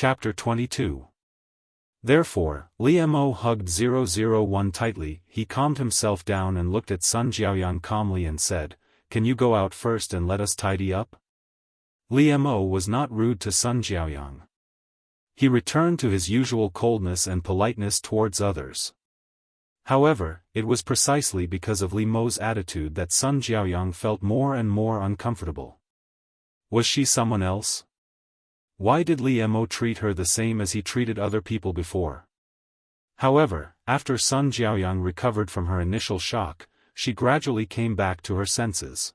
Chapter 22. Therefore, Li Mo hugged 001 tightly. He calmed himself down and looked at Sun Jiaoyang calmly and said, "Can you go out first and let us tidy up?" Li Mo was not rude to Sun Jiaoyang. He returned to his usual coldness and politeness towards others. However, it was precisely because of Li Mo's attitude that Sun Jiaoyang felt more and more uncomfortable. Was she someone else? Why did Li Mo treat her the same as he treated other people before? However, after Sun Jiaoyang recovered from her initial shock, she gradually came back to her senses.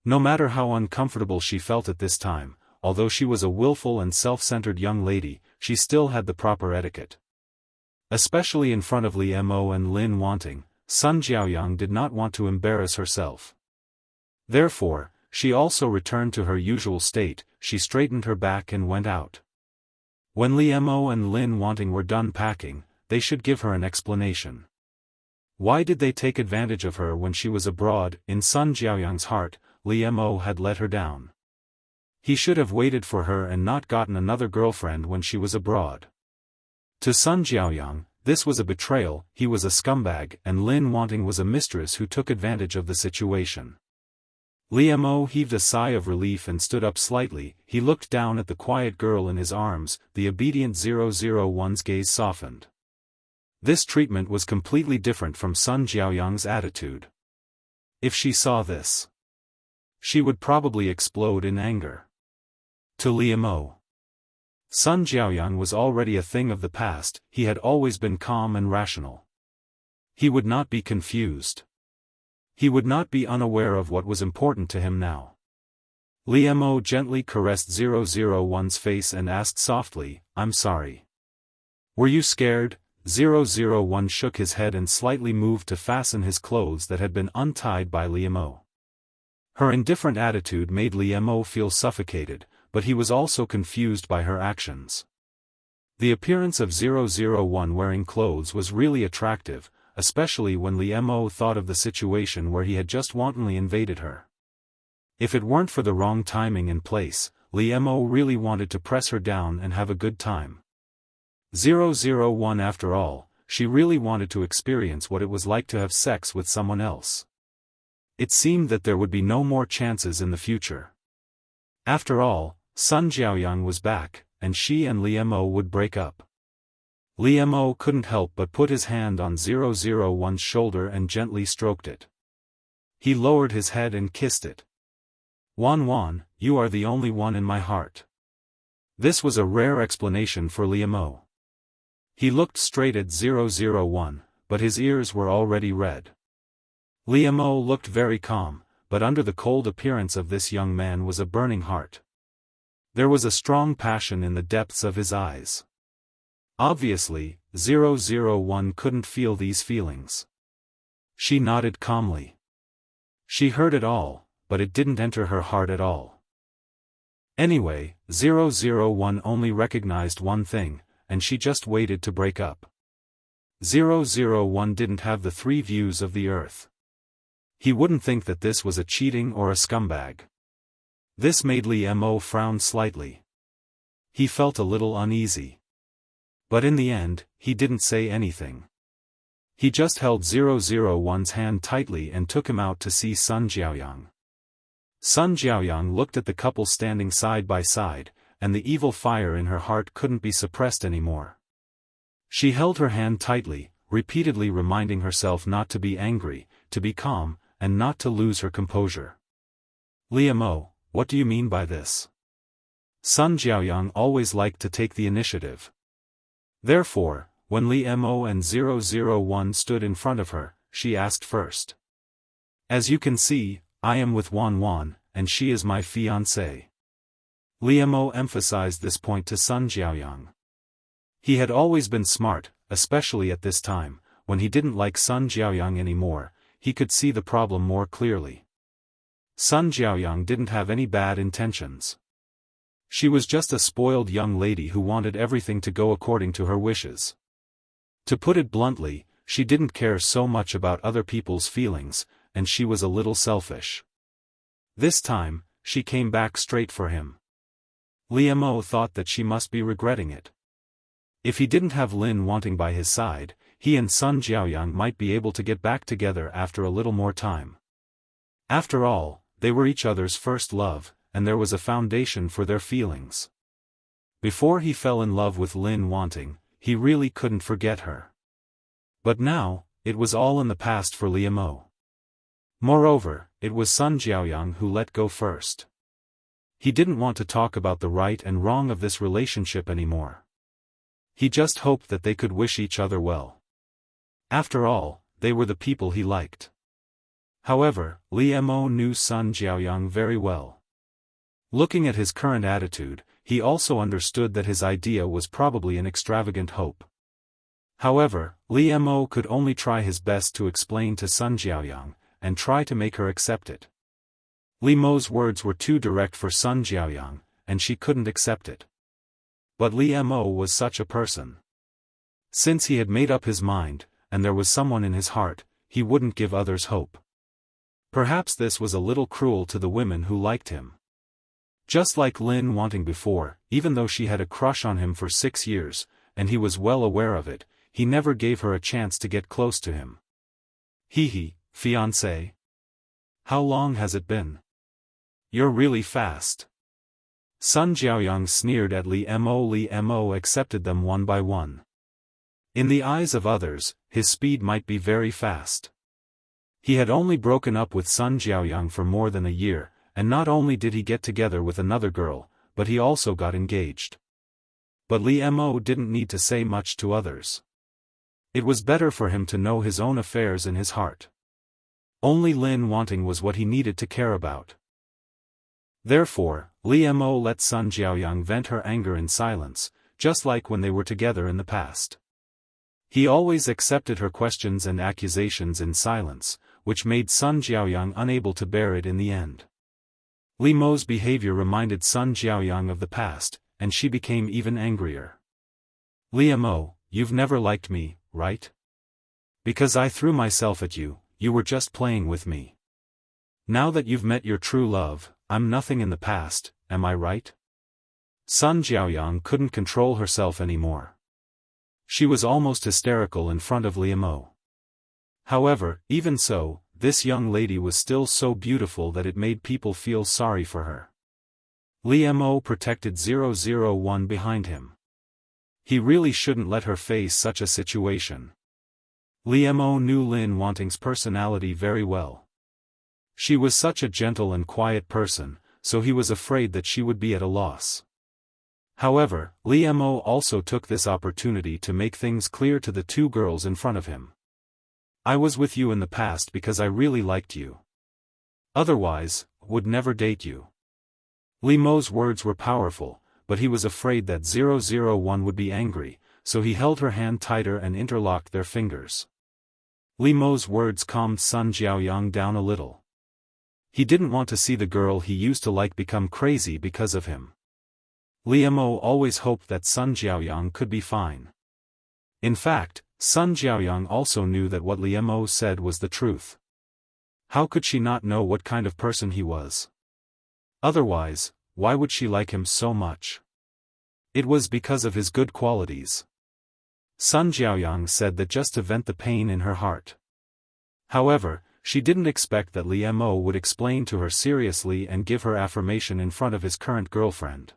No matter how uncomfortable she felt at this time, although she was a willful and self-centered young lady, she still had the proper etiquette. Especially in front of Li Mo and Lin Wanting, Sun Jiaoyang did not want to embarrass herself. Therefore, she also returned to her usual state. She straightened her back and went out. When Li Mo and Lin Wanting were done packing, they should give her an explanation. Why did they take advantage of her when she was abroad? In Sun Jiaoyang's heart, Li Mo had let her down. He should have waited for her and not gotten another girlfriend when she was abroad. To Sun Jiaoyang, this was a betrayal. He was a scumbag, and Lin Wanting was a mistress who took advantage of the situation. Li Mo heaved a sigh of relief and stood up slightly. He looked down at the quiet girl in his arms. The obedient 001's gaze softened. This treatment was completely different from Sun Jiaoyang's attitude. If she saw this, she would probably explode in anger. To Li Mo, Sun Jiaoyang was already a thing of the past. He had always been calm and rational. He would not be confused. He would not be unaware of what was important to him now. Li Mo gently caressed 001's face and asked softly, "I'm sorry. Were you scared?" 001 shook his head and slightly moved to fasten his clothes that had been untied by Li Mo. Her indifferent attitude made Li Mo feel suffocated, but he was also confused by her actions. The appearance of 001 wearing clothes was really attractive, especially when Li Mo thought of the situation where he had just wantonly invaded her. If it weren't for the wrong timing and place, Li Mo really wanted to press her down and have a good time. 001 after all, she really wanted to experience what it was like to have sex with someone else. It seemed that there would be no more chances in the future. After all, Sun Jiaoyang was back, and she and Li Mo would break up. Li Mo couldn't help but put his hand on 001's shoulder and gently stroked it. He lowered his head and kissed it. "Wan, you are the only one in my heart." This was a rare explanation for Li Mo. He looked straight at 001, but his ears were already red. Li Mo looked very calm, but under the cold appearance of this young man was a burning heart. There was a strong passion in the depths of his eyes. Obviously, 001 couldn't feel these feelings. She nodded calmly. She heard it all, but it didn't enter her heart at all. Anyway, 001 only recognized one thing, and she just waited to break up. 001 didn't have the three views of the earth. He wouldn't think that this was a cheating or a scumbag. This made Li Mo frown slightly. He felt a little uneasy. But in the end, he didn't say anything. He just held 001's hand tightly and took him out to see Sun Jiaoyang. Sun Jiaoyang looked at the couple standing side by side, and the evil fire in her heart couldn't be suppressed anymore. She held her hand tightly, repeatedly reminding herself not to be angry, to be calm, and not to lose her composure. "Li Mo, what do you mean by this?" Sun Jiaoyang always liked to take the initiative. Therefore, when Li Mo and 001 stood in front of her, she asked first. "As you can see, I am with Wan, and she is my fiancée." Li Mo emphasized this point to Sun Jiaoyang. He had always been smart, especially at this time, when he didn't like Sun Jiaoyang anymore. He could see the problem more clearly. Sun Jiaoyang didn't have any bad intentions. She was just a spoiled young lady who wanted everything to go according to her wishes. To put it bluntly, she didn't care so much about other people's feelings, and she was a little selfish. This time, she came back straight for him. Li Mo thought that she must be regretting it. If he didn't have Lin Wanting by his side, he and Sun Jiaoyang might be able to get back together after a little more time. After all, they were each other's first love, and there was a foundation for their feelings. Before he fell in love with Lin Wanting, he really couldn't forget her. But now, it was all in the past for Li Mo. Moreover, it was Sun Jiaoyang who let go first. He didn't want to talk about the right and wrong of this relationship anymore. He just hoped that they could wish each other well. After all, they were the people he liked. However, Li Mo knew Sun Jiaoyang very well. Looking at his current attitude, he also understood that his idea was probably an extravagant hope. However, Li Mo could only try his best to explain to Sun Jiaoyang, and try to make her accept it. Li Mo's words were too direct for Sun Jiaoyang, and she couldn't accept it. But Li Mo was such a person. Since he had made up his mind, and there was someone in his heart, he wouldn't give others hope. Perhaps this was a little cruel to the women who liked him. Just like Lin Wanting before, even though she had a crush on him for 6 years, and he was well aware of it, he never gave her a chance to get close to him. Hee, fiancé. How long has it been? You're really fast. Sun Jiaoyang sneered at Li Mo. Li Mo accepted them one by one. In the eyes of others, his speed might be very fast. He had only broken up with Sun Jiaoyang for more than a year, and not only did he get together with another girl, but he also got engaged. But Li Mo didn't need to say much to others. It was better for him to know his own affairs in his heart. Only Lin Wanting was what he needed to care about. Therefore, Li Mo let Sun Jiaoyang vent her anger in silence, just like when they were together in the past. He always accepted her questions and accusations in silence, which made Sun Jiaoyang unable to bear it in the end. Li Mo's behavior reminded Sun Jiaoyang of the past, and she became even angrier. Li Mo, you've never liked me, right? Because I threw myself at you, you were just playing with me. Now that you've met your true love, I'm nothing in the past, am I right? Sun Jiaoyang couldn't control herself anymore. She was almost hysterical in front of Li Mo. However, even so, this young lady was still so beautiful that it made people feel sorry for her. Li Mo protected 001 behind him. He really shouldn't let her face such a situation. Li Mo knew Lin Wanting's personality very well. She was such a gentle and quiet person, so he was afraid that she would be at a loss. However, Li Mo also took this opportunity to make things clear to the two girls in front of him. I was with you in the past because I really liked you. Otherwise, would never date you. Li Mo's words were powerful, but he was afraid that 001 would be angry, so he held her hand tighter and interlocked their fingers. Li Mo's words calmed Sun Jiaoyang down a little. He didn't want to see the girl he used to like become crazy because of him. Li Mo always hoped that Sun Jiaoyang could be fine. In fact, Sun Jiaoyang also knew that what Li Mo said was the truth. How could she not know what kind of person he was? Otherwise, why would she like him so much? It was because of his good qualities. Sun Jiaoyang said that just to vent the pain in her heart. However, she didn't expect that Li Mo would explain to her seriously and give her affirmation in front of his current girlfriend.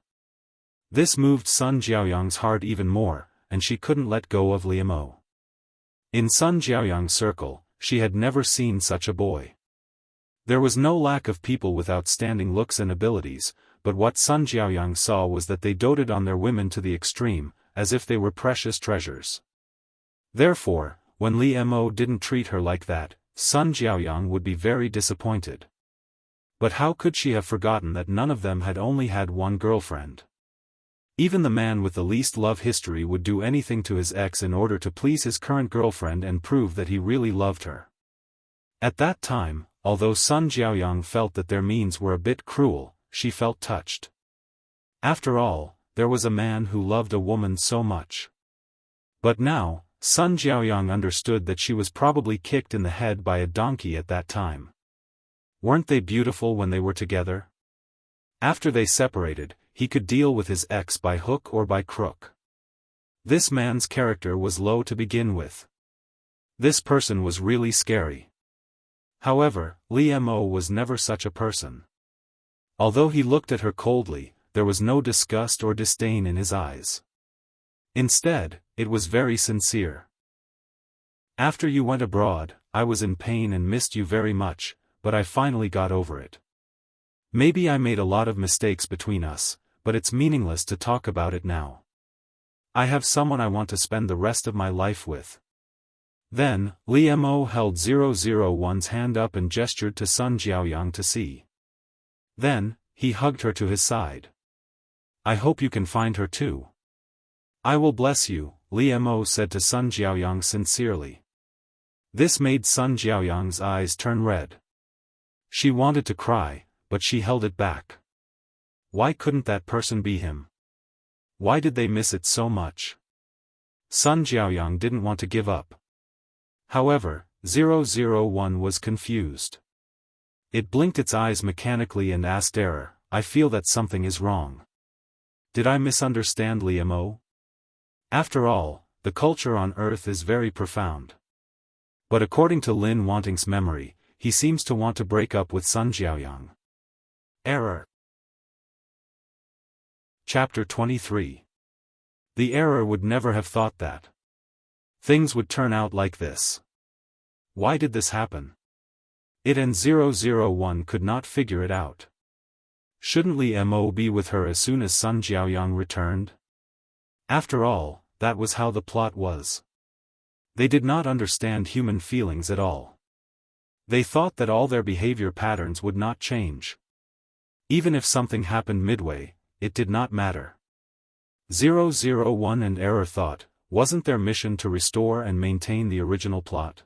This moved Sun Jiaoyang's heart even more, and she couldn't let go of Li Mo. In Sun Jiaoyang's circle, she had never seen such a boy. There was no lack of people with outstanding looks and abilities, but what Sun Jiaoyang saw was that they doted on their women to the extreme, as if they were precious treasures. Therefore, when Li Mo didn't treat her like that, Sun Jiaoyang would be very disappointed. But how could she have forgotten that none of them had only had one girlfriend? Even the man with the least love history would do anything to his ex in order to please his current girlfriend and prove that he really loved her. At that time, although Sun Jiaoyang felt that their means were a bit cruel, she felt touched. After all, there was a man who loved a woman so much. But now, Sun Jiaoyang understood that she was probably kicked in the head by a donkey at that time. Weren't they beautiful when they were together? After they separated, he could deal with his ex by hook or by crook. This man's character was low to begin with. This person was really scary. However, Li Mo was never such a person. Although he looked at her coldly, there was no disgust or disdain in his eyes. Instead, it was very sincere. After you went abroad, I was in pain and missed you very much, but I finally got over it. Maybe I made a lot of mistakes between us, but it's meaningless to talk about it now. I have someone I want to spend the rest of my life with. Then, Li Mo held 001's hand up and gestured to Sun Jiaoyang to see. Then, he hugged her to his side. I hope you can find her too. I will bless you, Li Mo said to Sun Jiaoyang sincerely. This made Sun Jiaoyang's eyes turn red. She wanted to cry, but she held it back. Why couldn't that person be him? Why did they miss it so much? Sun Jiaoyang didn't want to give up. However, 001 was confused. It blinked its eyes mechanically and asked Error, I feel that something is wrong. Did I misunderstand Li Mo? After all, the culture on Earth is very profound. But according to Lin Wanting's memory, he seems to want to break up with Sun Jiaoyang. Error. Chapter 23. The Error would never have thought that things would turn out like this. Why did this happen? It and 001 could not figure it out. Shouldn't Li Mo be with her as soon as Sun Jiaoyang returned? After all, that was how the plot was. They did not understand human feelings at all. They thought that all their behavior patterns would not change. Even if something happened midway, it did not matter. 001 and Error thought, wasn't their mission to restore and maintain the original plot?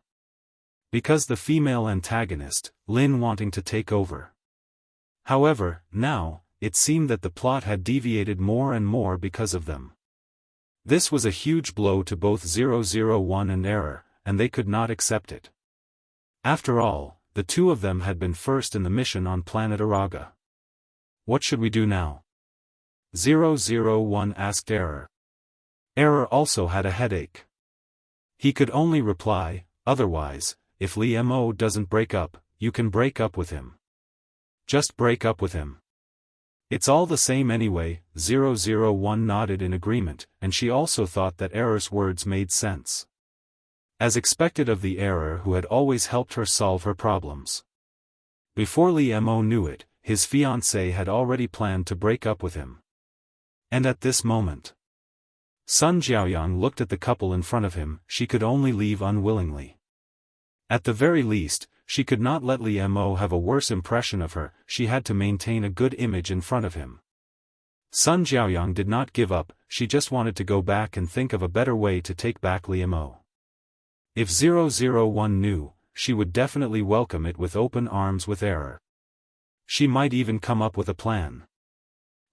Because the female antagonist, Lin wanting to take over. However, now, it seemed that the plot had deviated more and more because of them. This was a huge blow to both 001 and Error, and they could not accept it. After all, the two of them had been first in the mission on planet Araga. What should we do now? 001 asked Error. Error also had a headache. He could only reply, otherwise, if Li Mo doesn't break up, you can break up with him. Just break up with him. It's all the same anyway. 001 nodded in agreement, and she also thought that Error's words made sense. As expected of the Error who had always helped her solve her problems. Before Li Mo knew it, his fiancée had already planned to break up with him. And at this moment, Sun Jiaoyang looked at the couple in front of him. She could only leave unwillingly. At the very least, she could not let Li Mo have a worse impression of her. She had to maintain a good image in front of him. Sun Jiaoyang did not give up, she just wanted to go back and think of a better way to take back Li Mo. If 001 knew, she would definitely welcome it with open arms with Error. She might even come up with a plan.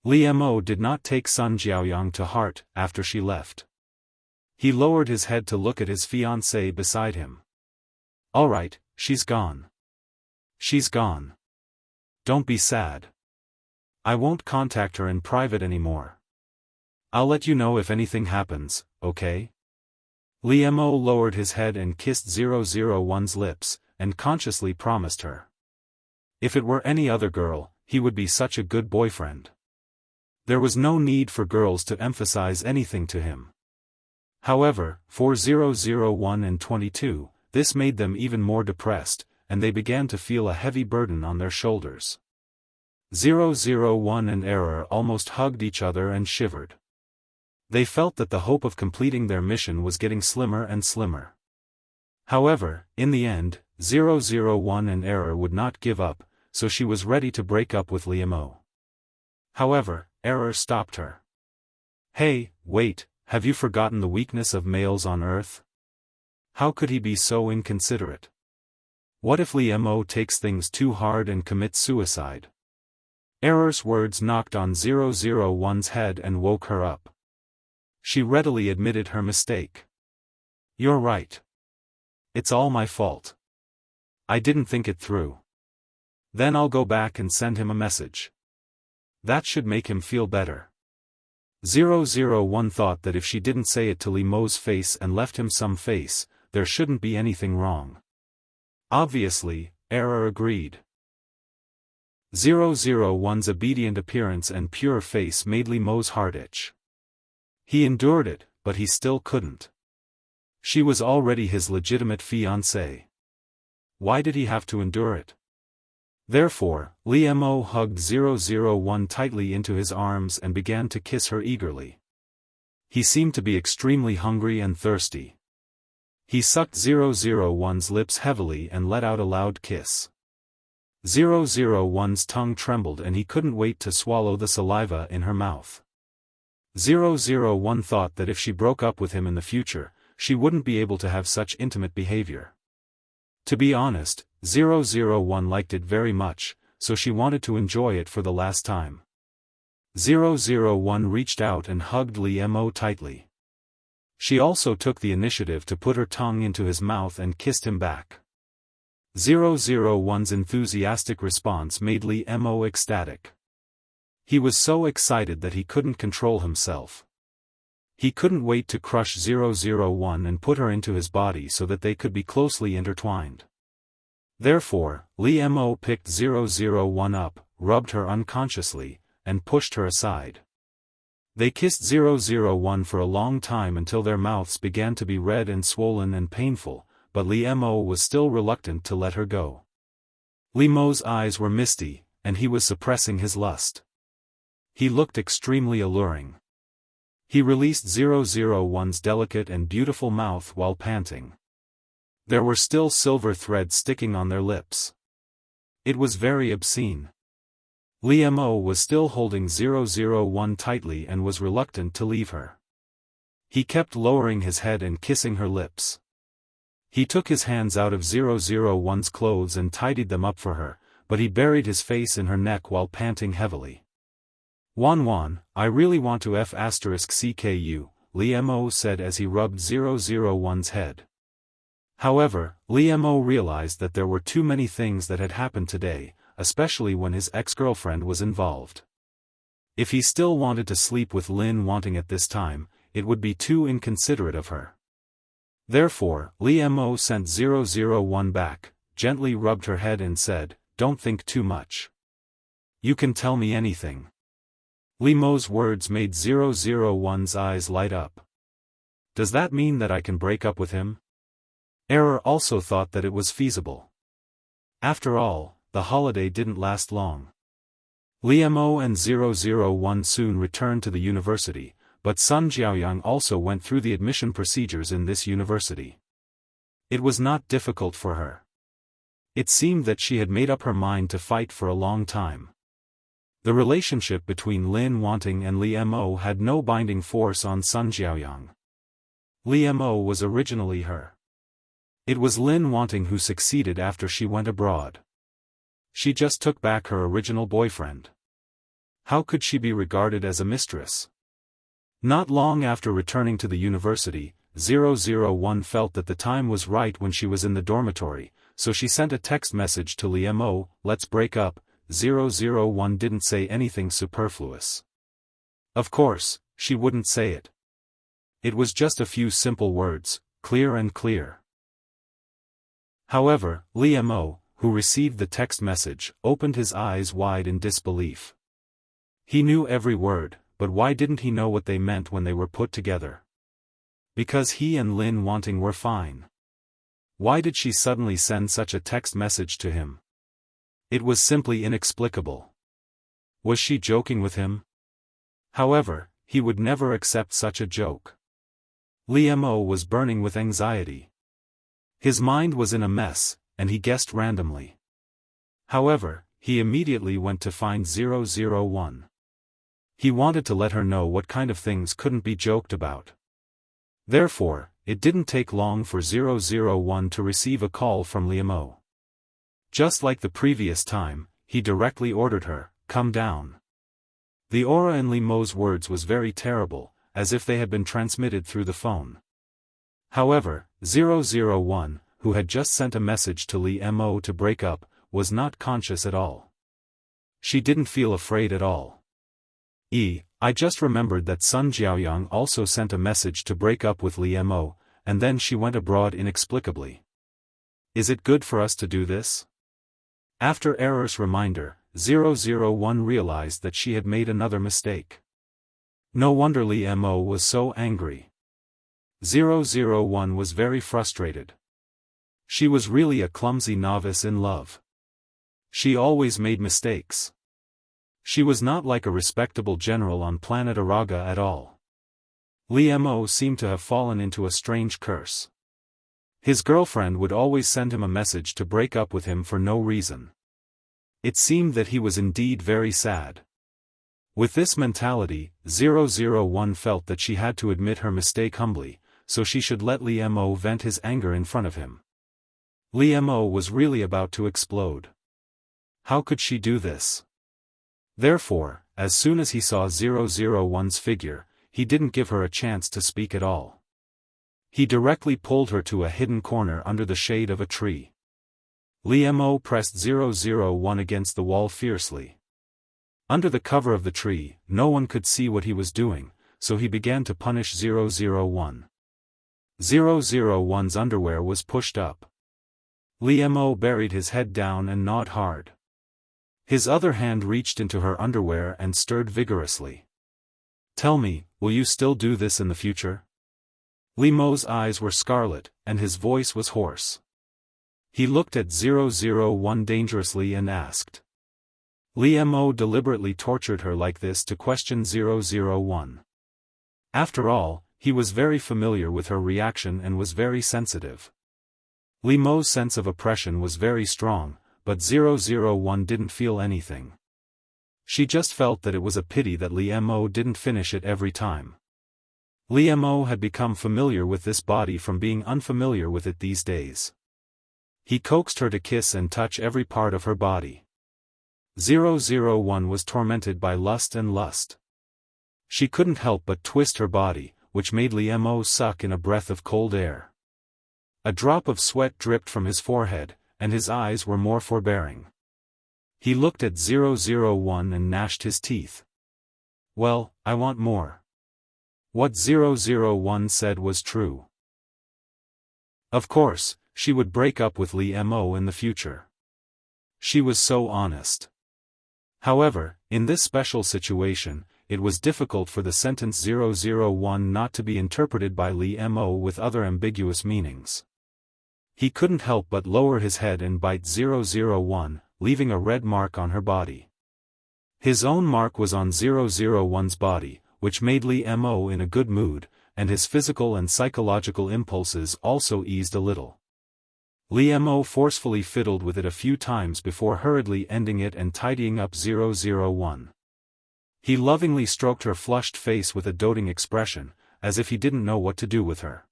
Li Mo did not take Sun Jiaoyang to heart after she left. He lowered his head to look at his fiancée beside him. All right, she's gone. She's gone. Don't be sad. I won't contact her in private anymore. I'll let you know if anything happens, okay? Li Mo lowered his head and kissed 001's lips, and consciously promised her. If it were any other girl, he would be such a good boyfriend. There was no need for girls to emphasize anything to him. However, for 001 and 22, this made them even more depressed, and they began to feel a heavy burden on their shoulders. 001 and Error almost hugged each other and shivered. They felt that the hope of completing their mission was getting slimmer and slimmer. However, in the end, 001 and Error would not give up, so she was ready to break up with Li Mo. However, Error stopped her. Hey, wait, have you forgotten the weakness of males on Earth? How could he be so inconsiderate? What if Li Mo takes things too hard and commits suicide? Error's words knocked on 001's head and woke her up. She readily admitted her mistake. You're right. It's all my fault. I didn't think it through. Then I'll go back and send him a message. That should make him feel better. 001 thought that if she didn't say it to Li Mo's face and left him some face, there shouldn't be anything wrong. Obviously, Error agreed. 001's obedient appearance and pure face made Li Mo's heart itch. He endured it, but he still couldn't. She was already his legitimate fiancée. Why did he have to endure it? Therefore, Li Mo hugged 001 tightly into his arms and began to kiss her eagerly. He seemed to be extremely hungry and thirsty. He sucked 001's lips heavily and let out a loud kiss. 001's tongue trembled and he couldn't wait to swallow the saliva in her mouth. 001 thought that if she broke up with him in the future, she wouldn't be able to have such intimate behavior. To be honest, 001 liked it very much, so she wanted to enjoy it for the last time. 001 reached out and hugged Li Mo tightly. She also took the initiative to put her tongue into his mouth and kissed him back. 001's enthusiastic response made Li Mo ecstatic. He was so excited that he couldn't control himself. He couldn't wait to crush 001 and put her into his body so that they could be closely intertwined. Therefore, Li Mo picked 001 up, rubbed her unconsciously, and pushed her aside. They kissed 001 for a long time until their mouths began to be red and swollen and painful, but Li Mo was still reluctant to let her go. Li Mo's eyes were misty, and he was suppressing his lust. He looked extremely alluring. He released 001's delicate and beautiful mouth while panting. There were still silver threads sticking on their lips. It was very obscene. Li Mo was still holding 001 tightly and was reluctant to leave her. He kept lowering his head and kissing her lips. He took his hands out of 001's clothes and tidied them up for her, but he buried his face in her neck while panting heavily. Wan, I really want to F***CKU, Li Mo said as he rubbed 001's head. However, Li Mo realized that there were too many things that had happened today, especially when his ex-girlfriend was involved. If he still wanted to sleep with Lin Wanting at this time, it would be too inconsiderate of her. Therefore, Li Mo sent 001 back, gently rubbed her head and said, "Don't think too much. You can tell me anything." Li Mo's words made 001's eyes light up. Does that mean that I can break up with him? Error also thought that it was feasible. After all, the holiday didn't last long. Li Mo and 001 soon returned to the university, but Sun Jiaoyang also went through the admission procedures in this university. It was not difficult for her. It seemed that she had made up her mind to fight for a long time. The relationship between Lin Wanting and Li Mo had no binding force on Sun Jiaoyang. Li Mo was originally her. It was Lin Wanting who succeeded after she went abroad. She just took back her original boyfriend. How could she be regarded as a mistress? Not long after returning to the university, 001 felt that the time was right when she was in the dormitory, so she sent a text message to Li Mo, "Let's break up." 001 didn't say anything superfluous. Of course, she wouldn't say it. It was just a few simple words, clear and clear. However, Li Mo, who received the text message, opened his eyes wide in disbelief. He knew every word, but why didn't he know what they meant when they were put together? Because he and Lin Wanting were fine. Why did she suddenly send such a text message to him? It was simply inexplicable. Was she joking with him? However, he would never accept such a joke. Li Mo was burning with anxiety. His mind was in a mess, and he guessed randomly. However, he immediately went to find 001. He wanted to let her know what kind of things couldn't be joked about. Therefore, it didn't take long for 001 to receive a call from Li Mo. Just like the previous time, he directly ordered her, "Come down." The aura in Li Mo's words was very terrible, as if they had been transmitted through the phone. However, 001, who had just sent a message to Li Mo to break up, was not conscious at all. She didn't feel afraid at all. I just remembered that Sun Jiaoyang also sent a message to break up with Li Mo, and then she went abroad inexplicably. Is it good for us to do this? After Error's reminder, 001 realized that she had made another mistake. No wonder Li Mo was so angry. 001 was very frustrated. She was really a clumsy novice in love. She always made mistakes. She was not like a respectable general on planet Araga at all. Li Mo seemed to have fallen into a strange curse. His girlfriend would always send him a message to break up with him for no reason. It seemed that he was indeed very sad. With this mentality, 001 felt that she had to admit her mistake humbly, so she should let Li Mo vent his anger in front of him. Li Mo was really about to explode. How could she do this? Therefore, as soon as he saw 001's figure, he didn't give her a chance to speak at all. He directly pulled her to a hidden corner under the shade of a tree. Li Mo pressed 001 against the wall fiercely. Under the cover of the tree, no one could see what he was doing, so he began to punish 001. 001's underwear was pushed up. Li Mo buried his head down and gnawed hard. His other hand reached into her underwear and stirred vigorously. Tell me, will you still do this in the future? Li Mo's eyes were scarlet, and his voice was hoarse. He looked at 001 dangerously and asked. Li Mo deliberately tortured her like this to question 001. After all, he was very familiar with her reaction and was very sensitive. Li Mo's sense of oppression was very strong, but 001 didn't feel anything. She just felt that it was a pity that Li Mo didn't finish it every time. Li Mo had become familiar with this body from being unfamiliar with it these days. He coaxed her to kiss and touch every part of her body. 001 was tormented by lust and lust. She couldn't help but twist her body, which made Li Mo suck in a breath of cold air. A drop of sweat dripped from his forehead, and his eyes were more forbearing. He looked at 001 and gnashed his teeth. Well, I want more. What 001 said was true. Of course, she would break up with Li Mo in the future. She was so honest. However, in this special situation, it was difficult for the sentence 001 not to be interpreted by Li Mo with other ambiguous meanings. He couldn't help but lower his head and bite 001, leaving a red mark on her body. His own mark was on 001's body, which made Li Mo in a good mood, and his physical and psychological impulses also eased a little. Li Mo forcefully fiddled with it a few times before hurriedly ending it and tidying up 001. He lovingly stroked her flushed face with a doting expression, as if he didn't know what to do with her.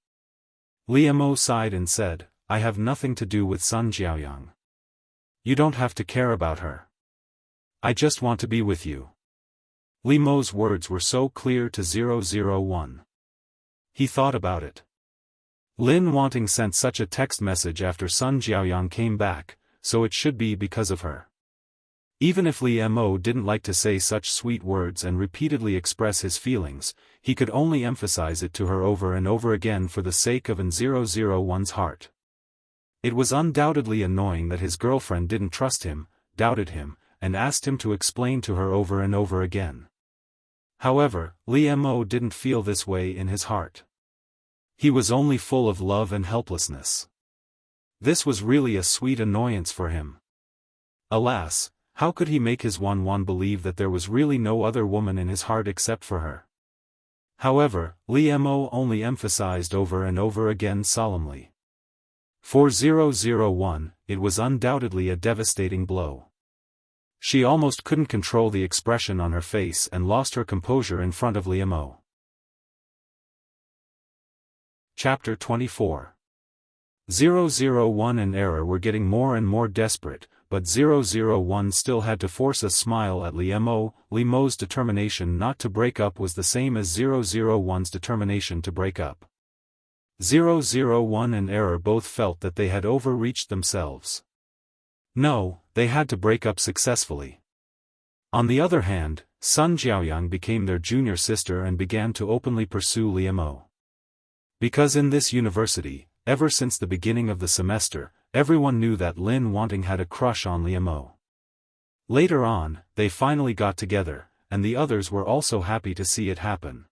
Li Mo sighed and said, I have nothing to do with Sun Jiaoyang. You don't have to care about her. I just want to be with you. Li Mo's words were so clear to 001. He thought about it. Lin Wanting sent such a text message after Sun Jiaoyang came back, so it should be because of her. Even if Li Mo didn't like to say such sweet words and repeatedly express his feelings, he could only emphasize it to her over and over again for the sake of 001's heart. It was undoubtedly annoying that his girlfriend didn't trust him, doubted him, and asked him to explain to her over and over again. However, Li Mo didn't feel this way in his heart. He was only full of love and helplessness. This was really a sweet annoyance for him. Alas, how could he make his Wan believe that there was really no other woman in his heart except for her? However, Li Mo only emphasized over and over again solemnly. For 001, it was undoubtedly a devastating blow. She almost couldn't control the expression on her face and lost her composure in front of Li Mo. Chapter 24. 001 and Error were getting more and more desperate, but 001 still had to force a smile at Li Mo. Li Mo's determination not to break up was the same as 001's determination to break up. 001 and Error both felt that they had overreached themselves. No, they had to break up successfully. On the other hand, Sun Jiaoyang became their junior sister and began to openly pursue Li Mo. Because in this university, ever since the beginning of the semester, everyone knew that Lin Wanting had a crush on Li Mo. Later on, they finally got together, and the others were also happy to see it happen.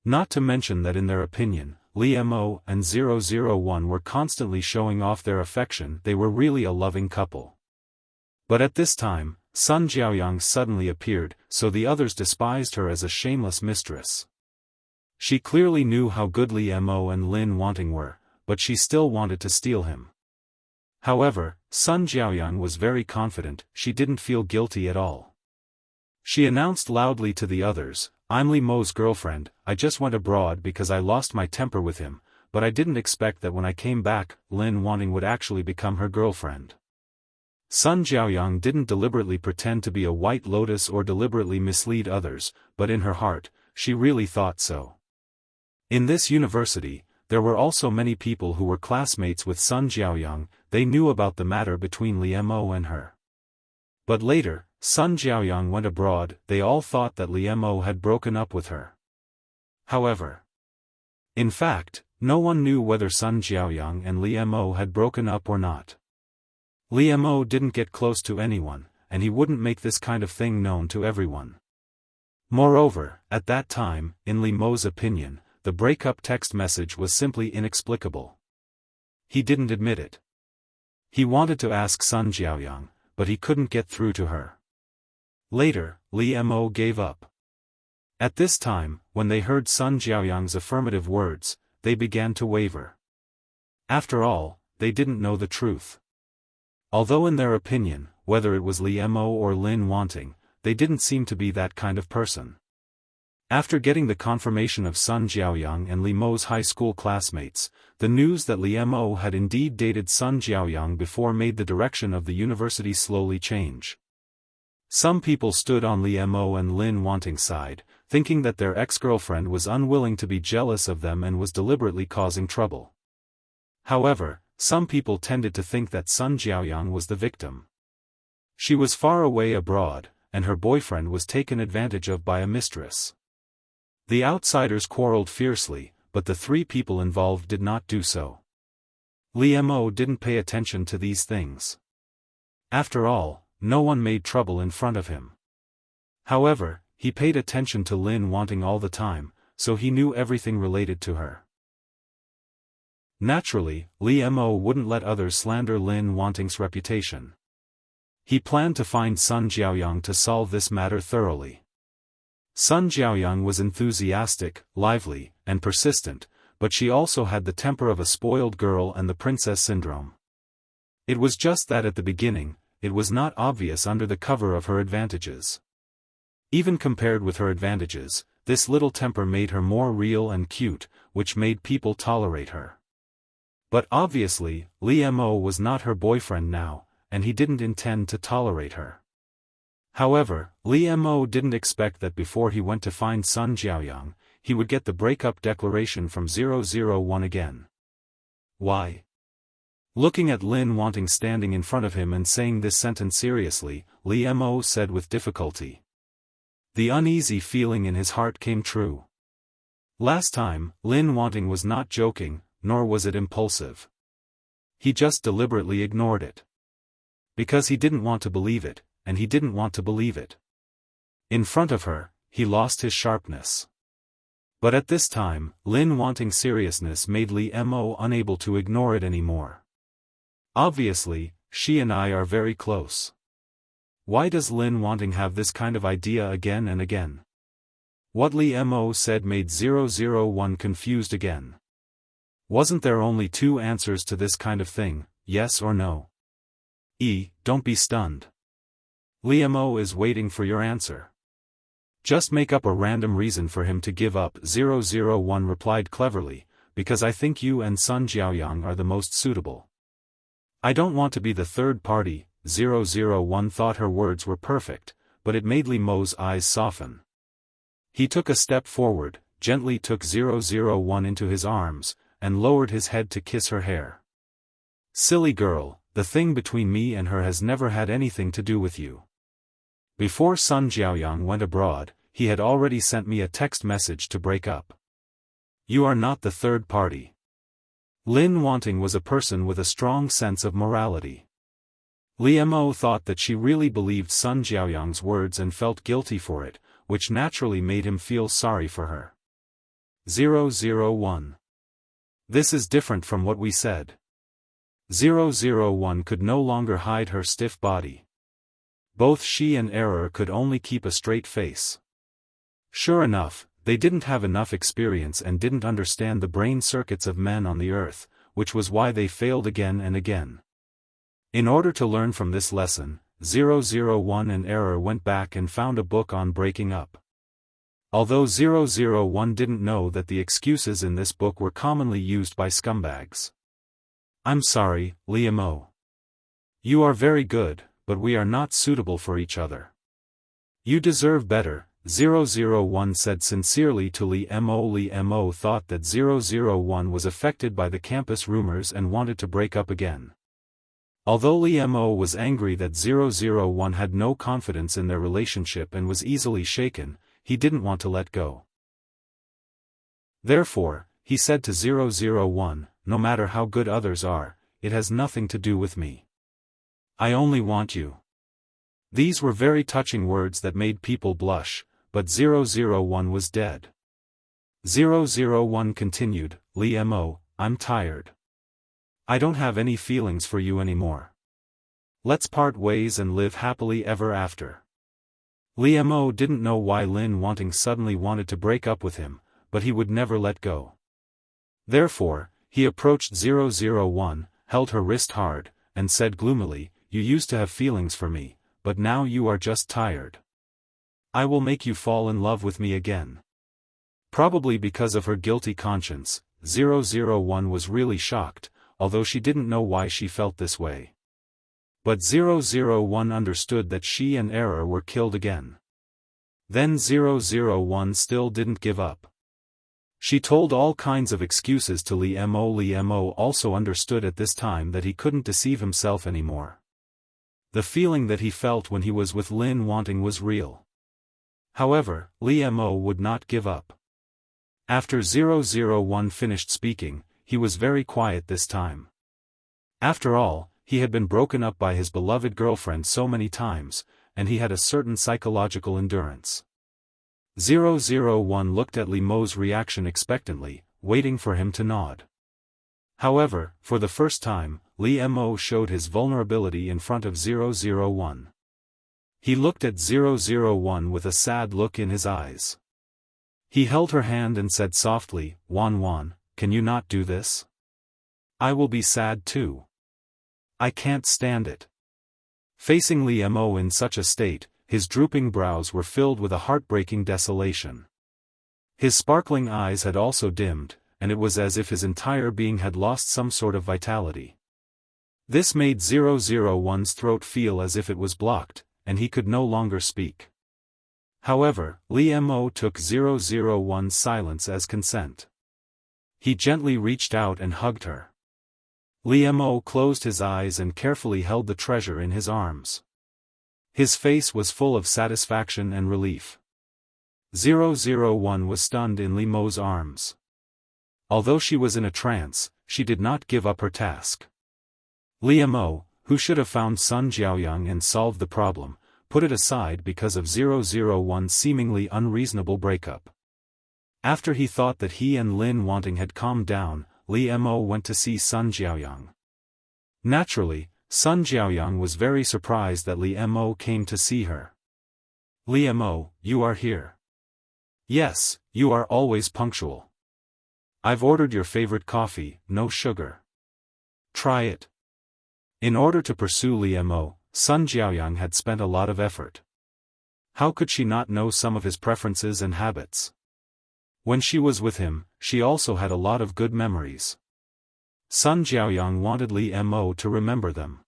Not to mention that in their opinion, Li Mo and 001 were constantly showing off their affection. They were really a loving couple. But at this time, Sun Jiaoyang suddenly appeared, so the others despised her as a shameless mistress. She clearly knew how good Li Mo and Lin Wanting were, but she still wanted to steal him. However, Sun Jiaoyang was very confident. She didn't feel guilty at all. She announced loudly to the others, "I'm Li Mo's girlfriend. I just went abroad because I lost my temper with him, but I didn't expect that when I came back, Lin Wanting would actually become her girlfriend." Sun Jiaoyang didn't deliberately pretend to be a white lotus or deliberately mislead others, but in her heart, she really thought so. In this university, there were also many people who were classmates with Sun Jiaoyang. They knew about the matter between Li Mo and her. But later, Sun Jiaoyang went abroad. They all thought that Li Mo had broken up with her. However, in fact, no one knew whether Sun Jiaoyang and Li Mo had broken up or not. Li Mo didn't get close to anyone, and he wouldn't make this kind of thing known to everyone. Moreover, at that time, in Li Mo's opinion, the breakup text message was simply inexplicable. He didn't admit it. He wanted to ask Sun Jiaoyang, but he couldn't get through to her. Later, Li Mo gave up. At this time, when they heard Sun Jiaoyang's affirmative words, they began to waver. After all, they didn't know the truth. Although in their opinion, whether it was Li Mo or Lin Wanting, they didn't seem to be that kind of person. After getting the confirmation of Sun Jiaoyang and Li Mo's high school classmates, the news that Li Mo had indeed dated Sun Jiaoyang before made the direction of the university slowly change. Some people stood on Li Mo and Lin Wanting's side, thinking that their ex-girlfriend was unwilling to be jealous of them and was deliberately causing trouble. However, some people tended to think that Sun Jiaoyang was the victim. She was far away abroad, and her boyfriend was taken advantage of by a mistress. The outsiders quarreled fiercely, but the three people involved did not do so. Li Mo didn't pay attention to these things. After all, no one made trouble in front of him. However, he paid attention to Lin Wanting all the time, so he knew everything related to her. Naturally, Li Mo wouldn't let others slander Lin Wanting's reputation. He planned to find Sun Jiaoyang to solve this matter thoroughly. Sun Jiaoyang was enthusiastic, lively, and persistent, but she also had the temper of a spoiled girl and the princess syndrome. It was just that at the beginning, it was not obvious under the cover of her advantages. Even compared with her advantages, this little temper made her more real and cute, which made people tolerate her. But obviously, Li Mo was not her boyfriend now, and he didn't intend to tolerate her. However, Li Mo didn't expect that before he went to find Sun Jiaoyang, he would get the breakup declaration from 001 again. Why? Looking at Lin Wanting standing in front of him and saying this sentence seriously, Li Mo said with difficulty. The uneasy feeling in his heart came true. Last time, Lin Wanting was not joking, nor was it impulsive. He just deliberately ignored it. Because he didn't want to believe it, and he didn't want to believe it. In front of her, he lost his sharpness. But at this time, Lin Wanting's seriousness made Li Mo unable to ignore it anymore. Obviously, she and I are very close. Why does Lin Wanting have this kind of idea again and again? What Li Mo said made 001 confused again. Wasn't there only two answers to this kind of thing, yes or no? Don't be stunned. Li Mo is waiting for your answer. Just make up a random reason for him to give up. 001 replied cleverly, because I think you and Sun Jiaoyang are the most suitable. I don't want to be the third party. 001 thought her words were perfect, but it made Li Mo's eyes soften. He took a step forward, gently took 001 into his arms, and lowered his head to kiss her hair. Silly girl, the thing between me and her has never had anything to do with you. Before Sun Jiaoyang went abroad, he had already sent me a text message to break up. You are not the third party. Lin Wanting was a person with a strong sense of morality. Li Mo thought that she really believed Sun Jiaoyang's words and felt guilty for it, which naturally made him feel sorry for her. 001. This is different from what we said. 001 could no longer hide her stiff body. Both she and Error could only keep a straight face. Sure enough, they didn't have enough experience and didn't understand the brain circuits of men on the earth, which was why they failed again and again. In order to learn from this lesson, 001 and Error went back and found a book on breaking up. Although 001 didn't know that the excuses in this book were commonly used by scumbags. I'm sorry, Li Mo. You are very good, but we are not suitable for each other. You deserve better, 001 said sincerely to Li Mo. Li Mo thought that 001 was affected by the campus rumors and wanted to break up again. Although Li Mo was angry that 001 had no confidence in their relationship and was easily shaken, he didn't want to let go. Therefore, he said to 001, no matter how good others are, it has nothing to do with me. I only want you. These were very touching words that made people blush, but 001 was dead. 001 continued, Li Mo, I'm tired. I don't have any feelings for you anymore. Let's part ways and live happily ever after. Li Mo didn't know why Lin Wanting suddenly wanted to break up with him, but he would never let go. Therefore, he approached 001, held her wrist hard, and said gloomily, You used to have feelings for me, but now you are just tired. I will make you fall in love with me again. Probably because of her guilty conscience, 001 was really shocked, although she didn't know why she felt this way. But 001 understood that she and Error were killed again. Then 001 still didn't give up. She told all kinds of excuses to Li Mo. Li Mo also understood at this time that he couldn't deceive himself anymore. The feeling that he felt when he was with Lin Wanting was real. However, Li Mo would not give up. After 001 finished speaking, he was very quiet this time. After all, he had been broken up by his beloved girlfriend so many times, and he had a certain psychological endurance. 001 looked at Li Mo's reaction expectantly, waiting for him to nod. However, for the first time, Li Mo showed his vulnerability in front of 001. He looked at 001 with a sad look in his eyes. He held her hand and said softly, Wan, can you not do this? I will be sad too. I can't stand it. Facing Li Mo in such a state, his drooping brows were filled with a heartbreaking desolation. His sparkling eyes had also dimmed, and it was as if his entire being had lost some sort of vitality. This made 001's throat feel as if it was blocked, and he could no longer speak. However, Li Mo took 001's silence as consent. He gently reached out and hugged her. Li Mo closed his eyes and carefully held the treasure in his arms. His face was full of satisfaction and relief. 001 was stunned in Li Mo's arms. Although she was in a trance, she did not give up her task. Li Mo, who should have found Sun Jiaoyang and solved the problem, put it aside because of 001's seemingly unreasonable breakup. After he thought that he and Lin Wanting had calmed down, Li Mo went to see Sun Jiaoyang. Naturally, Sun Jiaoyang was very surprised that Li Mo came to see her. Li Mo, you are here. Yes, you are always punctual. I've ordered your favorite coffee, no sugar. Try it. In order to pursue Li Mo, Sun Jiaoyang had spent a lot of effort. How could she not know some of his preferences and habits? When she was with him, she also had a lot of good memories. Sun Jiaoyang wanted Li Mo to remember them.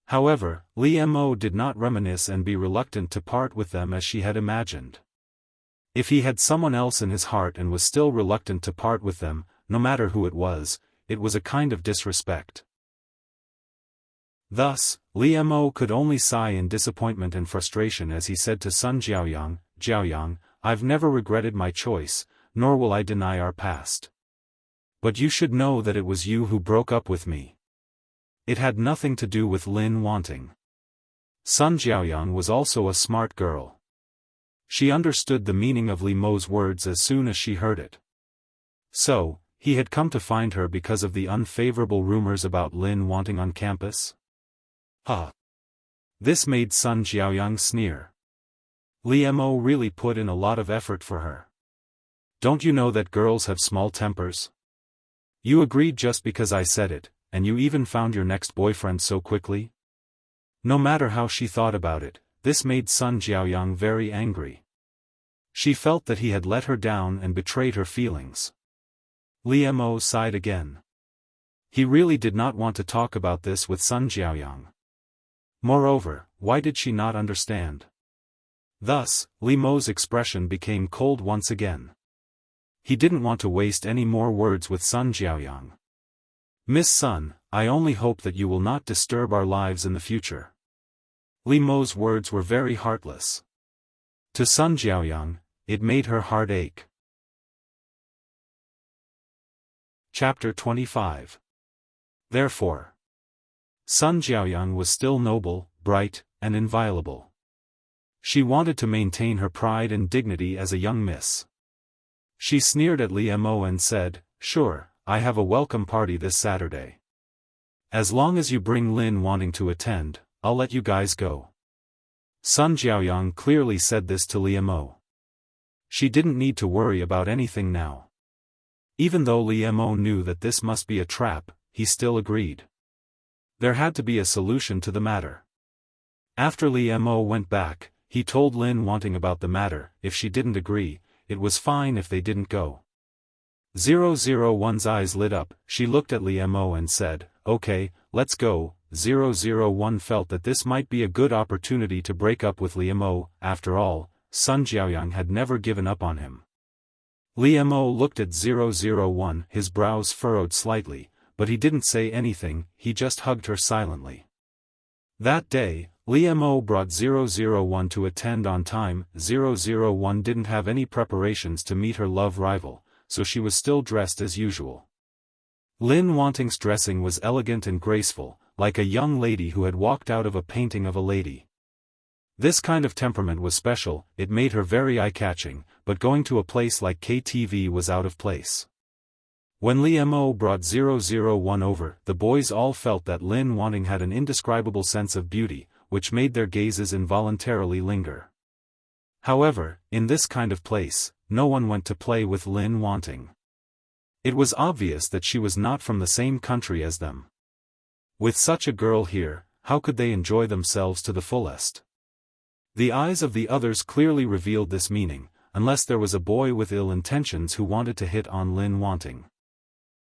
However, Li Mo did not reminisce and be reluctant to part with them as she had imagined. If he had someone else in his heart and was still reluctant to part with them, no matter who it was a kind of disrespect. Thus, Li Mo could only sigh in disappointment and frustration as he said to Sun Jiaoyang, Jiaoyang, I've never regretted my choice, nor will I deny our past. But you should know that it was you who broke up with me. It had nothing to do with Lin wanting. Sun Jiaoyang was also a smart girl. She understood the meaning of Li Mo's words as soon as she heard it. So, he had come to find her because of the unfavorable rumors about Lin wanting on campus? This made Sun Jiaoyang sneer. Li Mo really put in a lot of effort for her. Don't you know that girls have small tempers? You agreed just because I said it, and you even found your next boyfriend so quickly? No matter how she thought about it, this made Sun Jiaoyang very angry. She felt that he had let her down and betrayed her feelings. Li Mo sighed again. He really did not want to talk about this with Sun Jiaoyang. Moreover, why did she not understand? Thus, Li Mo's expression became cold once again. He didn't want to waste any more words with Sun Jiaoyang. Miss Sun, I only hope that you will not disturb our lives in the future. Li Mo's words were very heartless. To Sun Jiaoyang, it made her heart ache. Chapter 25. Therefore, Sun Jiaoyang was still noble, bright, and inviolable. She wanted to maintain her pride and dignity as a young miss. She sneered at Li Mo and said, Sure, I have a welcome party this Saturday. As long as you bring Lin wanting to attend, I'll let you guys go. Sun Jiaoyang clearly said this to Li Mo. She didn't need to worry about anything now. Even though Li Mo knew that this must be a trap, he still agreed. There had to be a solution to the matter. After Li Mo went back, he told Lin wanting about the matter. If she didn't agree, it was fine if they didn't go. 001's eyes lit up. She looked at Li Mo and said, Okay, let's go. 001 felt that this might be a good opportunity to break up with Li Mo. After all, Sun Jiaoyang had never given up on him. Li Mo looked at 001, his brows furrowed slightly, but he didn't say anything, he just hugged her silently. That day, Li Mo brought 001 to attend on time. 001 didn't have any preparations to meet her love rival, so she was still dressed as usual. Lin Wanting's dressing was elegant and graceful, like a young lady who had walked out of a painting of a lady. This kind of temperament was special, it made her very eye-catching, but going to a place like KTV was out of place. When Li Mo brought 001 over, the boys all felt that Lin Wanting had an indescribable sense of beauty, which made their gazes involuntarily linger. However, in this kind of place, no one went to play with Lin Wanting. It was obvious that she was not from the same country as them. With such a girl here, how could they enjoy themselves to the fullest? The eyes of the others clearly revealed this meaning, unless there was a boy with ill intentions who wanted to hit on Lin Wanting.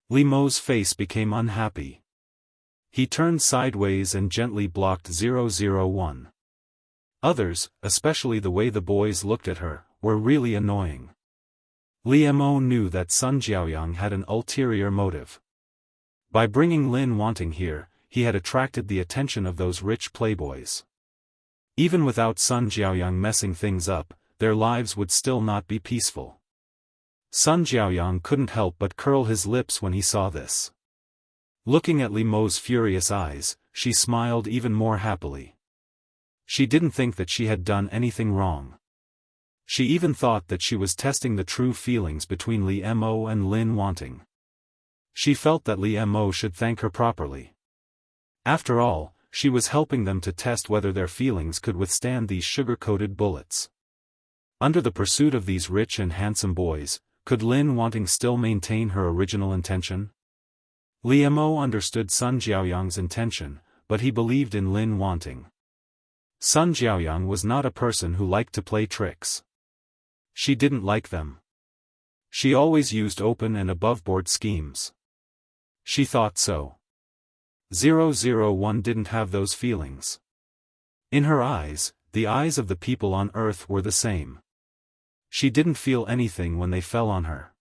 Li Mo's face became unhappy. He turned sideways and gently blocked 001. Others, especially the way the boys looked at her, were really annoying. Li Mo knew that Sun Jiaoyang had an ulterior motive. By bringing Lin Wanting here, he had attracted the attention of those rich playboys. Even without Sun Jiaoyang messing things up, their lives would still not be peaceful. Sun Jiaoyang couldn't help but curl his lips when he saw this. Looking at Li Mo's furious eyes, she smiled even more happily. She didn't think that she had done anything wrong. She even thought that she was testing the true feelings between Li Mo and Lin Wanting. She felt that Li Mo should thank her properly. After all, she was helping them to test whether their feelings could withstand these sugar-coated bullets. Under the pursuit of these rich and handsome boys, could Lin Wanting still maintain her original intention? Li Mo understood Sun Jiaoyang's intention, but he believed in Lin Wanting. Sun Jiaoyang was not a person who liked to play tricks. She didn't like them. She always used open and above-board schemes. She thought so. 001 didn't have those feelings. In her eyes, the eyes of the people on Earth were the same. She didn't feel anything when they fell on her.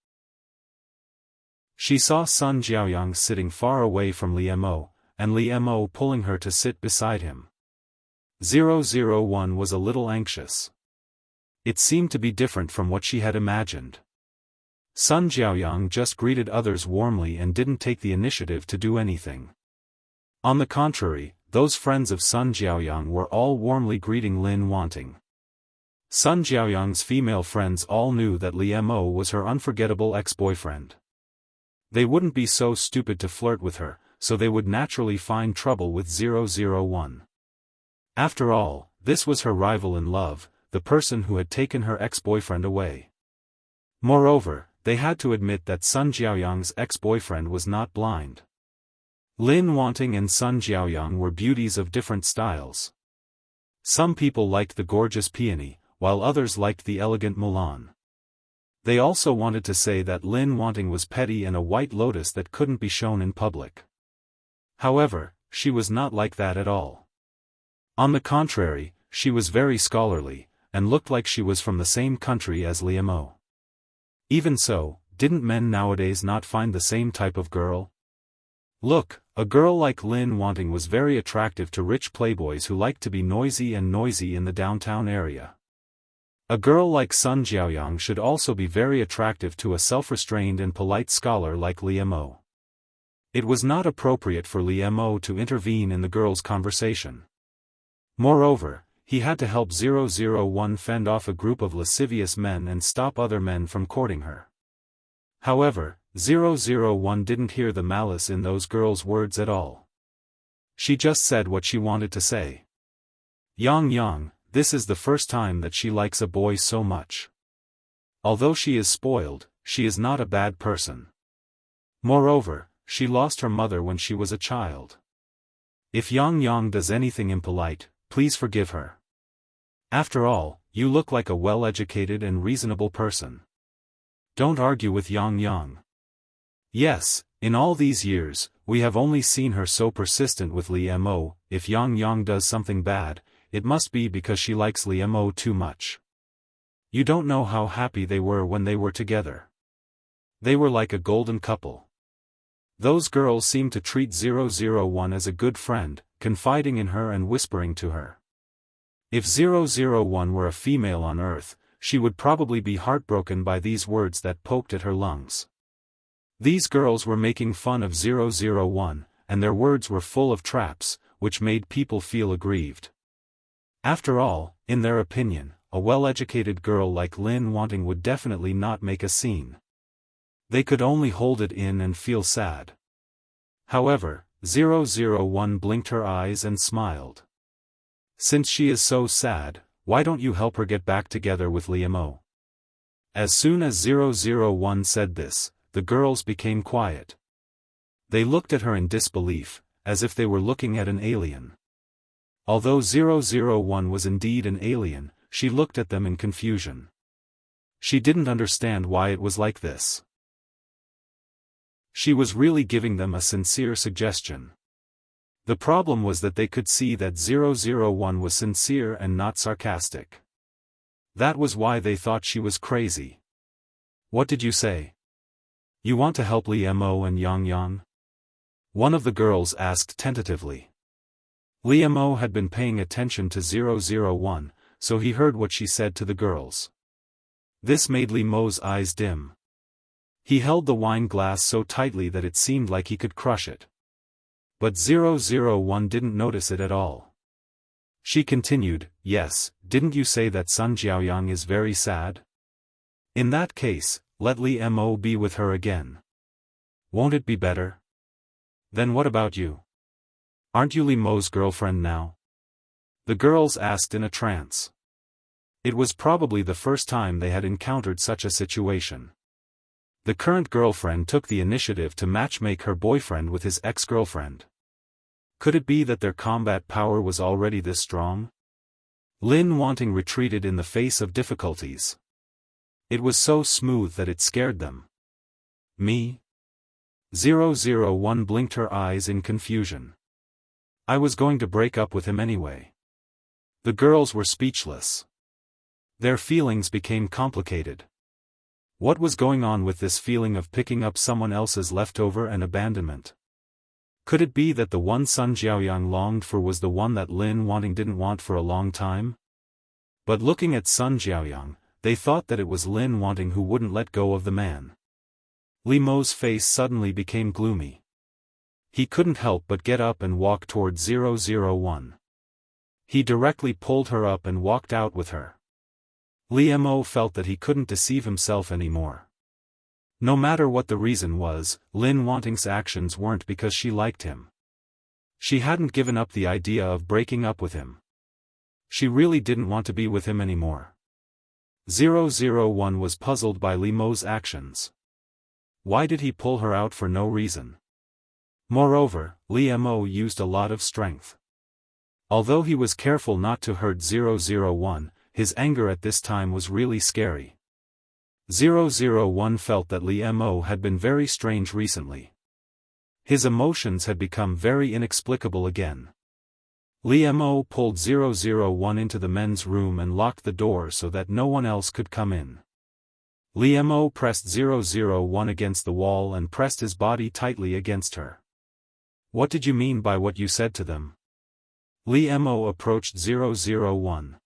She saw Sun Jiaoyang sitting far away from Li Mo, and Li Mo pulling her to sit beside him. 001 was a little anxious. It seemed to be different from what she had imagined. Sun Jiaoyang just greeted others warmly and didn't take the initiative to do anything. On the contrary, those friends of Sun Jiaoyang were all warmly greeting Lin Wanting. Sun Jiaoyang's female friends all knew that Li Mo was her unforgettable ex-boyfriend. They wouldn't be so stupid to flirt with her, so they would naturally find trouble with 001. After all, this was her rival in love, the person who had taken her ex-boyfriend away. Moreover, they had to admit that Sun Jiaoyang's ex-boyfriend was not blind. Lin Wanting and Sun Jiaoyang were beauties of different styles. Some people liked the gorgeous peony, while others liked the elegant Mulan. They also wanted to say that Lin Wanting was petty and a white lotus that couldn't be shown in public. However, she was not like that at all. On the contrary, she was very scholarly, and looked like she was from the same country as Li Mo. Even so, didn't men nowadays not find the same type of girl? Look, a girl like Lin Wanting was very attractive to rich playboys who liked to be noisy in the downtown area. A girl like Sun Jiaoyang should also be very attractive to a self-restrained and polite scholar like Li Mo. It was not appropriate for Li Mo to intervene in the girl's conversation. Moreover, he had to help 001 fend off a group of lascivious men and stop other men from courting her. However, 001 didn't hear the malice in those girls' words at all. She just said what she wanted to say. Yang, this is the first time that she likes a boy so much. Although she is spoiled, she is not a bad person. Moreover, she lost her mother when she was a child. If Yang does anything impolite, please forgive her. After all, you look like a well-educated and reasonable person. Don't argue with Yang. Yes, in all these years, we have only seen her so persistent with Li Mo. If Yang does something bad, it must be because she likes Li Mo too much. You don't know how happy they were when they were together. They were like a golden couple. Those girls seemed to treat 001 as a good friend, confiding in her and whispering to her. If 001 were a female on Earth, she would probably be heartbroken by these words that poked at her lungs. These girls were making fun of 001, and their words were full of traps, which made people feel aggrieved. After all, in their opinion, a well-educated girl like Lin Wanting would definitely not make a scene. They could only hold it in and feel sad. However, 001 blinked her eyes and smiled. Since she is so sad, why don't you help her get back together with Li Mo? As soon as 001 said this, the girls became quiet. They looked at her in disbelief, as if they were looking at an alien. Although 001 was indeed an alien, she looked at them in confusion. She didn't understand why it was like this. She was really giving them a sincere suggestion. The problem was that they could see that 001 was sincere and not sarcastic. That was why they thought she was crazy. What did you say? You want to help Li Mo and Yang? One of the girls asked tentatively. Li Mo had been paying attention to 001, so he heard what she said to the girls. This made Li Mo's eyes dim. He held the wine glass so tightly that it seemed like he could crush it. But 001 didn't notice it at all. She continued, yes, didn't you say that Sun Jiaoyang is very sad? In that case, let Li Mo be with her again. Won't it be better? Then what about you? Aren't you Li Mo's girlfriend now? The girls asked in a trance. It was probably the first time they had encountered such a situation. The current girlfriend took the initiative to matchmake her boyfriend with his ex-girlfriend. Could it be that their combat power was already this strong? Lin Wanting retreated in the face of difficulties. It was so smooth that it scared them. Me? 001 blinked her eyes in confusion. I was going to break up with him anyway. The girls were speechless. Their feelings became complicated. What was going on with this feeling of picking up someone else's leftover and abandonment? Could it be that the one Sun Jiaoyang longed for was the one that Lin Wanting didn't want for a long time? But looking at Sun Jiaoyang, they thought that it was Lin Wanting who wouldn't let go of the man. Li Mo's face suddenly became gloomy. He couldn't help but get up and walk toward 001. He directly pulled her up and walked out with her. Li Mo felt that he couldn't deceive himself anymore. No matter what the reason was, Lin Wanting's actions weren't because she liked him. She hadn't given up the idea of breaking up with him. She really didn't want to be with him anymore. 001 was puzzled by Li Mo's actions. Why did he pull her out for no reason? Moreover, Li Mo used a lot of strength. Although he was careful not to hurt 001, his anger at this time was really scary. 001 felt that Li Mo had been very strange recently. His emotions had become very inexplicable again. Li Mo pulled 001 into the men's room and locked the door so that no one else could come in. Li Mo pressed 001 against the wall and pressed his body tightly against her. What did you mean by what you said to them? Li Mo approached 001.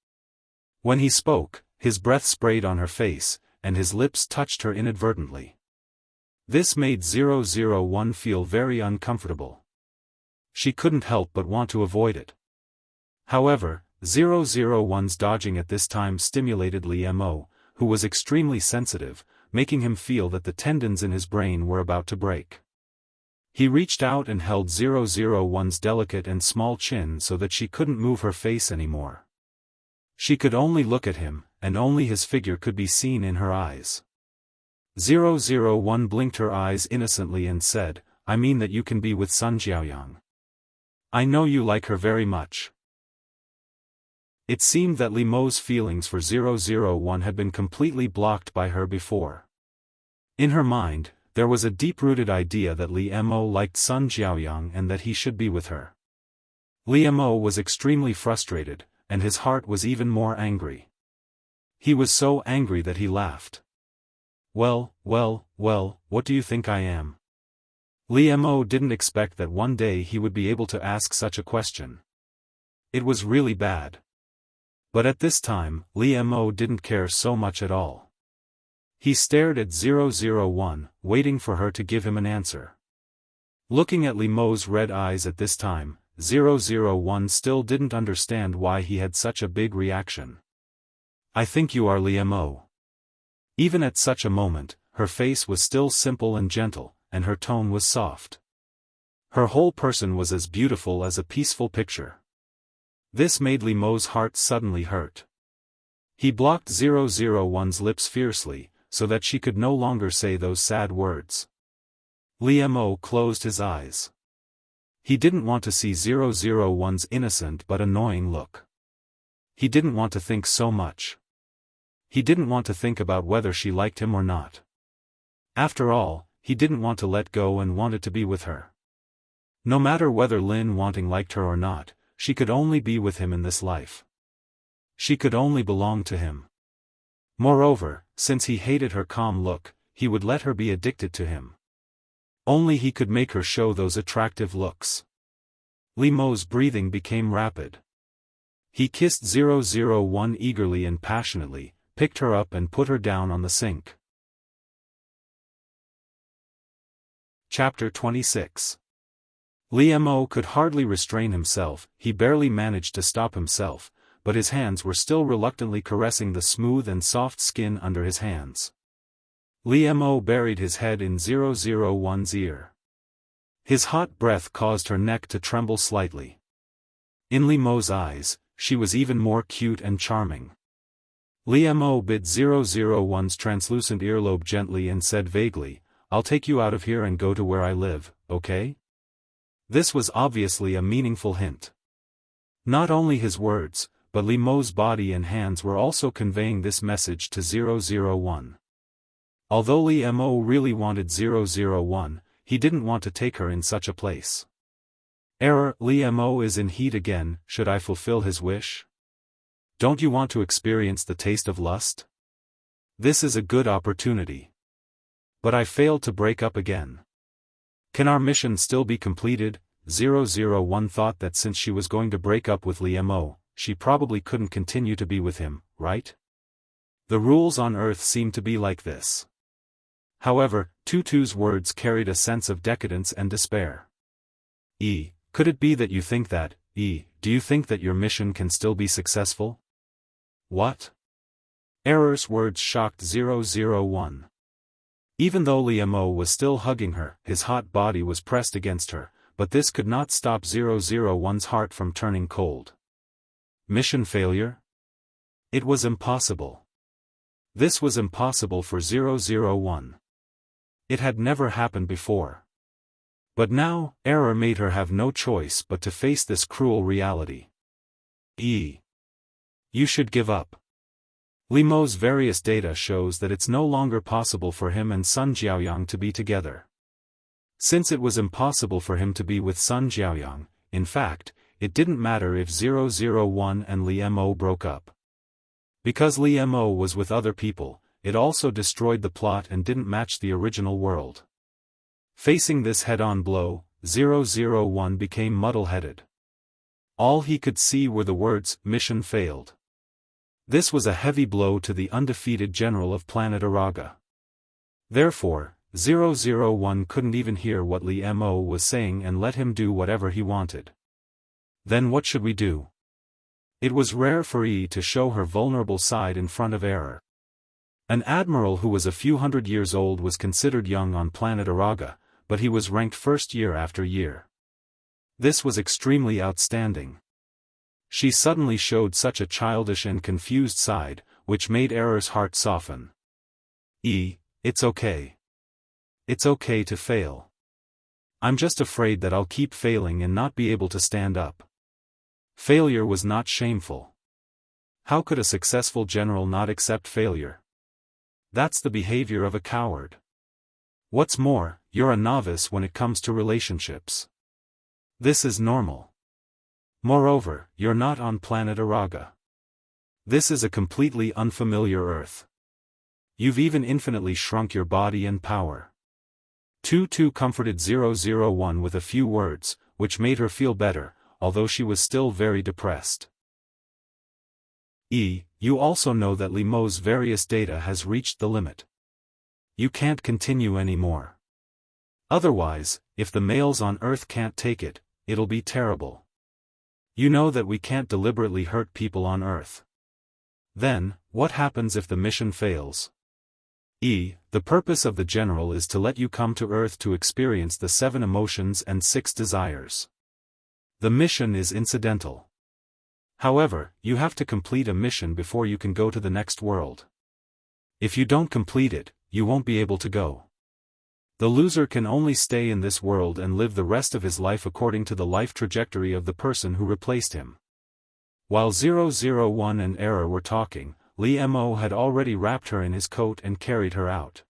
When he spoke, his breath sprayed on her face, and his lips touched her inadvertently. This made 001 feel very uncomfortable. She couldn't help but want to avoid it. However, 001's dodging at this time stimulated Li Mo, who was extremely sensitive, making him feel that the tendons in his brain were about to break. He reached out and held 001's delicate and small chin so that she couldn't move her face anymore. She could only look at him, and only his figure could be seen in her eyes. 001 blinked her eyes innocently and said, I mean that you can be with Sun Jiaoyang. I know you like her very much. It seemed that Li Mo's feelings for 001 had been completely blocked by her before. In her mind, there was a deep-rooted idea that Li Mo liked Sun Jiaoyang and that he should be with her. Li Mo was extremely frustrated, and his heart was even more angry. He was so angry that he laughed. Well, what do you think I am? Li Mo didn't expect that one day he would be able to ask such a question. It was really bad. But at this time, Li Mo didn't care so much at all. He stared at 001, waiting for her to give him an answer. Looking at Li Mo's red eyes at this time, 001 still didn't understand why he had such a big reaction. I think you are Li Mo. Even at such a moment, her face was still simple and gentle, and her tone was soft. Her whole person was as beautiful as a peaceful picture. This made Li Mo's heart suddenly hurt. He blocked 001's lips fiercely, so that she could no longer say those sad words. Li Mo closed his eyes. He didn't want to see 001's innocent but annoying look. He didn't want to think so much. He didn't want to think about whether she liked him or not. After all, he didn't want to let go and wanted to be with her. No matter whether Lin Wanting liked her or not, she could only be with him in this life. She could only belong to him. Moreover, since he hated her calm look, he would let her be addicted to him. Only he could make her show those attractive looks. Li Mo's breathing became rapid. He kissed 001 eagerly and passionately, picked her up and put her down on the sink. Chapter 26. Li Mo could hardly restrain himself, he barely managed to stop himself, but his hands were still reluctantly caressing the smooth and soft skin under his hands. Li Mo buried his head in 001's ear. His hot breath caused her neck to tremble slightly. In Li Mo's eyes, she was even more cute and charming. Li Mo bit 001's translucent earlobe gently and said vaguely, I'll take you out of here and go to where I live, okay? This was obviously a meaningful hint. Not only his words, but Li Mo's body and hands were also conveying this message to 001. Although Li Mo really wanted 001, he didn't want to take her in such a place. Error, Li Mo is in heat again, should I fulfill his wish? Don't you want to experience the taste of lust? This is a good opportunity. But I failed to break up again. Can our mission still be completed? 001 thought that since she was going to break up with Li Mo, she probably couldn't continue to be with him, right? The rules on Earth seemed to be like this. However, Tutu's words carried a sense of decadence and despair. Could it be that you think that, do you think that your mission can still be successful? What? Error's words shocked 001. Even though Li Mo was still hugging her, his hot body was pressed against her, but this could not stop 001's heart from turning cold. Mission failure? It was impossible. This was impossible for 001. It had never happened before. But now, error made her have no choice but to face this cruel reality. You should give up. Li Mo's various data shows that it's no longer possible for him and Sun Jiaoyang to be together. Since it was impossible for him to be with Sun Jiaoyang, in fact, it didn't matter if 001 and Li Mo broke up. Because Li Mo was with other people, it also destroyed the plot and didn't match the original world. Facing this head-on blow, 001 became muddle-headed. All he could see were the words, "Mission failed." This was a heavy blow to the undefeated general of planet Araga. Therefore, 001 couldn't even hear what Li Mo was saying and let him do whatever he wanted. Then what should we do? It was rare for to show her vulnerable side in front of error. An admiral who was a few hundred years old was considered young on planet Araga, but he was ranked first year after year. This was extremely outstanding. She suddenly showed such a childish and confused side, which made Error's heart soften. It's okay. It's okay to fail. I'm just afraid that I'll keep failing and not be able to stand up. Failure was not shameful. How could a successful general not accept failure? That's the behavior of a coward. What's more, you're a novice when it comes to relationships. This is normal. Moreover, you're not on planet Araga. This is a completely unfamiliar Earth. You've even infinitely shrunk your body and power. Tutu comforted 001 with a few words, which made her feel better, although she was still very depressed. You also know that Li Mo's various data has reached the limit. You can't continue anymore. Otherwise, if the males on Earth can't take it, it'll be terrible. You know that we can't deliberately hurt people on Earth. Then, what happens if the mission fails? The purpose of the general is to let you come to Earth to experience the 7 emotions and 6 desires. The mission is incidental. However, you have to complete a mission before you can go to the next world. If you don't complete it, you won't be able to go. The loser can only stay in this world and live the rest of his life according to the life trajectory of the person who replaced him. While 001 and Error were talking, Li Mo had already wrapped her in his coat and carried her out.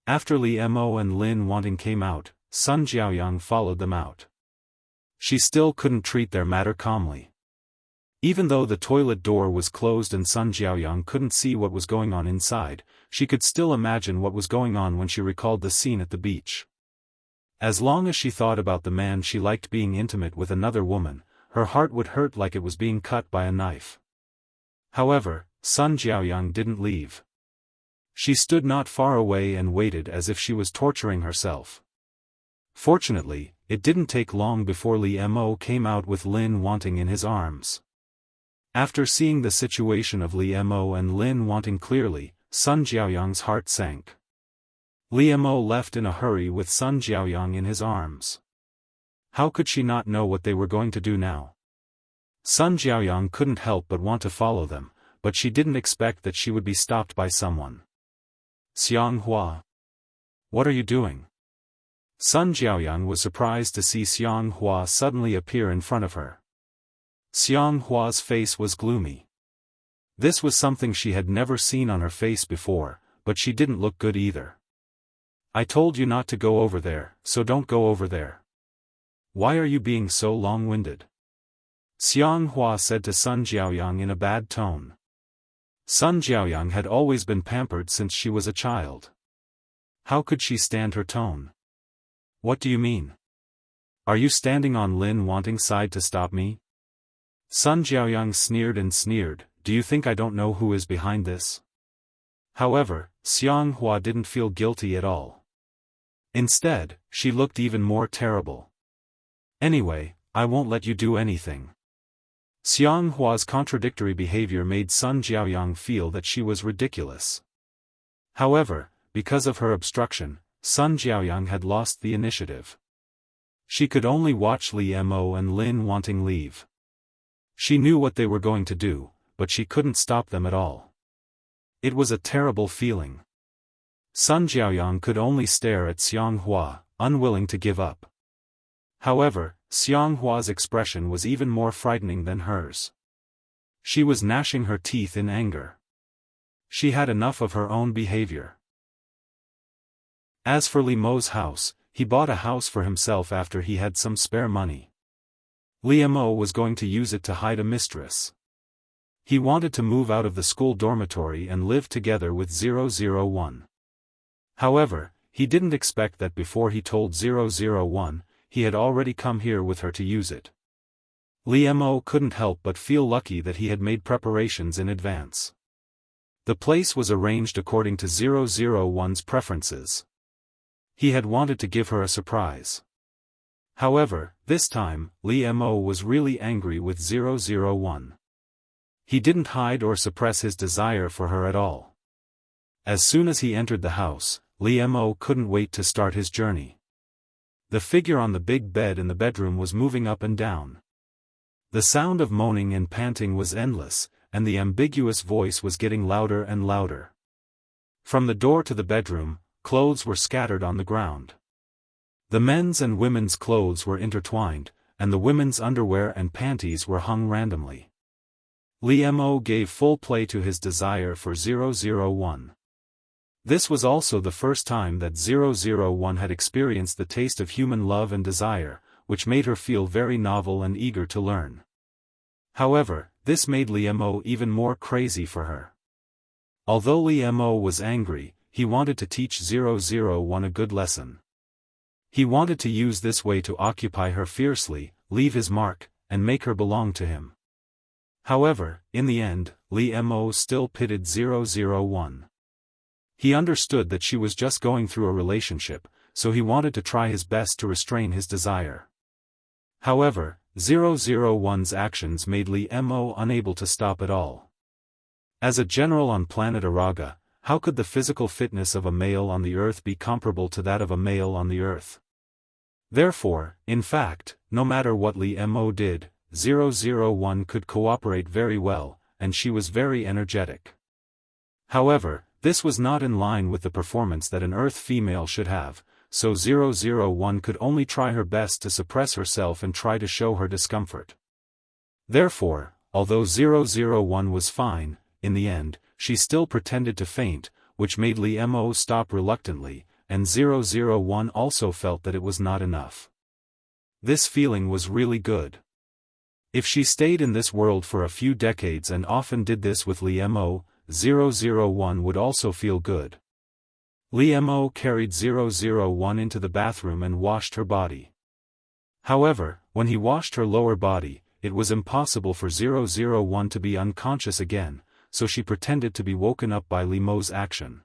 After Li Mo and Lin Wanting came out, Sun Jiaoyang followed them out. She still couldn't treat their matter calmly. Even though the toilet door was closed and Sun Jiaoyang couldn't see what was going on inside, she could still imagine what was going on when she recalled the scene at the beach. As long as she thought about the man she liked being intimate with another woman, her heart would hurt like it was being cut by a knife. However, Sun Jiaoyang didn't leave. She stood not far away and waited as if she was torturing herself. Fortunately, it didn't take long before Li Mo came out with Lin Wanting in his arms. After seeing the situation of Li Mo and Lin Wanting clearly, Sun Jiaoyang's heart sank. Li Mo left in a hurry with Sun Jiaoyang in his arms. How could she not know what they were going to do now? Sun Jiaoyang couldn't help but want to follow them, but she didn't expect that she would be stopped by someone. Xianghua. What are you doing? Sun Jiaoyang was surprised to see Xianghua suddenly appear in front of her. Xianghua's face was gloomy. This was something she had never seen on her face before, but she didn't look good either. I told you not to go over there, so don't go over there. Why are you being so long-winded? Xianghua said to Sun Jiaoyang in a bad tone. Sun Jiaoyang had always been pampered since she was a child. How could she stand her tone? What do you mean? Are you standing on Lin Wanting's side to stop me? Sun Jiaoyang sneered and sneered, do you think I don't know who is behind this? However, Xiang Hua didn't feel guilty at all. Instead, she looked even more terrible. Anyway, I won't let you do anything. Xiang Hua's contradictory behavior made Sun Jiaoyang feel that she was ridiculous. However, because of her obstruction, Sun Jiaoyang had lost the initiative. She could only watch Li Mo and Lin Wanting leave. She knew what they were going to do, but she couldn't stop them at all. It was a terrible feeling. Sun Jiaoyang could only stare at Xiang Hua, unwilling to give up. However, Xiang Hua's expression was even more frightening than hers. She was gnashing her teeth in anger. She had enough of her own behavior. As for Li Mo's house, he bought a house for himself after he had some spare money. Li Mo was going to use it to hide a mistress. He wanted to move out of the school dormitory and live together with 001. However, he didn't expect that before he told 001, he had already come here with her to use it. Li Mo couldn't help but feel lucky that he had made preparations in advance. The place was arranged according to 001's preferences. He had wanted to give her a surprise. However, this time, Li Mo was really angry with 001. He didn't hide or suppress his desire for her at all. As soon as he entered the house, Li Mo couldn't wait to start his journey. The figure on the big bed in the bedroom was moving up and down. The sound of moaning and panting was endless, and the ambiguous voice was getting louder and louder. From the door to the bedroom, clothes were scattered on the ground. The men's and women's clothes were intertwined, and the women's underwear and panties were hung randomly. Li Mo gave full play to his desire for 001. This was also the first time that 001 had experienced the taste of human love and desire, which made her feel very novel and eager to learn. However, this made Li Mo even more crazy for her. Although Li Mo was angry, he wanted to teach 001 a good lesson. He wanted to use this way to occupy her fiercely, leave his mark, and make her belong to him. However, in the end, Li Mo still pitted 001. He understood that she was just going through a relationship, so he wanted to try his best to restrain his desire. However, 001's actions made Li Mo unable to stop at all. As a general on planet Araga, how could the physical fitness of a male on the Earth be comparable to that of a male on the Earth? Therefore, in fact, no matter what Li Mo did, 001 could cooperate very well, and she was very energetic. However, this was not in line with the performance that an Earth female should have, so 001 could only try her best to suppress herself and try to show her discomfort. Therefore, although 001 was fine, in the end, she still pretended to faint, which made Li Mo stop reluctantly, and 001 also felt that it was not enough. This feeling was really good. If she stayed in this world for a few decades and often did this with Li Mo, 001 would also feel good. Li Mo carried 001 into the bathroom and washed her body. However, when he washed her lower body, it was impossible for 001 to be unconscious again, so she pretended to be woken up by Li Mo's action.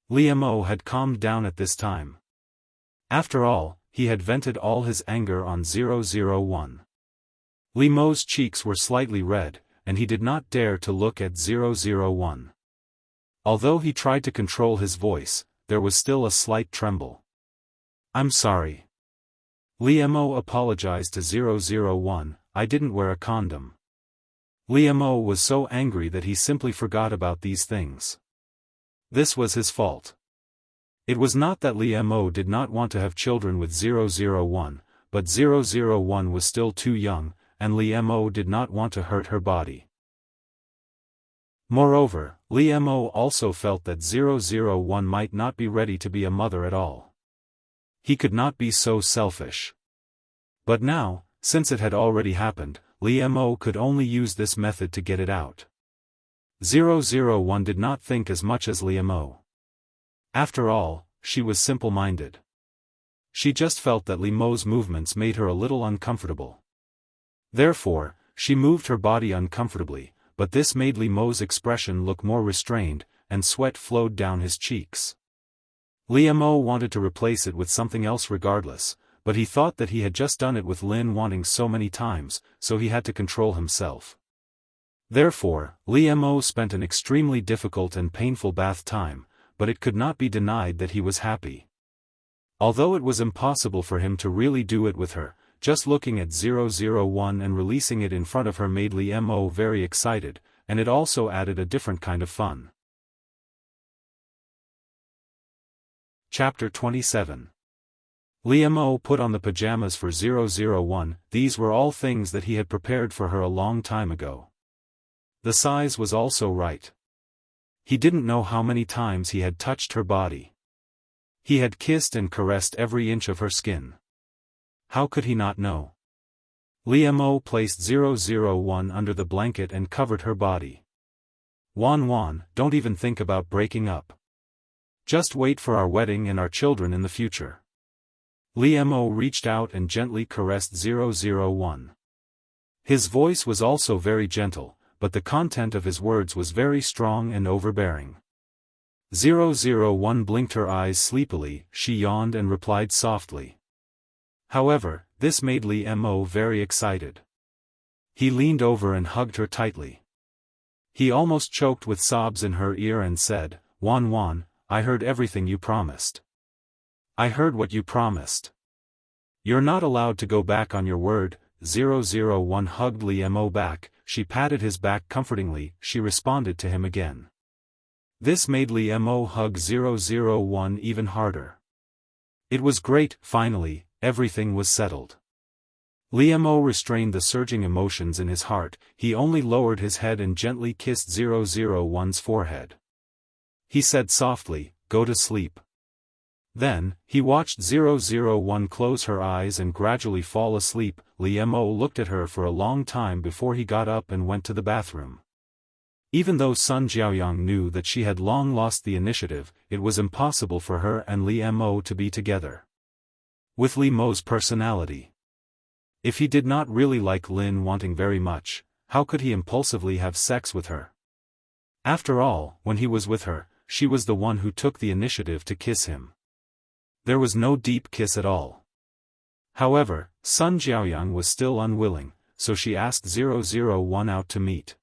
Li Mo had calmed down at this time. After all, he had vented all his anger on 001. Li Mo's cheeks were slightly red, and he did not dare to look at 001. Although he tried to control his voice, there was still a slight tremble. "I'm sorry." Li Mo apologized to 001, "I didn't wear a condom." Li Mo was so angry that he simply forgot about these things. This was his fault. It was not that Li Mo did not want to have children with 001, but 001 was still too young, and Li Mo did not want to hurt her body. Moreover, Li Mo also felt that 001 might not be ready to be a mother at all. He could not be so selfish. But now, since it had already happened, Li Mo could only use this method to get it out. 001 did not think as much as Li Mo. After all, she was simple-minded. She just felt that Li Mo's movements made her a little uncomfortable. Therefore, she moved her body uncomfortably, but this made Li Mo's expression look more restrained, and sweat flowed down his cheeks. Li Mo wanted to replace it with something else regardless, but he thought that he had just done it with Lin wanting so many times, so he had to control himself. Therefore, Li Mo spent an extremely difficult and painful bath time, but it could not be denied that he was happy. Although it was impossible for him to really do it with her, just looking at 001 and releasing it in front of her made Li Mo very excited, and it also added a different kind of fun. Chapter 27. Li Mo put on the pajamas for 001, these were all things that he had prepared for her a long time ago. The size was also right. He didn't know how many times he had touched her body. He had kissed and caressed every inch of her skin. How could he not know? Li Mo placed 001 under the blanket and covered her body. Wan, don't even think about breaking up. Just wait for our wedding and our children in the future. Li Mo reached out and gently caressed 001. His voice was also very gentle, but the content of his words was very strong and overbearing. 001 blinked her eyes sleepily, she yawned and replied softly. However, this made Li Mo very excited. He leaned over and hugged her tightly. He almost choked with sobs in her ear and said, Wan, I heard everything you promised. I heard what you promised. You're not allowed to go back on your word. 001 hugged Li Mo back, she patted his back comfortingly, she responded to him again. This made Li Mo hug 001 even harder. It was great, finally, everything was settled. Li Mo restrained the surging emotions in his heart, he only lowered his head and gently kissed 001's forehead. He said softly, go to sleep. Then, he watched 001 close her eyes and gradually fall asleep. Li Mo looked at her for a long time before he got up and went to the bathroom. Even though Sun Jiaoyang knew that she had long lost the initiative, it was impossible for her and Li Mo to be together. With Li Mo's personality. If he did not really like Lin wanting very much, how could he impulsively have sex with her? After all, when he was with her, she was the one who took the initiative to kiss him. There was no deep kiss at all. However, Sun Jiaoyang was still unwilling, so she asked 001 out to meet.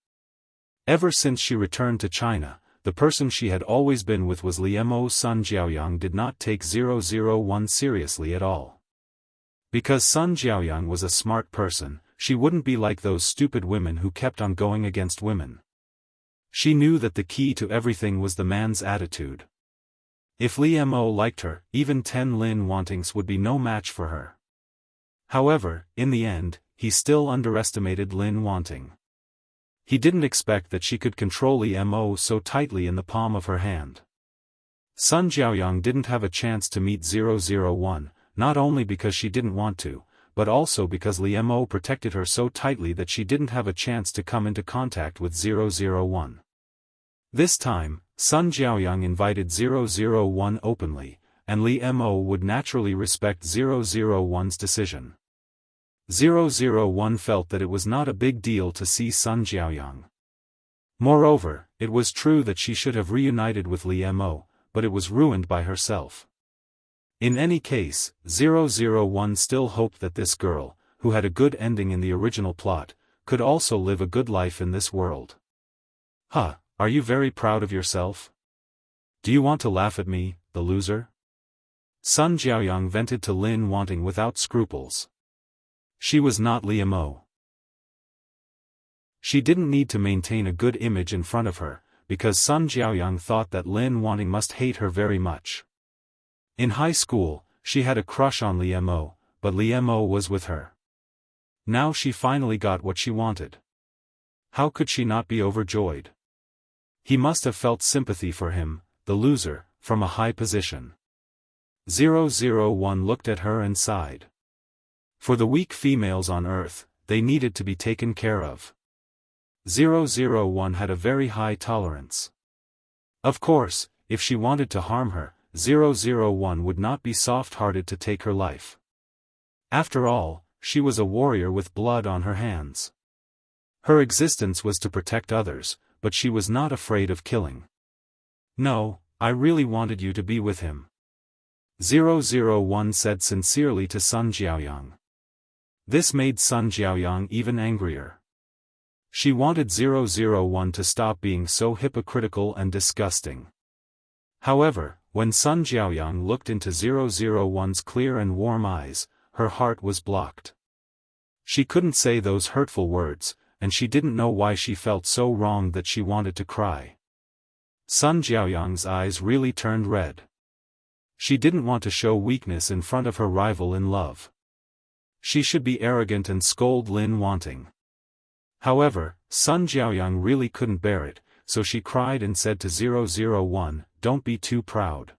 Ever since she returned to China, the person she had always been with was Li Mo. Sun Jiaoyang did not take 001 seriously at all. Because Sun Jiaoyang was a smart person, she wouldn't be like those stupid women who kept on going against women. She knew that the key to everything was the man's attitude. If Li Mo liked her, even 10 Lin wantings would be no match for her. However, in the end, he still underestimated Lin wanting. He didn't expect that she could control Li Mo so tightly in the palm of her hand. Sun Jiaoyang didn't have a chance to meet 001, not only because she didn't want to, but also because Li Mo protected her so tightly that she didn't have a chance to come into contact with 001. This time, Sun Jiaoyang invited 001 openly, and Li Mo would naturally respect 001's decision. 001 felt that it was not a big deal to see Sun Jiaoyang. Moreover, it was true that she should have reunited with Li Mo, but it was ruined by herself. In any case, 001 still hoped that this girl, who had a good ending in the original plot, could also live a good life in this world. Huh, are you very proud of yourself? Do you want to laugh at me, the loser? Sun Jiaoyang vented to Lin wanting without scruples. She was not Li Mo. She didn't need to maintain a good image in front of her, because Sun Jiaoyang thought that Lin wanting must hate her very much. In high school, she had a crush on Li Mo, but Li Mo was with her. Now she finally got what she wanted. How could she not be overjoyed? He must have felt sympathy for him, the loser, from a high position. 001 looked at her and sighed. For the weak females on Earth, they needed to be taken care of. 001 had a very high tolerance. Of course, if she wanted to harm her, 001 would not be soft-hearted to take her life. After all, she was a warrior with blood on her hands. Her existence was to protect others, but she was not afraid of killing. "No, I really wanted you to be with him," 001 said sincerely to Sun Jiaoyang. This made Sun Jiaoyang even angrier. She wanted 001 to stop being so hypocritical and disgusting. However, when Sun Jiaoyang looked into 001's clear and warm eyes, her heart was blocked. She couldn't say those hurtful words, and she didn't know why she felt so wrong that she wanted to cry. Sun Jiaoyang's eyes really turned red. She didn't want to show weakness in front of her rival in love. She should be arrogant and scold Lin Wanting. However, Sun Jiaoyang really couldn't bear it, so she cried and said to 001, "Don't be too proud.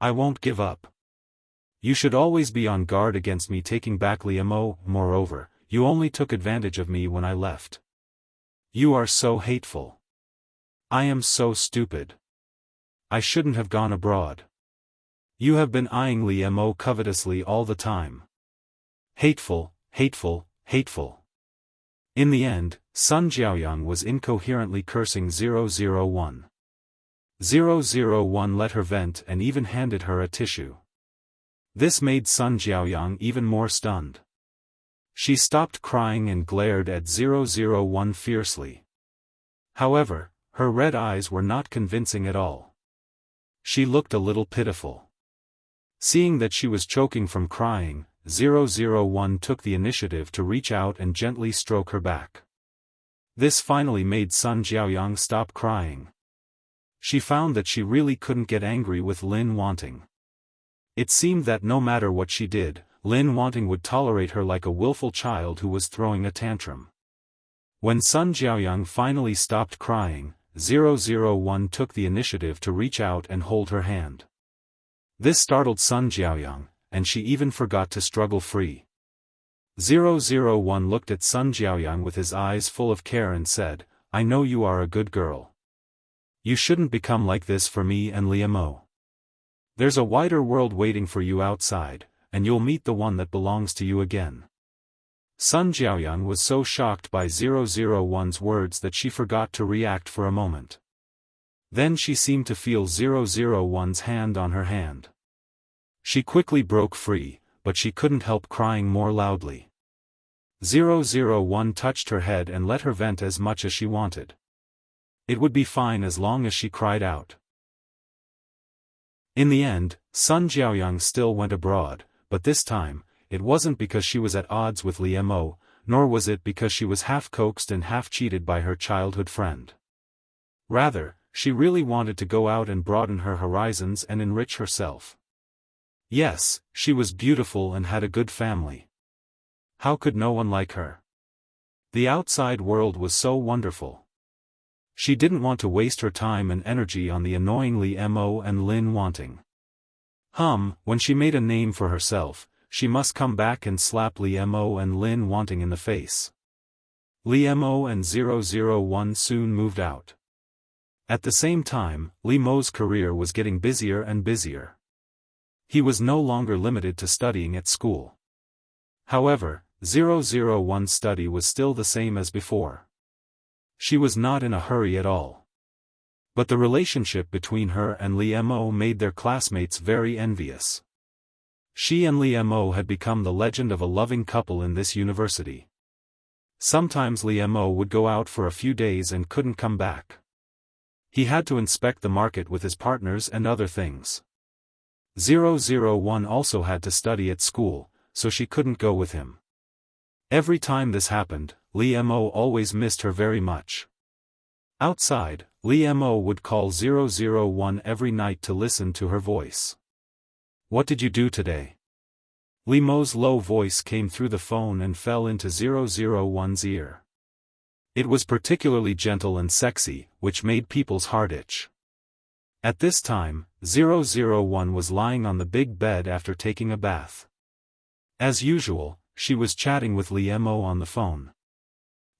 I won't give up. You should always be on guard against me taking back Liemo. Moreover, you only took advantage of me when I left. You are so hateful. I am so stupid. I shouldn't have gone abroad. You have been eyeing Liemo covetously all the time. Hateful, hateful, hateful." In the end, Sun Jiaoyang was incoherently cursing 001. 001 let her vent and even handed her a tissue. This made Sun Jiaoyang even more stunned. She stopped crying and glared at 001 fiercely. However, her red eyes were not convincing at all. She looked a little pitiful. Seeing that she was choking from crying, 001 took the initiative to reach out and gently stroke her back. This finally made Sun Jiaoyang stop crying. She found that she really couldn't get angry with Lin Wanting. It seemed that no matter what she did, Lin Wanting would tolerate her like a willful child who was throwing a tantrum. When Sun Jiaoyang finally stopped crying, 001 took the initiative to reach out and hold her hand. This startled Sun Jiaoyang, and she even forgot to struggle free. 001 looked at Sun Jiaoyang with his eyes full of care and said, "I know you are a good girl. You shouldn't become like this for me and Liemo. There's a wider world waiting for you outside, and you'll meet the one that belongs to you again." Sun Jiaoyang was so shocked by 001's words that she forgot to react for a moment. Then she seemed to feel 001's hand on her hand. She quickly broke free, but she couldn't help crying more loudly. 001 touched her head and let her vent as much as she wanted. It would be fine as long as she cried out. In the end, Sun Jiaoyang still went abroad, but this time, it wasn't because she was at odds with Liemo, nor was it because she was half coaxed and half cheated by her childhood friend. Rather, she really wanted to go out and broaden her horizons and enrich herself. Yes, she was beautiful and had a good family. How could no one like her? The outside world was so wonderful. She didn't want to waste her time and energy on the annoying Liemo and Lin Wanting. When she made a name for herself, she must come back and slap Liemo and Lin Wanting in the face. Liemo and 001 soon moved out. At the same time, Liemo's career was getting busier and busier. He was no longer limited to studying at school. However, 001's study was still the same as before. She was not in a hurry at all. But the relationship between her and Liemo made their classmates very envious. She and Liemo had become the legend of a loving couple in this university. Sometimes Liemo would go out for a few days and couldn't come back. He had to inspect the market with his partners and other things. 001 also had to study at school, so she couldn't go with him. Every time this happened, Liemo always missed her very much. Outside, Liemo would call 001 every night to listen to her voice. "What did you do today?" Liemo's low voice came through the phone and fell into 001's ear. It was particularly gentle and sexy, which made people's heart itch. At this time, 001 was lying on the big bed after taking a bath. As usual, she was chatting with Liemo on the phone.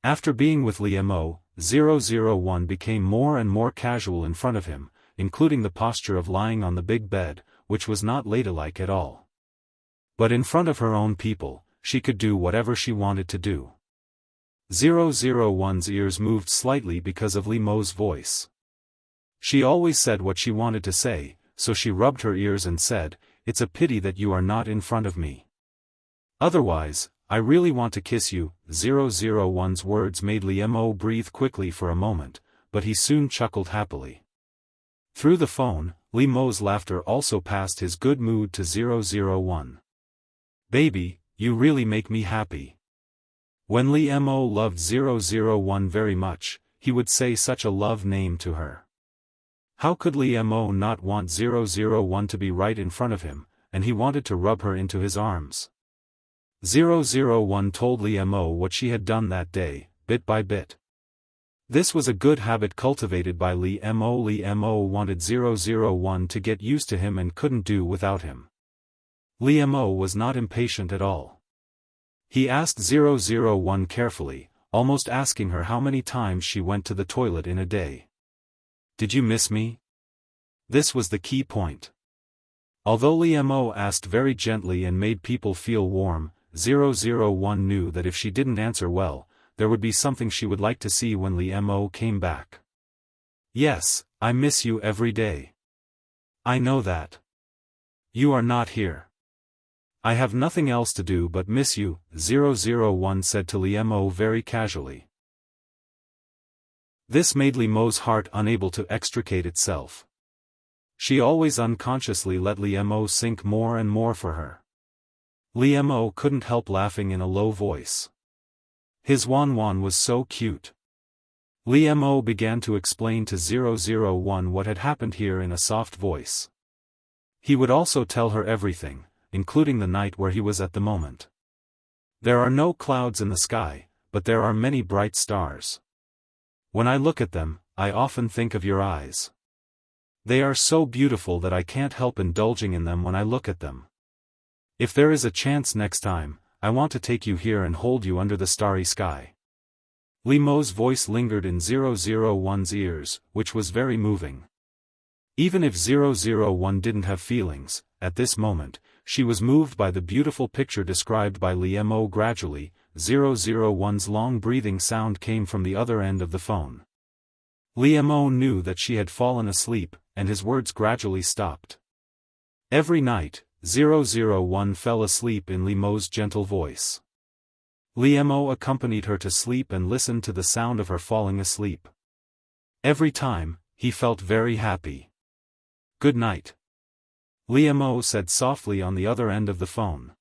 After being with Liemo, 001 became more and more casual in front of him, including the posture of lying on the big bed, which was not ladylike at all. But in front of her own people, she could do whatever she wanted to do. 001's ears moved slightly because of Li Mo's voice. She always said what she wanted to say, so she rubbed her ears and said, "It's a pity that you are not in front of me. Otherwise, I really want to kiss you." 001's words made Li Mo breathe quickly for a moment, but he soon chuckled happily. Through the phone, Li Mo's laughter also passed his good mood to 001. "Baby, you really make me happy." When Li Mo loved 001 very much, he would say such a love name to her. How could Li Mo not want 001 to be right in front of him, and he wanted to rub her into his arms. 001 told Li Mo what she had done that day, bit by bit. This was a good habit cultivated by Li Mo. Li Mo wanted 001 to get used to him and couldn't do without him. Li Mo was not impatient at all. He asked 001 carefully, almost asking her how many times she went to the toilet in a day. "Did you miss me?" This was the key point. Although Li Mo asked very gently and made people feel warm, 001 knew that if she didn't answer well, there would be something she would like to see when Li Mo came back. "Yes, I miss you every day. I know that. You are not here. I have nothing else to do but miss you," 001 said to Li Mo very casually. This made Li Mo's heart unable to extricate itself. She always unconsciously let Li Mo sink more and more for her. Li Mo couldn't help laughing in a low voice. His Wan was so cute. Li Mo began to explain to 001 what had happened here in a soft voice. He would also tell her everything, including the night where he was at the moment. "There are no clouds in the sky, but there are many bright stars. When I look at them, I often think of your eyes. They are so beautiful that I can't help indulging in them when I look at them. If there is a chance next time, I want to take you here and hold you under the starry sky." Li Mo's voice lingered in 001's ears, which was very moving. Even if 001 didn't have feelings, at this moment, she was moved by the beautiful picture described by Li Mo. Gradually, 001's long breathing sound came from the other end of the phone. Li Mo knew that she had fallen asleep, and his words gradually stopped. Every night, 001 fell asleep in Li Mo's gentle voice. Li Mo accompanied her to sleep and listened to the sound of her falling asleep. Every time, he felt very happy. "Good night," Li Mo said softly on the other end of the phone.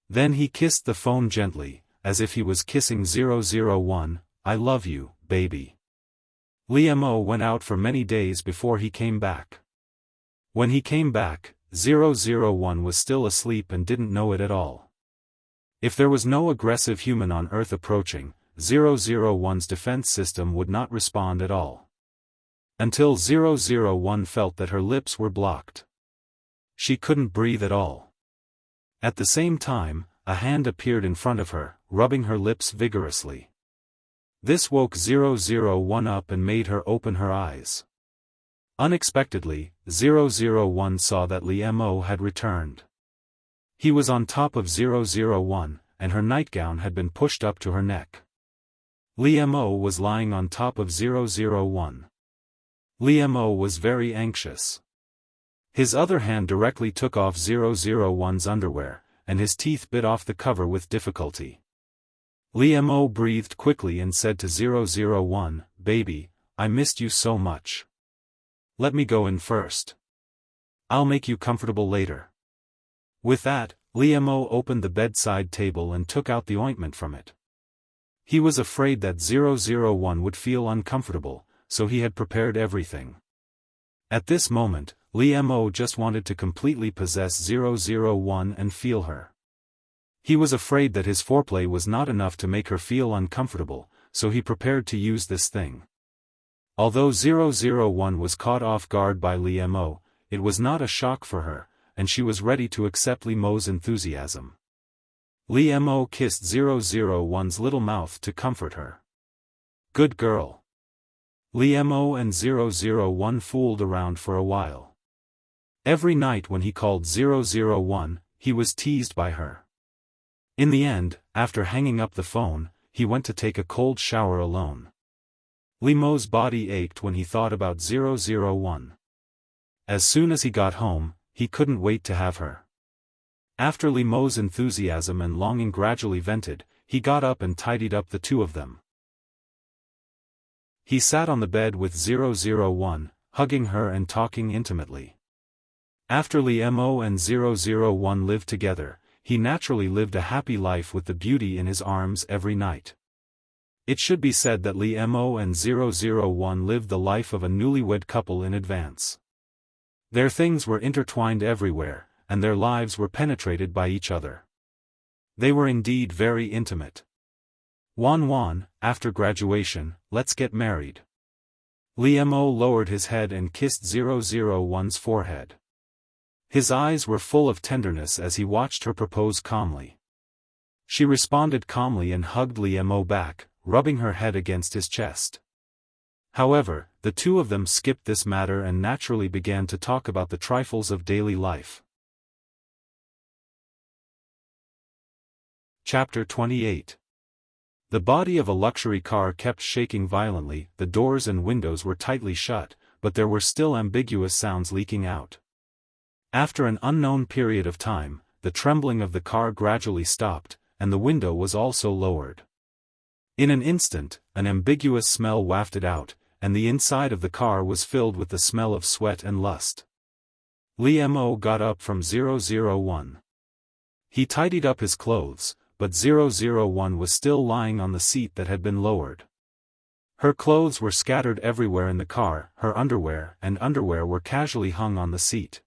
Then he kissed the phone gently, as if he was kissing 001, "I love you, baby." Li Mo went out for many days before he came back. When he came back, 001 was still asleep and didn't know it at all. If there was no aggressive human on Earth approaching, 001's defense system would not respond at all. Until 001 felt that her lips were blocked. She couldn't breathe at all. At the same time, a hand appeared in front of her, rubbing her lips vigorously. This woke 001 up and made her open her eyes. Unexpectedly, 001 saw that Li Mo had returned. He was on top of 001, and her nightgown had been pushed up to her neck. Li Mo was lying on top of 001. Li Mo was very anxious. His other hand directly took off 001's underwear, and his teeth bit off the cover with difficulty. Li Mo breathed quickly and said to 001, "Baby, I missed you so much. Let me go in first. I'll make you comfortable later." With that, Li Mo opened the bedside table and took out the ointment from it. He was afraid that 001 would feel uncomfortable, so he had prepared everything. At this moment, Li Mo just wanted to completely possess 001 and feel her. He was afraid that his foreplay was not enough to make her feel uncomfortable, so he prepared to use this thing. Although 001 was caught off guard by Li Mo, it was not a shock for her, and she was ready to accept Li Mo's enthusiasm. Li Mo kissed 001's little mouth to comfort her. "Good girl." Li Mo and 001 fooled around for a while. Every night when he called 001, he was teased by her. In the end, after hanging up the phone, he went to take a cold shower alone. Li Mo's body ached when he thought about 001. As soon as he got home, he couldn't wait to have her. After Li Mo's enthusiasm and longing gradually vented, he got up and tidied up the two of them. He sat on the bed with 001, hugging her and talking intimately. After Li Mo and 001 lived together, he naturally lived a happy life with the beauty in his arms every night. It should be said that Li Mo and 001 lived the life of a newlywed couple in advance. Their things were intertwined everywhere, and their lives were penetrated by each other. They were indeed very intimate. Wan, after graduation, let's get married. Li Mo lowered his head and kissed 001's forehead. His eyes were full of tenderness as he watched her propose calmly. She responded calmly and hugged Li Mo back, rubbing her head against his chest. However, the two of them skipped this matter and naturally began to talk about the trifles of daily life. Chapter 28. The body of a luxury car kept shaking violently, the doors and windows were tightly shut, but there were still ambiguous sounds leaking out. After an unknown period of time, the trembling of the car gradually stopped, and the window was also lowered. In an instant, an ambiguous smell wafted out, and the inside of the car was filled with the smell of sweat and lust. Li Mo got up from 001. He tidied up his clothes, but 001 was still lying on the seat that had been lowered. Her clothes were scattered everywhere in the car, her underwear were casually hung on the seat.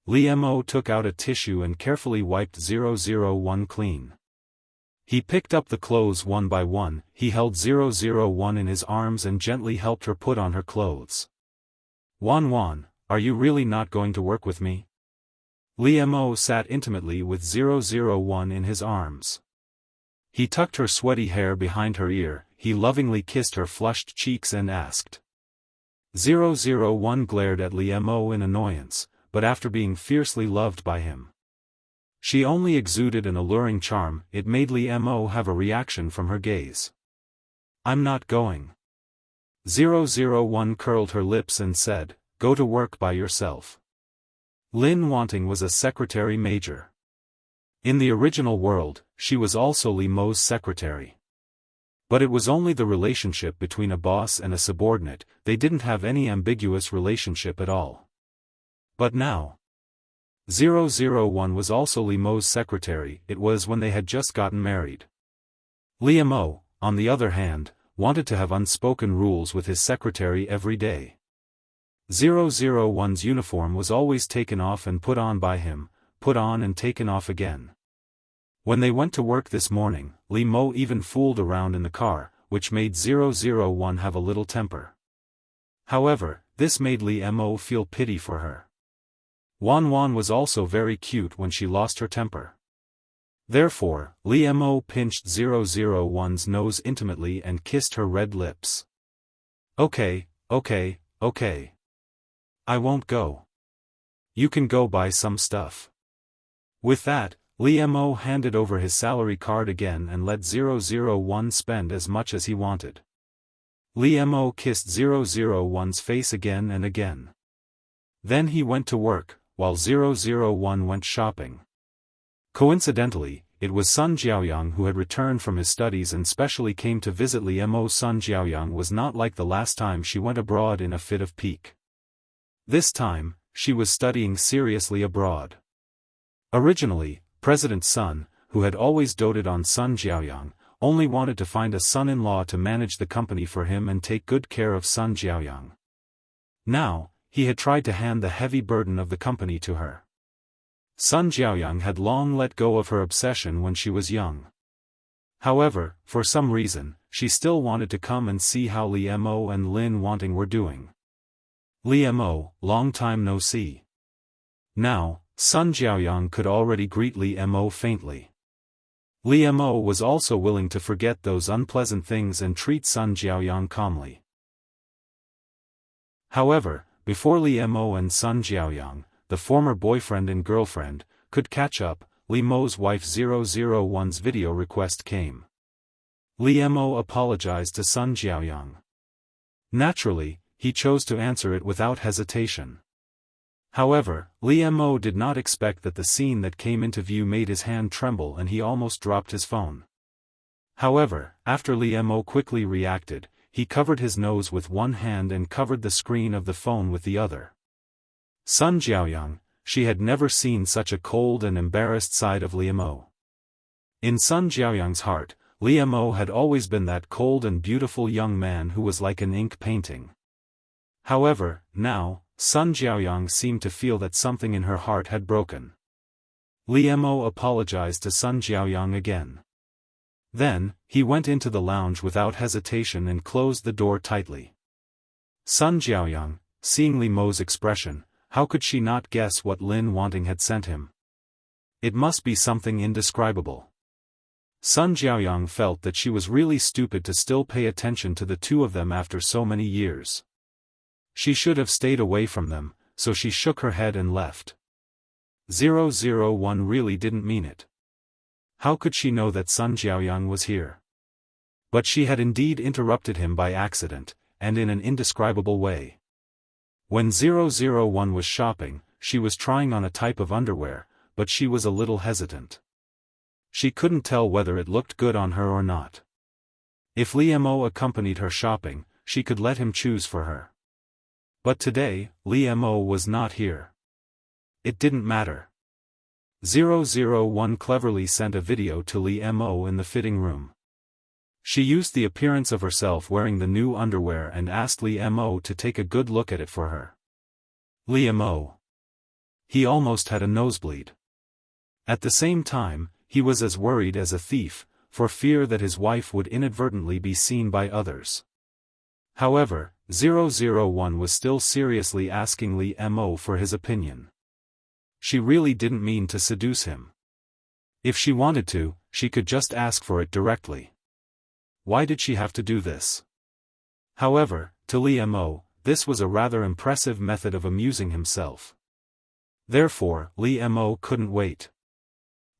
Li Mo took out a tissue and carefully wiped 001 clean. He picked up the clothes one by one, he held 001 in his arms and gently helped her put on her clothes. Wan, are you really not going to work with me? Li Mo sat intimately with 001 in his arms. He tucked her sweaty hair behind her ear, he lovingly kissed her flushed cheeks and asked. 001 glared at Li Mo in annoyance, but after being fiercely loved by him, she only exuded an alluring charm. It made Li Mo have a reaction from her gaze. I'm not going. 001 curled her lips and said, go to work by yourself. Lin Wanting was a secretary major. In the original world, she was also Li Mo's secretary. But it was only the relationship between a boss and a subordinate, they didn't have any ambiguous relationship at all. But now, 001 was also Li Mo's secretary. It was when they had just gotten married. Li Mo, on the other hand, wanted to have unspoken rules with his secretary every day. 001's uniform was always taken off and put on by him, put on and taken off again. When they went to work this morning, Li Mo even fooled around in the car, which made 001 have a little temper. However, this made Li Mo feel pity for her. Wan was also very cute when she lost her temper. Therefore, Li Mo pinched 001's nose intimately and kissed her red lips. Okay. I won't go. You can go buy some stuff. With that, Li Mo handed over his salary card again and let 001 spend as much as he wanted. Li Mo kissed 001's face again and again. Then he went to work, while 001 went shopping. Coincidentally, it was Sun Jiaoyang who had returned from his studies and specially came to visit Li Mo. Sun Jiaoyang was not like the last time she went abroad in a fit of pique. This time, she was studying seriously abroad. Originally, President Sun, who had always doted on Sun Jiaoyang, only wanted to find a son-in-law to manage the company for him and take good care of Sun Jiaoyang. Now, he had tried to hand the heavy burden of the company to her. Sun Jiaoyang had long let go of her obsession when she was young. However, for some reason, she still wanted to come and see how Li Mo and Lin Wanting were doing. Li Mo, long time no see. Now, Sun Jiaoyang could already greet Li Mo faintly. Li Mo was also willing to forget those unpleasant things and treat Sun Jiaoyang calmly. However, before Li Mo and Sun Jiaoyang, the former boyfriend and girlfriend, could catch up, Li Mo's wife 001's video request came. Li Mo apologized to Sun Jiaoyang. Naturally, he chose to answer it without hesitation. However, Li Mo did not expect that the scene that came into view made his hand tremble and he almost dropped his phone. However, after Li Mo quickly reacted, he covered his nose with one hand and covered the screen of the phone with the other. Sun Jiaoyang, she had never seen such a cold and embarrassed side of Li Mo. In Sun Jiaoyang's heart, Li Mo had always been that cold and beautiful young man who was like an ink painting. However, now, Sun Jiaoyang seemed to feel that something in her heart had broken. Li Mo apologized to Sun Jiaoyang again. Then, he went into the lounge without hesitation and closed the door tightly. Sun Jiaoyang, seeing Li Mo's expression, how could she not guess what Lin Wanting had sent him? It must be something indescribable. Sun Jiaoyang felt that she was really stupid to still pay attention to the two of them after so many years. She should have stayed away from them, so she shook her head and left. 001 really didn't mean it. How could she know that Sun Jiaoyang was here? But she had indeed interrupted him by accident, and in an indescribable way. When 001 was shopping, she was trying on a type of underwear, but she was a little hesitant. She couldn't tell whether it looked good on her or not. If Li Mo accompanied her shopping, she could let him choose for her. But today, Li Mo was not here. It didn't matter. 001 cleverly sent a video to Li Mo in the fitting room. She used the appearance of herself wearing the new underwear and asked Li Mo to take a good look at it for her. Li Mo. He almost had a nosebleed. At the same time, he was as worried as a thief, for fear that his wife would inadvertently be seen by others. However, 001 was still seriously asking Li Mo for his opinion. She really didn't mean to seduce him. If she wanted to, she could just ask for it directly. Why did she have to do this? However, to Li Mo, this was a rather impressive method of amusing himself. Therefore, Li Mo couldn't wait.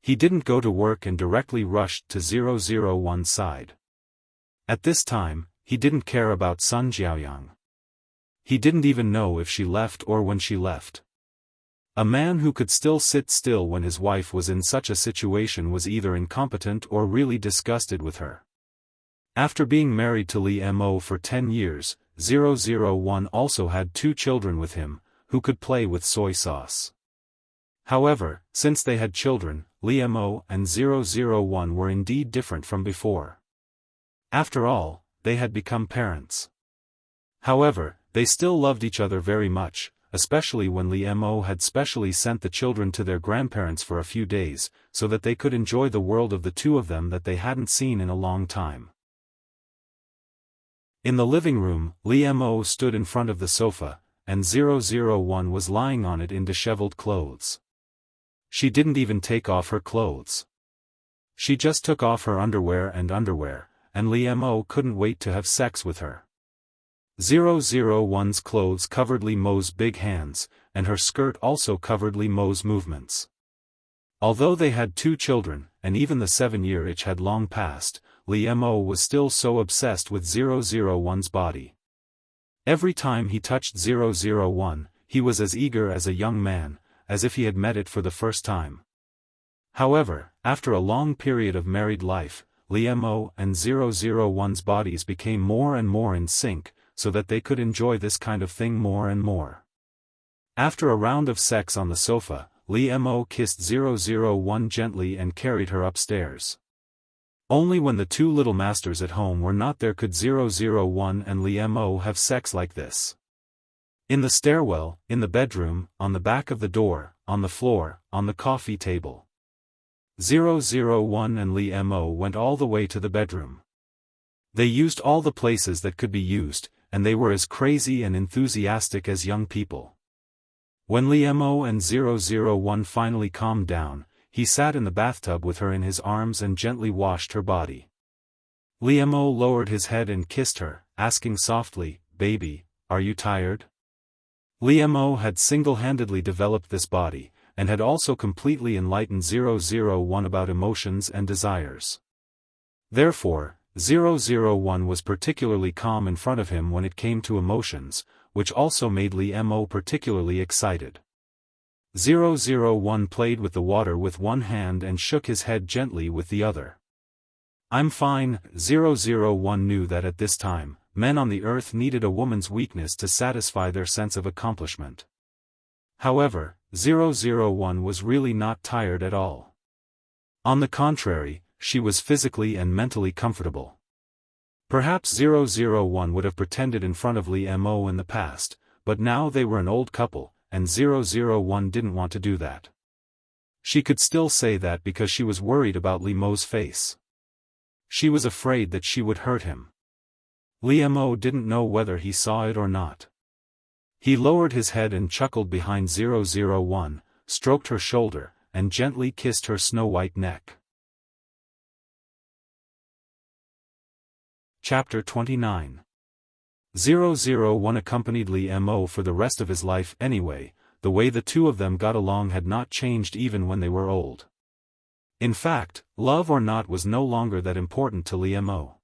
He didn't go to work and directly rushed to 001's side. At this time, he didn't care about Sun Jiaoyang. He didn't even know if she left or when she left. A man who could still sit still when his wife was in such a situation was either incompetent or really disgusted with her. After being married to Li Mo for 10 years, 001 also had 2 children with him, who could play with soy sauce. However, since they had children, Li Mo and 001 were indeed different from before. After all, they had become parents. However, they still loved each other very much, especially when Li Mo had specially sent the children to their grandparents for a few days, so that they could enjoy the world of the two of them that they hadn't seen in a long time. In the living room, Li Mo stood in front of the sofa, and 001 was lying on it in disheveled clothes. She didn't even take off her clothes. She just took off her underwear, and Li Mo couldn't wait to have sex with her. 001's clothes covered Li Mo's big hands, and her skirt also covered Li Mo's movements. Although they had 2 children, and even the 7-year itch had long passed, Li Mo was still so obsessed with 001's body. Every time he touched 001, he was as eager as a young man, as if he had met it for the first time. However, after a long period of married life, Li Mo and 001's bodies became more and more in sync, so that they could enjoy this kind of thing more and more. After a round of sex on the sofa, Li Mo kissed 001 gently and carried her upstairs. Only when the 2 little masters at home were not there could 001 and Li Mo have sex like this. In the stairwell, in the bedroom, on the back of the door, on the floor, on the coffee table. 001 and Li Mo went all the way to the bedroom. They used all the places that could be used, and they were as crazy and enthusiastic as young people. When Li Mo and 001 finally calmed down, he sat in the bathtub with her in his arms and gently washed her body. Li Mo lowered his head and kissed her, asking softly, "Baby, are you tired?" Li Mo had single-handedly developed this body, and had also completely enlightened 001 about emotions and desires. Therefore, 001 was particularly calm in front of him when it came to emotions, which also made Li Mo particularly excited. 001 played with the water with one hand and shook his head gently with the other. "I'm fine." 001 knew that at this time, men on the earth needed a woman's weakness to satisfy their sense of accomplishment. However, 001 was really not tired at all. On the contrary, she was physically and mentally comfortable. Perhaps 001 would have pretended in front of Li Mo in the past, but now they were an old couple, and 001 didn't want to do that. She could still say that because she was worried about Li Mo's face. She was afraid that she would hurt him. Li Mo didn't know whether he saw it or not. He lowered his head and chuckled behind 001, stroked her shoulder, and gently kissed her snow-white neck. Chapter 29. 001 accompanied Li Mo for the rest of his life anyway. The way the two of them got along had not changed even when they were old. In fact, love or not was no longer that important to Li Mo.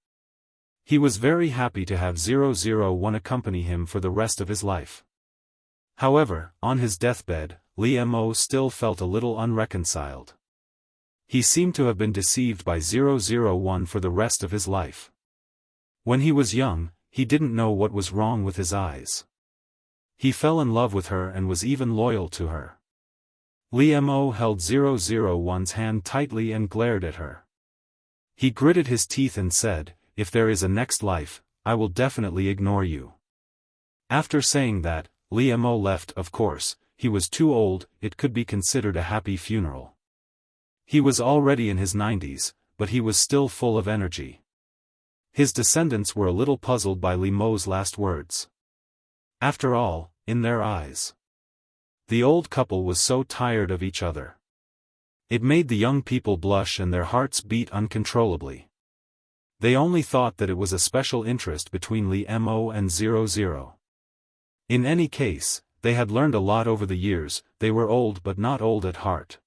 He was very happy to have 001 accompany him for the rest of his life. However, on his deathbed, Li Mo still felt a little unreconciled. He seemed to have been deceived by 001 for the rest of his life. When he was young, he didn't know what was wrong with his eyes. He fell in love with her and was even loyal to her. Li Mo held 001's hand tightly and glared at her. He gritted his teeth and said, "If there is a next life, I will definitely ignore you." After saying that, Li Mo left. Of course, he was too old, it could be considered a happy funeral. He was already in his 90s, but he was still full of energy. His descendants were a little puzzled by Li Mo's last words. After all, in their eyes, the old couple was so tired of each other. It made the young people blush and their hearts beat uncontrollably. They only thought that it was a special interest between Li Mo and 00. In any case, they had learned a lot over the years. They were old but not old at heart.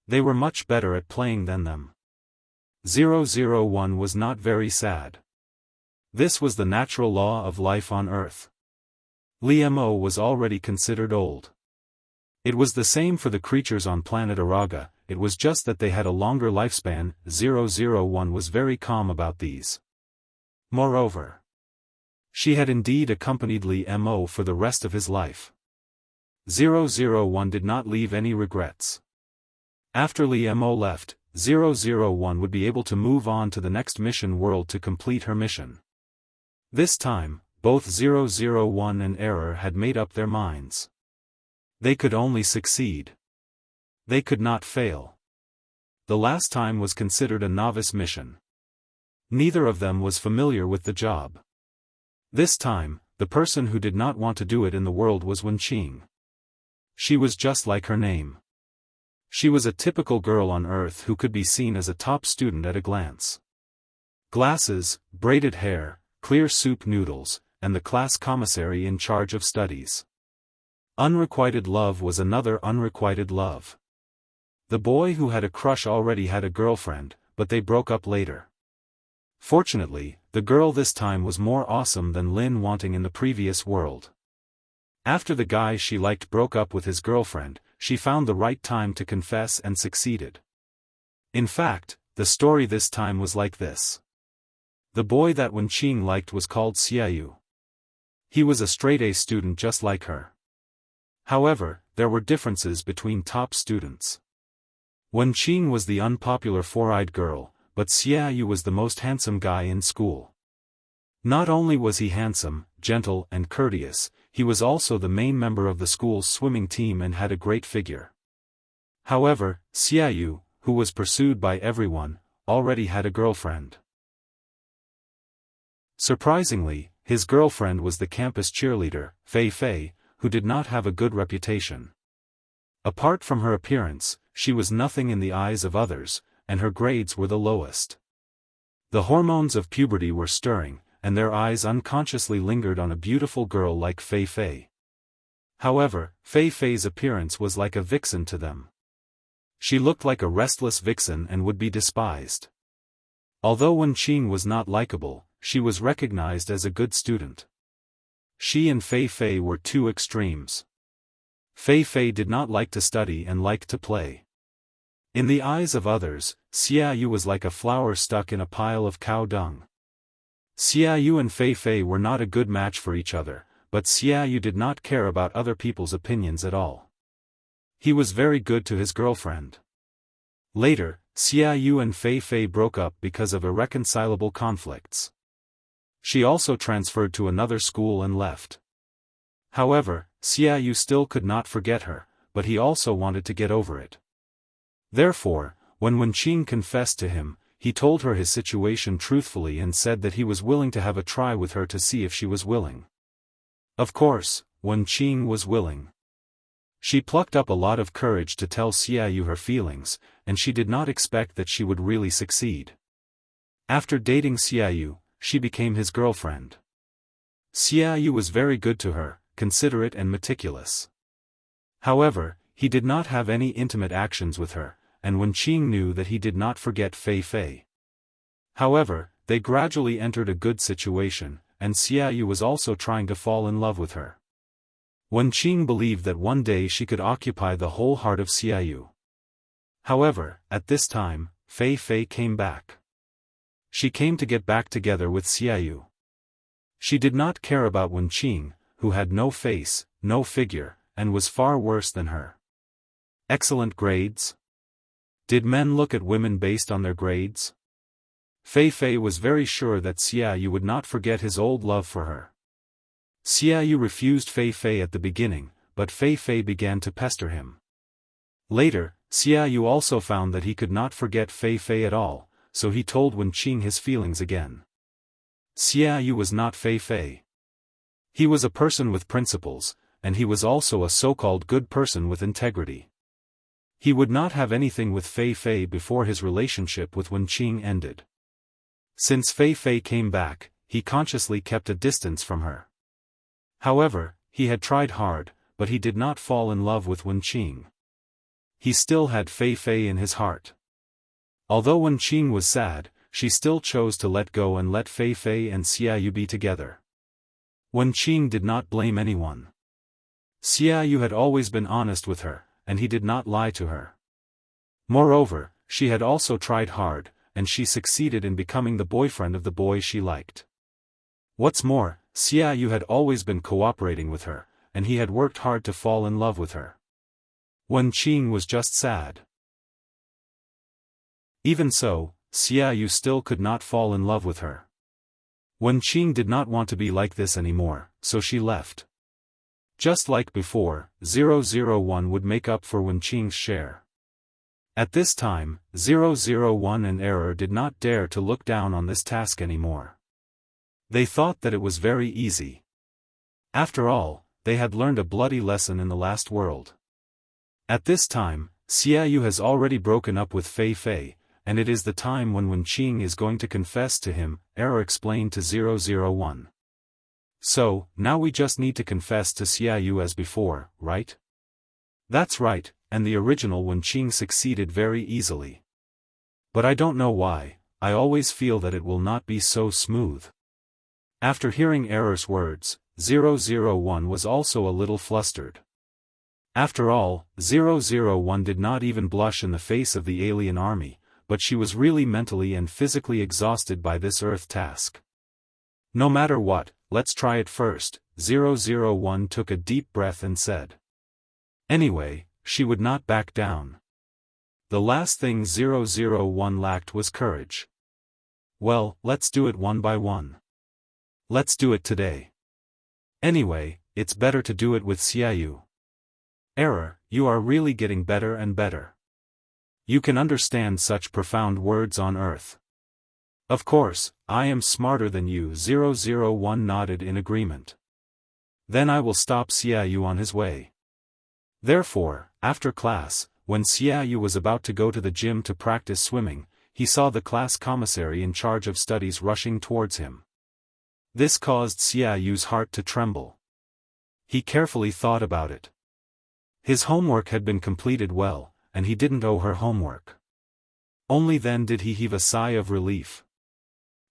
They were much better at playing than them. 001 was not very sad. This was the natural law of life on Earth. Li Mo was already considered old. It was the same for the creatures on planet Araga. It was just that they had a longer lifespan. 001 was very calm about these. Moreover, she had indeed accompanied Li Mo for the rest of his life. 001 did not leave any regrets. After Li Mo left, 001 would be able to move on to the next mission world to complete her mission. This time, both 001 and Error had made up their minds. They could only succeed. They could not fail. The last time was considered a novice mission. Neither of them was familiar with the job. This time, the person who did not want to do it in the world was Wenqing. She was just like her name. She was a typical girl on Earth who could be seen as a top student at a glance. Glasses, braided hair, clear soup noodles, and the class commissary in charge of studies. Unrequited love was another unrequited love. The boy who had a crush already had a girlfriend, but they broke up later. Fortunately, the girl this time was more awesome than Lin wanting in the previous world. After the guy she liked broke up with his girlfriend, she found the right time to confess and succeeded. In fact, the story this time was like this. The boy that Wenqing liked was called Xiaofan. He was a straight-A student just like her. However, there were differences between top students. Wenqing was the unpopular four-eyed girl, but Xiaofan was the most handsome guy in school. Not only was he handsome, gentle and courteous, he was also the main member of the school's swimming team and had a great figure. However, Xiaofan, who was pursued by everyone, already had a girlfriend. Surprisingly, his girlfriend was the campus cheerleader, Fei Fei, who did not have a good reputation. Apart from her appearance, she was nothing in the eyes of others, and her grades were the lowest. The hormones of puberty were stirring, and their eyes unconsciously lingered on a beautiful girl like Fei Fei. However, Fei Fei's appearance was like a vixen to them. She looked like a restless vixen and would be despised. Although Wen Qing was not likable, she was recognized as a good student. She and Fei Fei were two extremes. Fei Fei did not like to study and liked to play. In the eyes of others, Xiaoyu was like a flower stuck in a pile of cow dung. Xiaoyu and Fei Fei were not a good match for each other, but Xiaoyu did not care about other people's opinions at all. He was very good to his girlfriend. Later, Xiaoyu and Fei Fei broke up because of irreconcilable conflicts. She also transferred to another school and left. However, Xiaoyu still could not forget her, but he also wanted to get over it. Therefore, when Wen Qing confessed to him, he told her his situation truthfully and said that he was willing to have a try with her to see if she was willing. Of course, Wen Qing was willing. She plucked up a lot of courage to tell Xiaoyu her feelings, and she did not expect that she would really succeed. After dating Xiaoyu, she became his girlfriend. Xiaoyu was very good to her, considerate and meticulous. However, he did not have any intimate actions with her, and Wen Qing knew that he did not forget Fei Fei. However, they gradually entered a good situation, and Xiaoyu was also trying to fall in love with her. Wen Qing believed that one day she could occupy the whole heart of Xiaoyu. However, at this time, Fei Fei came back. She came to get back together with Xiaoyu. She did not care about Wen Qing, who had no face, no figure, and was far worse than her. Excellent grades? Did men look at women based on their grades? Fei Fei was very sure that Xiaoyu would not forget his old love for her. Xiaoyu refused Fei Fei at the beginning, but Fei Fei began to pester him. Later, Xiaoyu also found that he could not forget Fei Fei at all, so he told Wen Qing his feelings again. Xiaoyu was not Fei Fei. He was a person with principles, and he was also a so-called good person with integrity. He would not have anything with Fei Fei before his relationship with Wen Qing ended. Since Fei Fei came back, he consciously kept a distance from her. However, he had tried hard, but he did not fall in love with Wen Qing. He still had Fei Fei in his heart. Although Wen Qing was sad, she still chose to let go and let Fei Fei and Xiaoyu be together. Wen Qing did not blame anyone. Xiaoyu had always been honest with her, and he did not lie to her. Moreover, she had also tried hard, and she succeeded in becoming the boyfriend of the boy she liked. What's more, Xiaoyu had always been cooperating with her, and he had worked hard to fall in love with her. Wen Qing was just sad. Even so, Xiaoyu still could not fall in love with her. Wen Qing did not want to be like this anymore, so she left. Just like before, 001 would make up for Wen Qing's share. At this time, 001 and Error did not dare to look down on this task anymore. They thought that it was very easy. After all, they had learned a bloody lesson in the last world. At this time, Xiaoyu has already broken up with Fei Fei, and it is the time when Wen Qing is going to confess to him, Error explained to 001. So, now we just need to confess to Xiaoyu as before, right? That's right, and the original Wen Qing succeeded very easily. But I don't know why, I always feel that it will not be so smooth. After hearing Error's words, 001 was also a little flustered. After all, 001 did not even blush in the face of the alien army, but she was really mentally and physically exhausted by this Earth task. No matter what, let's try it first, 001 took a deep breath and said. Anyway, she would not back down. The last thing 001 lacked was courage. Well, let's do it one by one. Let's do it today. Anyway, it's better to do it with Xiaoyu. Error, you are really getting better and better. You can understand such profound words on Earth. Of course, I am smarter than you. 001 nodded in agreement. Then I will stop Xiaoyu on his way. Therefore, after class, when Xiaoyu was about to go to the gym to practice swimming, he saw the class commissary in charge of studies rushing towards him. This caused Xiaoyu's heart to tremble. He carefully thought about it. His homework had been completed well, and he didn't owe her homework. Only then did he heave a sigh of relief.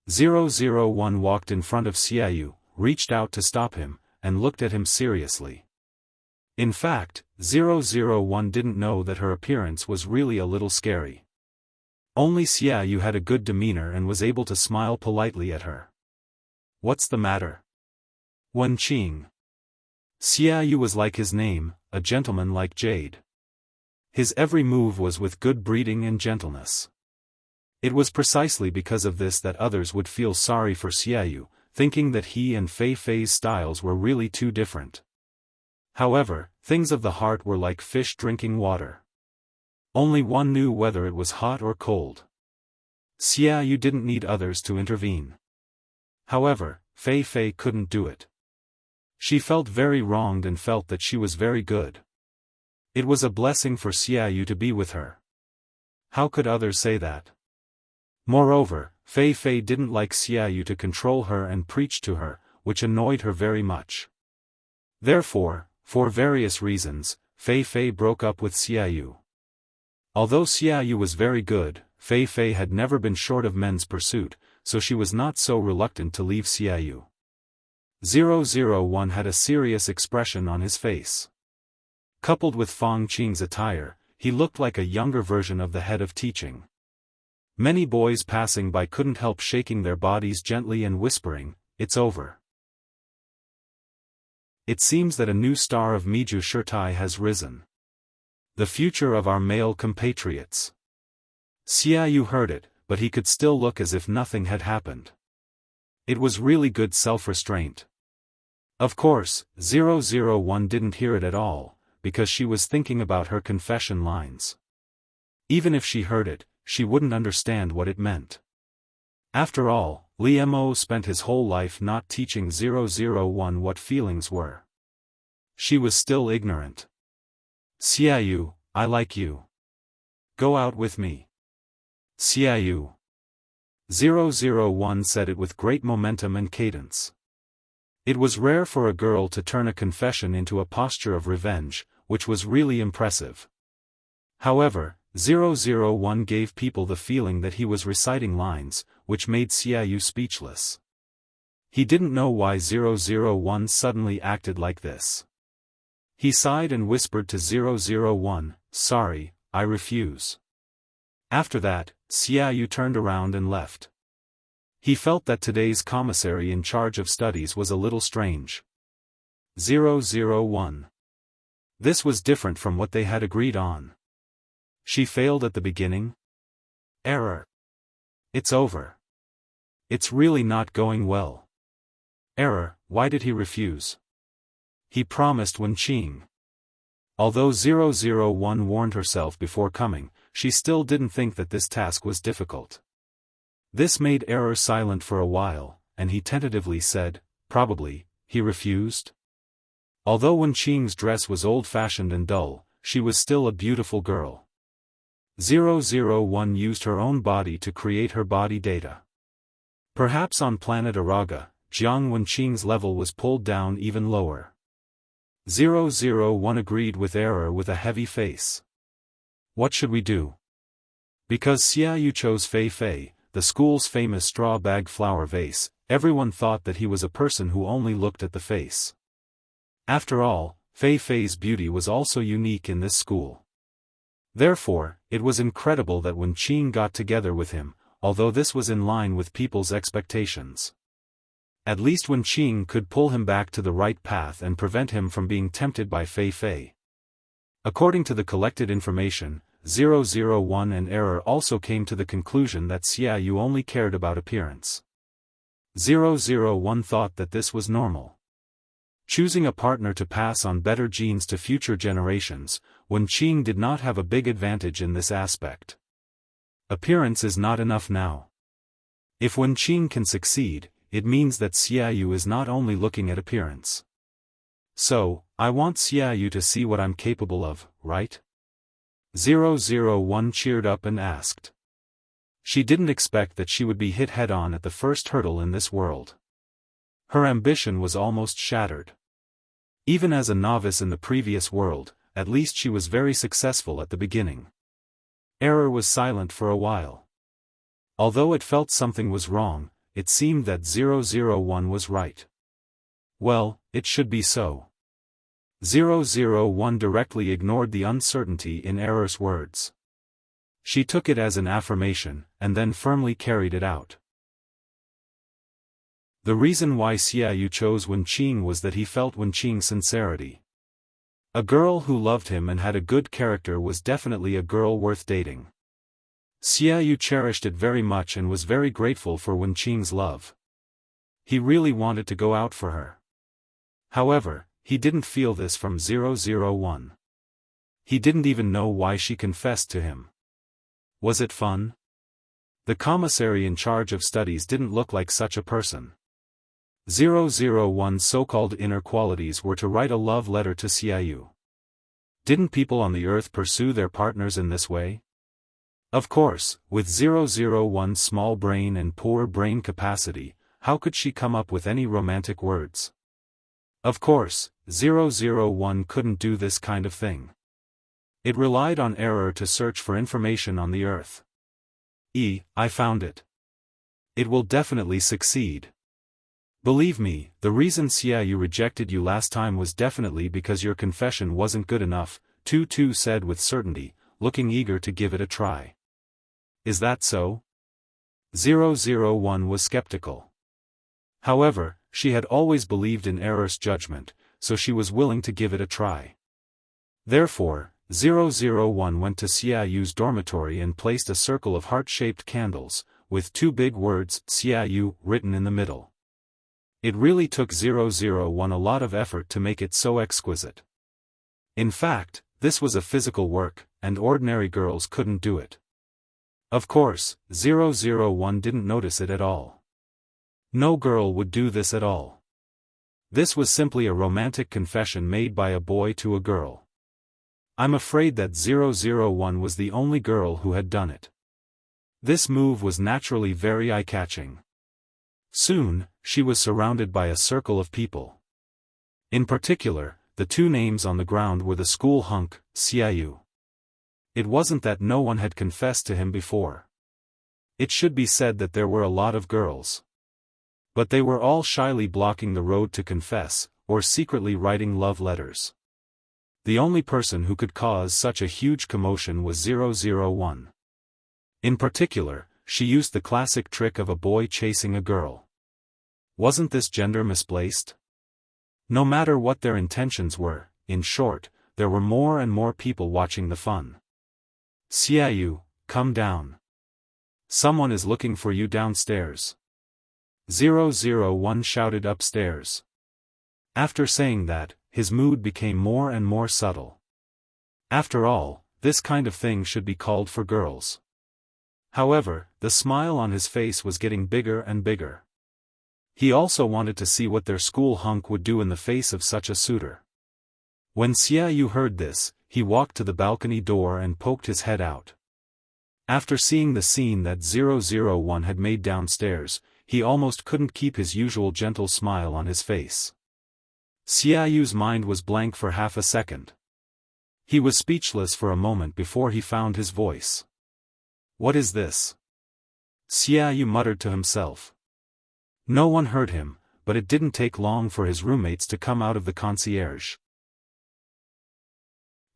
001 walked in front of Xiaoyu, reached out to stop him, and looked at him seriously. In fact, 001 didn't know that her appearance was really a little scary. Only Xiaoyu had a good demeanor and was able to smile politely at her. What's the matter? Wenqing. Xiaoyu was like his name, a gentleman like jade. His every move was with good breeding and gentleness. It was precisely because of this that others would feel sorry for Xiaoyu, thinking that he and Fei Fei's styles were really too different. However, things of the heart were like fish drinking water. Only one knew whether it was hot or cold. Xiaoyu didn't need others to intervene. However, Fei Fei couldn't do it. She felt very wronged and felt that she was very good. It was a blessing for Xiaoyu to be with her. How could others say that? Moreover, Fei Fei didn't like Xiaoyu to control her and preach to her, which annoyed her very much. Therefore, for various reasons, Fei Fei broke up with Xiaoyu. Although Xiaoyu was very good, Fei Fei had never been short of men's pursuit, so she was not so reluctant to leave Xiaoyu. 001 had a serious expression on his face. Coupled with Fang Qing's attire, he looked like a younger version of the head of teaching. Many boys passing by couldn't help shaking their bodies gently and whispering, "It's over." It seems that a new star of Meiju Shirtai has risen. The future of our male compatriots. Xiaoyu heard it, but he could still look as if nothing had happened. It was really good self-restraint. Of course, 001 didn't hear it at all, because she was thinking about her confession lines. Even if she heard it, she wouldn't understand what it meant. After all, Li Mo spent his whole life not teaching 001 what feelings were. She was still ignorant. "Xiaoyu, I like you. Go out with me." "Xiaoyu." 001 said it with great momentum and cadence. It was rare for a girl to turn a confession into a posture of revenge, which was really impressive. However, 001 gave people the feeling that he was reciting lines, which made Xiaoyu speechless. He didn't know why 001 suddenly acted like this. He sighed and whispered to 001, "Sorry, I refuse." After that, Xiaoyu turned around and left. He felt that today's commissary in charge of studies was a little strange. 001. This was different from what they had agreed on. She failed at the beginning? Error. It's over. It's really not going well. Error, why did he refuse? He promised Wenqing. Although 001 warned herself before coming, she still didn't think that this task was difficult. This made Error silent for a while, and he tentatively said, "Probably," he refused. Although Wenqing's dress was old-fashioned and dull, she was still a beautiful girl. 001 used her own body to create her body data. Perhaps on planet Araga, Jiang Wenqing's level was pulled down even lower. 001 agreed with Error with a heavy face. What should we do? Because Xiaoyu chose Fei Fei, the school's famous straw bag flower vase, everyone thought that he was a person who only looked at the face. After all, Fei Fei's beauty was also unique in this school. Therefore, it was incredible that Wenqing got together with him, although this was in line with people's expectations. At least Wenqing could pull him back to the right path and prevent him from being tempted by Fei Fei. According to the collected information, 001 and Error also came to the conclusion that Xiaoyu only cared about appearance. 001 thought that this was normal. Choosing a partner to pass on better genes to future generations, Wenqing did not have a big advantage in this aspect. Appearance is not enough now. If Wenqing can succeed, it means that Xiaoyu is not only looking at appearance. So, I want Xiaoyu to see what I'm capable of, right? 001 cheered up and asked. She didn't expect that she would be hit head-on at the first hurdle in this world. Her ambition was almost shattered. Even as a novice in the previous world, at least she was very successful at the beginning. Error was silent for a while. Although it felt something was wrong, it seemed that 001 was right. Well, it should be so. 001 directly ignored the uncertainty in Error's words. She took it as an affirmation, and then firmly carried it out. The reason why Xiaoyu chose Wenqing was that he felt Wenqing's sincerity. A girl who loved him and had a good character was definitely a girl worth dating. Xiaoyu cherished it very much and was very grateful for Wenqing's love. He really wanted to go out for her. However, he didn't feel this from 001. He didn't even know why she confessed to him. Was it fun? The commissary in charge of studies didn't look like such a person. 001's so-called inner qualities were to write a love letter to Xiaoyu. Didn't people on the earth pursue their partners in this way? Of course, with 001's small brain and poor brain capacity, how could she come up with any romantic words? Of course, 001 couldn't do this kind of thing. It relied on Error to search for information on the earth. I found it. It will definitely succeed. Believe me, the reason Xiaoyu rejected you last time was definitely because your confession wasn't good enough, Tu said with certainty, looking eager to give it a try. Is that so? 001 was skeptical. However, she had always believed in Error's judgment, so she was willing to give it a try. Therefore, 001 went to Xiaoyu's dormitory and placed a circle of heart-shaped candles, with two big words, Xiaoyu, written in the middle. It really took 001 a lot of effort to make it so exquisite. In fact, this was a physical work, and ordinary girls couldn't do it. Of course, 001 didn't notice it at all. No girl would do this at all. This was simply a romantic confession made by a boy to a girl. I'm afraid that 001 was the only girl who had done it. This move was naturally very eye-catching. Soon, she was surrounded by a circle of people. In particular, the two names on the ground were the school hunk, Xiaoyu. It wasn't that no one had confessed to him before. It should be said that there were a lot of girls. But they were all shyly blocking the road to confess, or secretly writing love letters. The only person who could cause such a huge commotion was 001. In particular, she used the classic trick of a boy chasing a girl. Wasn't this gender misplaced? No matter what their intentions were, in short, there were more and more people watching the fun. Xiaoyu, come down. Someone is looking for you downstairs. 001 shouted upstairs. After saying that, his mood became more and more subtle. After all, this kind of thing should be called for girls. However, the smile on his face was getting bigger and bigger. He also wanted to see what their school hunk would do in the face of such a suitor. When Xiaoyu heard this, he walked to the balcony door and poked his head out. After seeing the scene that 001 had made downstairs, he almost couldn't keep his usual gentle smile on his face. Xiaoyu's mind was blank for half a second. He was speechless for a moment before he found his voice. What is this? Xiaoyu muttered to himself. No one heard him, but it didn't take long for his roommates to come out of the concierge.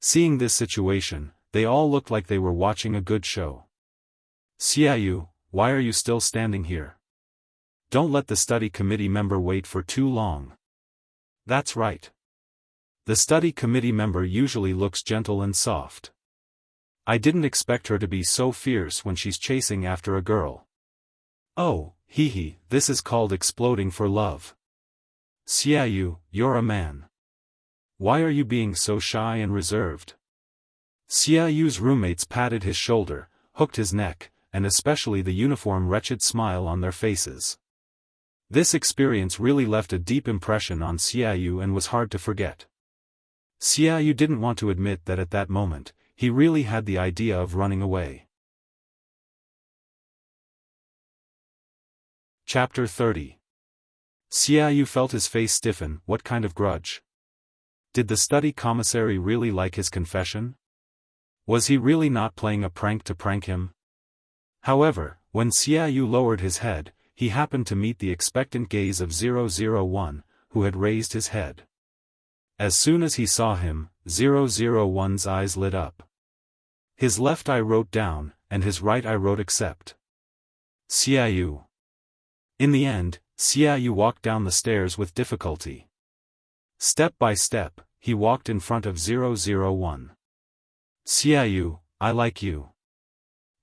Seeing this situation, they all looked like they were watching a good show. Xiaoyu, why are you still standing here? Don't let the study committee member wait for too long. That's right. The study committee member usually looks gentle and soft. I didn't expect her to be so fierce when she's chasing after a girl. Oh, this is called exploding for love. Xiaoyu, you're a man. Why are you being so shy and reserved? Xiaoyu's roommates patted his shoulder, hooked his neck, and especially the uniform wretched smile on their faces. This experience really left a deep impression on Xiaoyu and was hard to forget. Xiaoyu didn't want to admit that at that moment, he really had the idea of running away. Chapter 30. Xiaoyu felt his face stiffen. What kind of grudge? Did the study commissary really like his confession? Was he really not playing a prank to prank him? However, when Xiaoyu lowered his head, he happened to meet the expectant gaze of 001, who had raised his head. As soon as he saw him, 001's eyes lit up. His left eye wrote down, and his right eye wrote accept. Xiaoyu. In the end, Xiaoyu walked down the stairs with difficulty. Step by step, he walked in front of 001. Xiaoyu, I like you.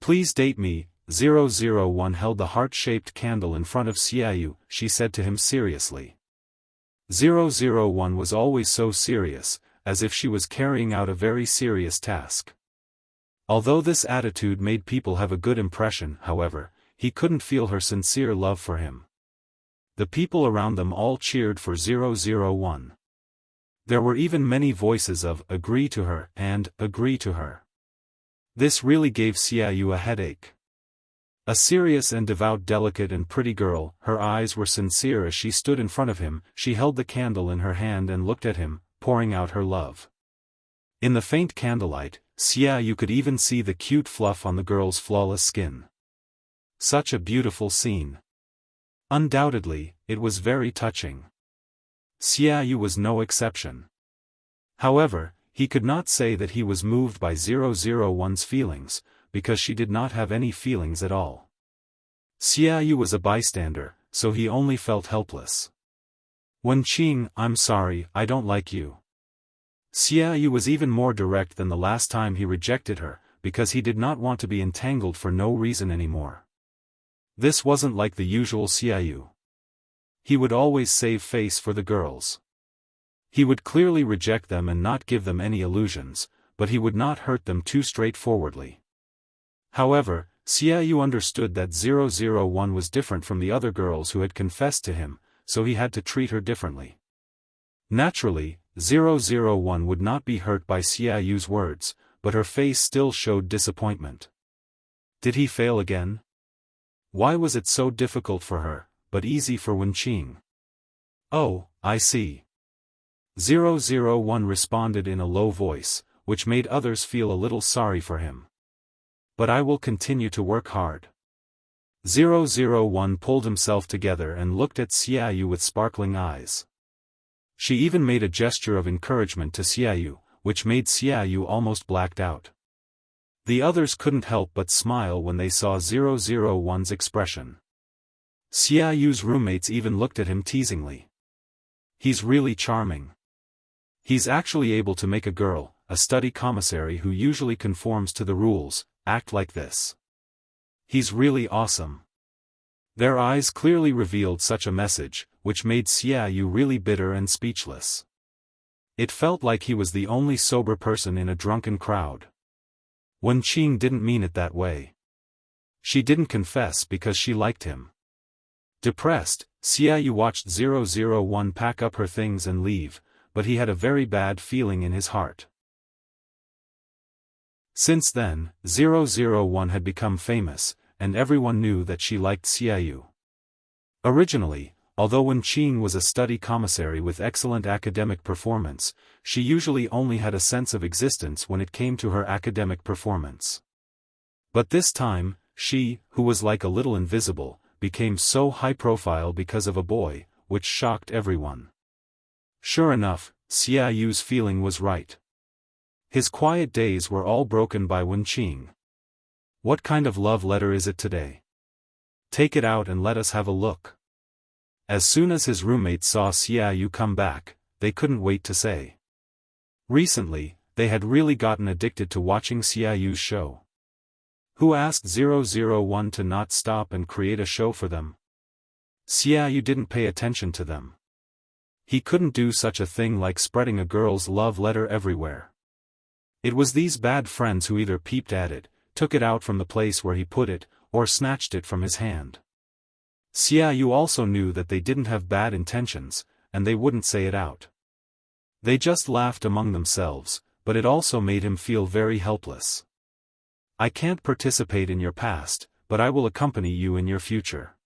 Please date me. 001 held the heart-shaped candle in front of Xiaoyu, she said to him seriously. 001 was always so serious, as if she was carrying out a very serious task. Although this attitude made people have a good impression, however, he couldn't feel her sincere love for him. The people around them all cheered for 001. There were even many voices of agree to her and agree to her. This really gave Xiaoyu a headache. A serious and devout, delicate and pretty girl, her eyes were sincere as she stood in front of him. She held the candle in her hand and looked at him, pouring out her love. In the faint candlelight, Xiaoyu could even see the cute fluff on the girl's flawless skin. Such a beautiful scene. Undoubtedly, it was very touching. Xiaoyu was no exception. However, he could not say that he was moved by 001's feelings, because she did not have any feelings at all. Xiaoyu was a bystander, so he only felt helpless. Wenqing, I'm sorry, I don't like you. Xiaoyu was even more direct than the last time he rejected her, because he did not want to be entangled for no reason anymore. This wasn't like the usual Xiaoyu. He would always save face for the girls. He would clearly reject them and not give them any illusions, but he would not hurt them too straightforwardly. However, Xiaoyu understood that 001 was different from the other girls who had confessed to him, so he had to treat her differently. Naturally, 001 would not be hurt by Xiaoyu's words, but her face still showed disappointment. Did he fail again? Why was it so difficult for her, but easy for Wenqing? Oh, I see. 001 responded in a low voice, which made others feel a little sorry for him. But I will continue to work hard. 001 pulled himself together and looked at Xiaoyu with sparkling eyes. She even made a gesture of encouragement to Xiaoyu, which made Xiaoyu almost blacked out. The others couldn't help but smile when they saw 001's expression. Xiaoyu's roommates even looked at him teasingly. He's really charming. He's actually able to make a girl, a study commissary who usually conforms to the rules, act like this. He's really awesome. Their eyes clearly revealed such a message, which made Xiaoyu really bitter and speechless. It felt like he was the only sober person in a drunken crowd. Wenqing didn't mean it that way. She didn't confess because she liked him. Depressed, Xiaoyu watched 001 pack up her things and leave, but he had a very bad feeling in his heart. Since then, 001 had become famous, and everyone knew that she liked Xiaoyu. Originally, although Wenqing was a study commissary with excellent academic performance, she usually only had a sense of existence when it came to her academic performance. But this time, she, who was like a little invisible, became so high-profile because of a boy, which shocked everyone. Sure enough, Xiaoyu's feeling was right. His quiet days were all broken by Wenqing. What kind of love letter is it today? Take it out and let us have a look. As soon as his roommates saw Xiaoyu come back, they couldn't wait to say. Recently, they had really gotten addicted to watching Xiaoyu's show. Who asked 001 to not stop and create a show for them? Xiaoyu didn't pay attention to them. He couldn't do such a thing like spreading a girl's love letter everywhere. It was these bad friends who either peeped at it, took it out from the place where he put it, or snatched it from his hand. Xiaoyu also knew that they didn't have bad intentions, and they wouldn't say it out. They just laughed among themselves, but it also made him feel very helpless. I can't participate in your past, but I will accompany you in your future.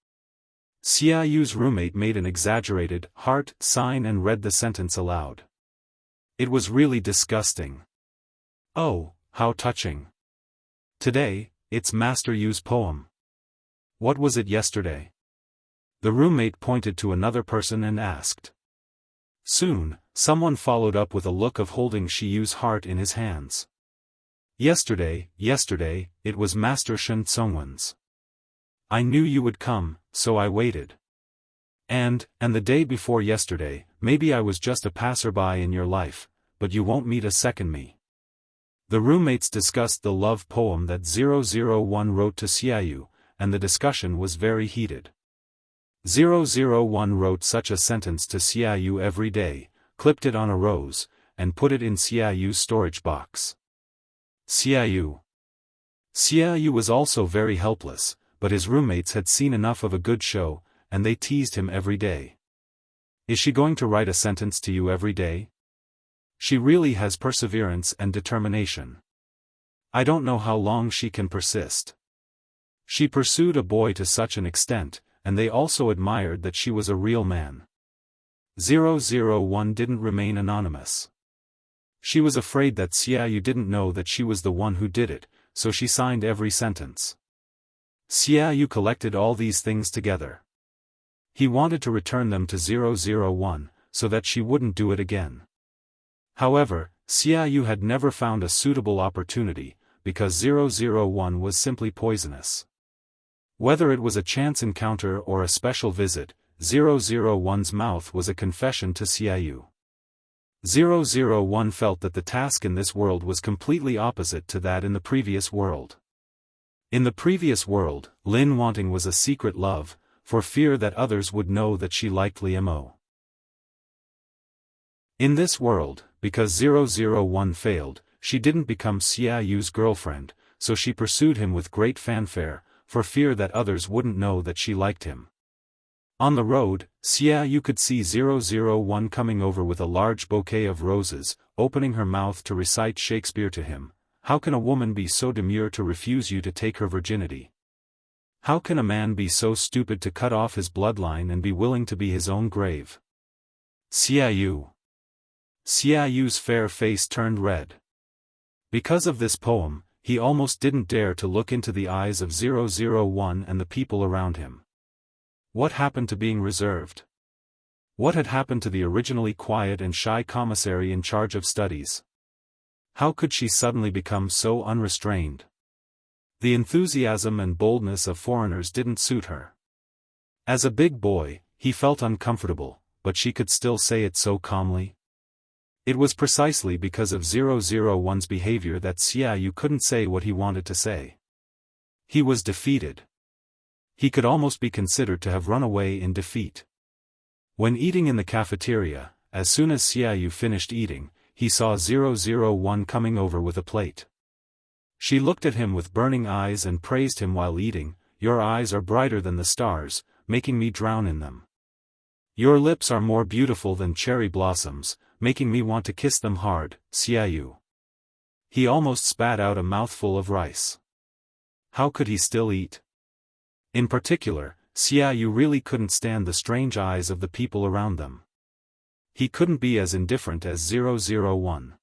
Xiaoyu's roommate made an exaggerated heart sign and read the sentence aloud. It was really disgusting. Oh, how touching. Today, it's Master Yu's poem. What was it yesterday? The roommate pointed to another person and asked. Soon, someone followed up with a look of holding Shiyu's heart in his hands. Yesterday, it was Master Shen Tsungwen's. I knew you would come, so I waited. And the day before yesterday, maybe I was just a passerby in your life, but you won't meet a second me. The roommates discussed the love poem that 001 wrote to Xiaoyu, and the discussion was very heated. 001 wrote such a sentence to Xiaoyu every day, clipped it on a rose, and put it in Xiaoyu's storage box. Xiaoyu was also very helpless, but his roommates had seen enough of a good show, and they teased him every day. Is she going to write a sentence to you every day? She really has perseverance and determination. I don't know how long she can persist. She pursued a boy to such an extent, and they also admired that she was a real man. 001 didn't remain anonymous. She was afraid that Xiaoyu didn't know that she was the one who did it, so she signed every sentence. Xiaoyu collected all these things together. He wanted to return them to 001, so that she wouldn't do it again. However, Xiaoyu had never found a suitable opportunity, because 001 was simply poisonous. Whether it was a chance encounter or a special visit, 001's mouth was a confession to Xiaoyu. 001 felt that the task in this world was completely opposite to that in the previous world. In the previous world, Lin wanting was a secret love, for fear that others would know that she liked Liemo. In this world, because 001 failed, she didn't become Xiaoyu's girlfriend, so she pursued him with great fanfare, for fear that others wouldn't know that she liked him. On the road, Xiaoyu could see 001 coming over with a large bouquet of roses, opening her mouth to recite Shakespeare to him. How can a woman be so demure to refuse you to take her virginity? How can a man be so stupid to cut off his bloodline and be willing to be his own grave? Xiaoyu's fair face turned red. Because of this poem, he almost didn't dare to look into the eyes of 001 and the people around him. What happened to being reserved? What had happened to the originally quiet and shy commissary in charge of studies? How could she suddenly become so unrestrained? The enthusiasm and boldness of foreigners didn't suit her. As a big boy, he felt uncomfortable, but she could still say it so calmly. It was precisely because of 001's behavior that Xiaoyu couldn't say what he wanted to say. He was defeated. He could almost be considered to have run away in defeat. When eating in the cafeteria, as soon as Xiaoyu finished eating, he saw 001 coming over with a plate. She looked at him with burning eyes and praised him while eating. Your eyes are brighter than the stars, making me drown in them. Your lips are more beautiful than cherry blossoms, making me want to kiss them hard, Xiaoyu. He almost spat out a mouthful of rice. How could he still eat? In particular, Xiaoyu really couldn't stand the strange eyes of the people around them. He couldn't be as indifferent as 001.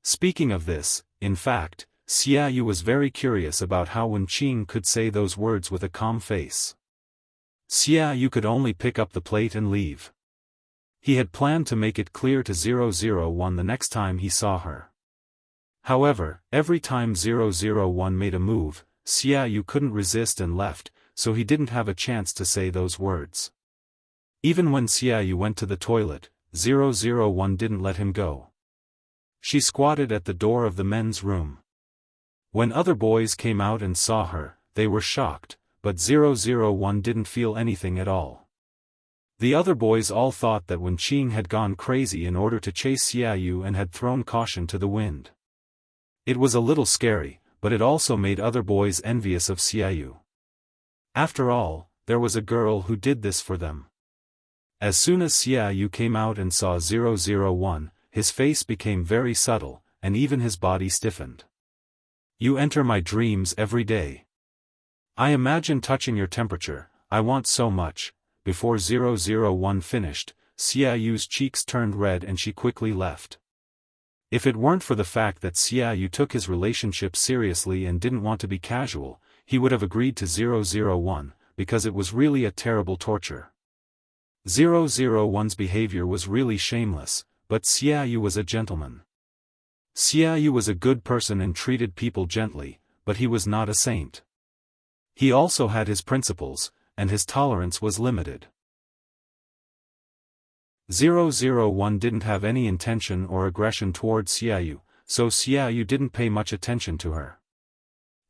Speaking of this, in fact, Xiaoyu was very curious about how Wen Qing could say those words with a calm face. Xiaoyu could only pick up the plate and leave. He had planned to make it clear to 001 the next time he saw her. However, every time 001 made a move, Xiaoyu couldn't resist and left, so he didn't have a chance to say those words. Even when Xiaoyu went to the toilet, 001 didn't let him go. She squatted at the door of the men's room. When other boys came out and saw her, they were shocked, but 001 didn't feel anything at all. The other boys all thought that Wen Qing had gone crazy in order to chase Xiaoyu and had thrown caution to the wind. It was a little scary, but it also made other boys envious of Xiaoyu. After all, there was a girl who did this for them. As soon as Xiaoyu came out and saw 001, his face became very subtle, and even his body stiffened. You enter my dreams every day. I imagine touching your temperature, I want so much. Before 001 finished, Xiaoyu's cheeks turned red and she quickly left. If it weren't for the fact that Xiaoyu took his relationship seriously and didn't want to be casual, he would have agreed to 001, because it was really a terrible torture. 001's behavior was really shameless, but Xiaoyu was a gentleman. Xiaoyu was a good person and treated people gently, but he was not a saint. He also had his principles, and his tolerance was limited. 001 didn't have any intention or aggression towards Xiaoyu, so Xiaoyu didn't pay much attention to her.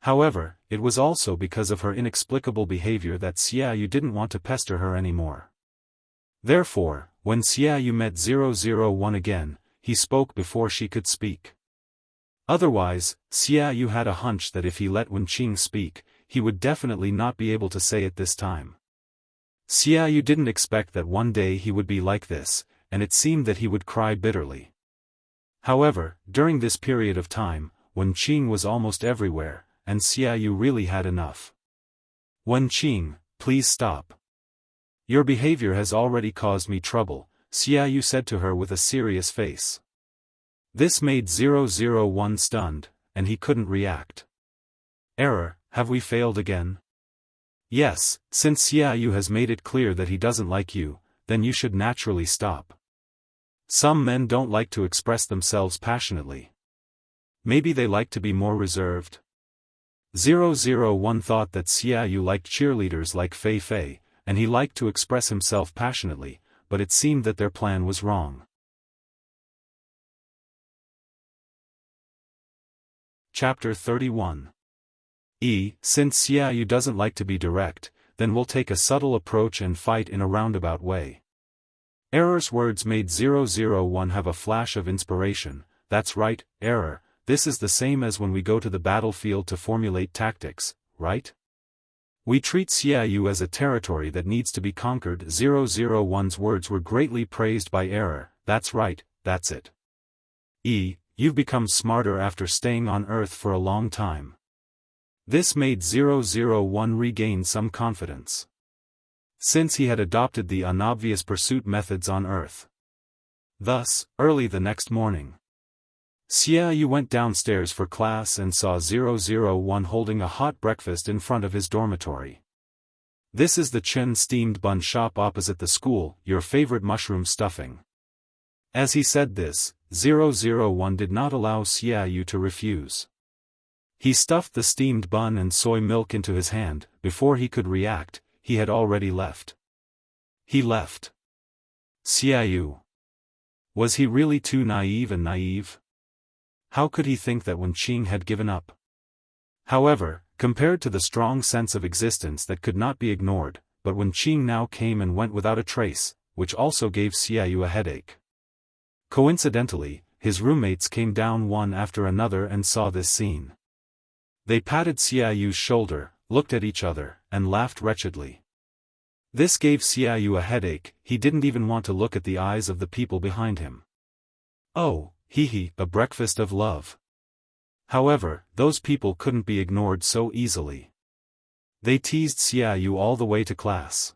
However, it was also because of her inexplicable behavior that Xiaoyu didn't want to pester her anymore. Therefore, when Xiaoyu met 001 again, he spoke before she could speak. Otherwise, Xiaoyu had a hunch that if he let Wenqing speak, he would definitely not be able to say it this time. Xiaoyu didn't expect that one day he would be like this, and it seemed that he would cry bitterly. However, during this period of time, Wenqing was almost everywhere, and Xiaoyu really had enough. Wenqing, please stop. Your behavior has already caused me trouble, Xiaoyu said to her with a serious face. This made 001 stunned, and he couldn't react. Error, have we failed again? Yes, since Xiaoyu has made it clear that he doesn't like you, then you should naturally stop. Some men don't like to express themselves passionately. Maybe they like to be more reserved. 001 thought that Xiaoyu liked cheerleaders like Fei Fei, and he liked to express himself passionately, but it seemed that their plan was wrong. Chapter 31. Since Xiaoyu doesn't like to be direct, then we'll take a subtle approach and fight in a roundabout way. Error's words made 001 have a flash of inspiration. That's right, Error, this is the same as when we go to the battlefield to formulate tactics, right? We treat Xiaoyu as a territory that needs to be conquered. 001's words were greatly praised by Error. That's right, that's it. You've become smarter after staying on Earth for a long time. This made 001 regain some confidence. Since he had adopted the unobvious pursuit methods on Earth. Thus, early the next morning, Xiaoyu went downstairs for class and saw 001 holding a hot breakfast in front of his dormitory. This is the Chen steamed bun shop opposite the school, your favorite mushroom stuffing. As he said this, 001 did not allow Xiaoyu to refuse. He stuffed the steamed bun and soy milk into his hand. Before he could react, he had already left. He left. Xiaoyu. Was he really too naive? How could he think that Wenqing had given up? However, compared to the strong sense of existence that could not be ignored, but Wenqing now came and went without a trace, which also gave Xiaoyu a headache. Coincidentally, his roommates came down one after another and saw this scene. They patted Xiaoyu's shoulder, looked at each other, and laughed wretchedly. This gave Xiaoyu a headache. He didn't even want to look at the eyes of the people behind him. Oh, a breakfast of love. However, those people couldn't be ignored so easily. They teased Xiaoyu all the way to class.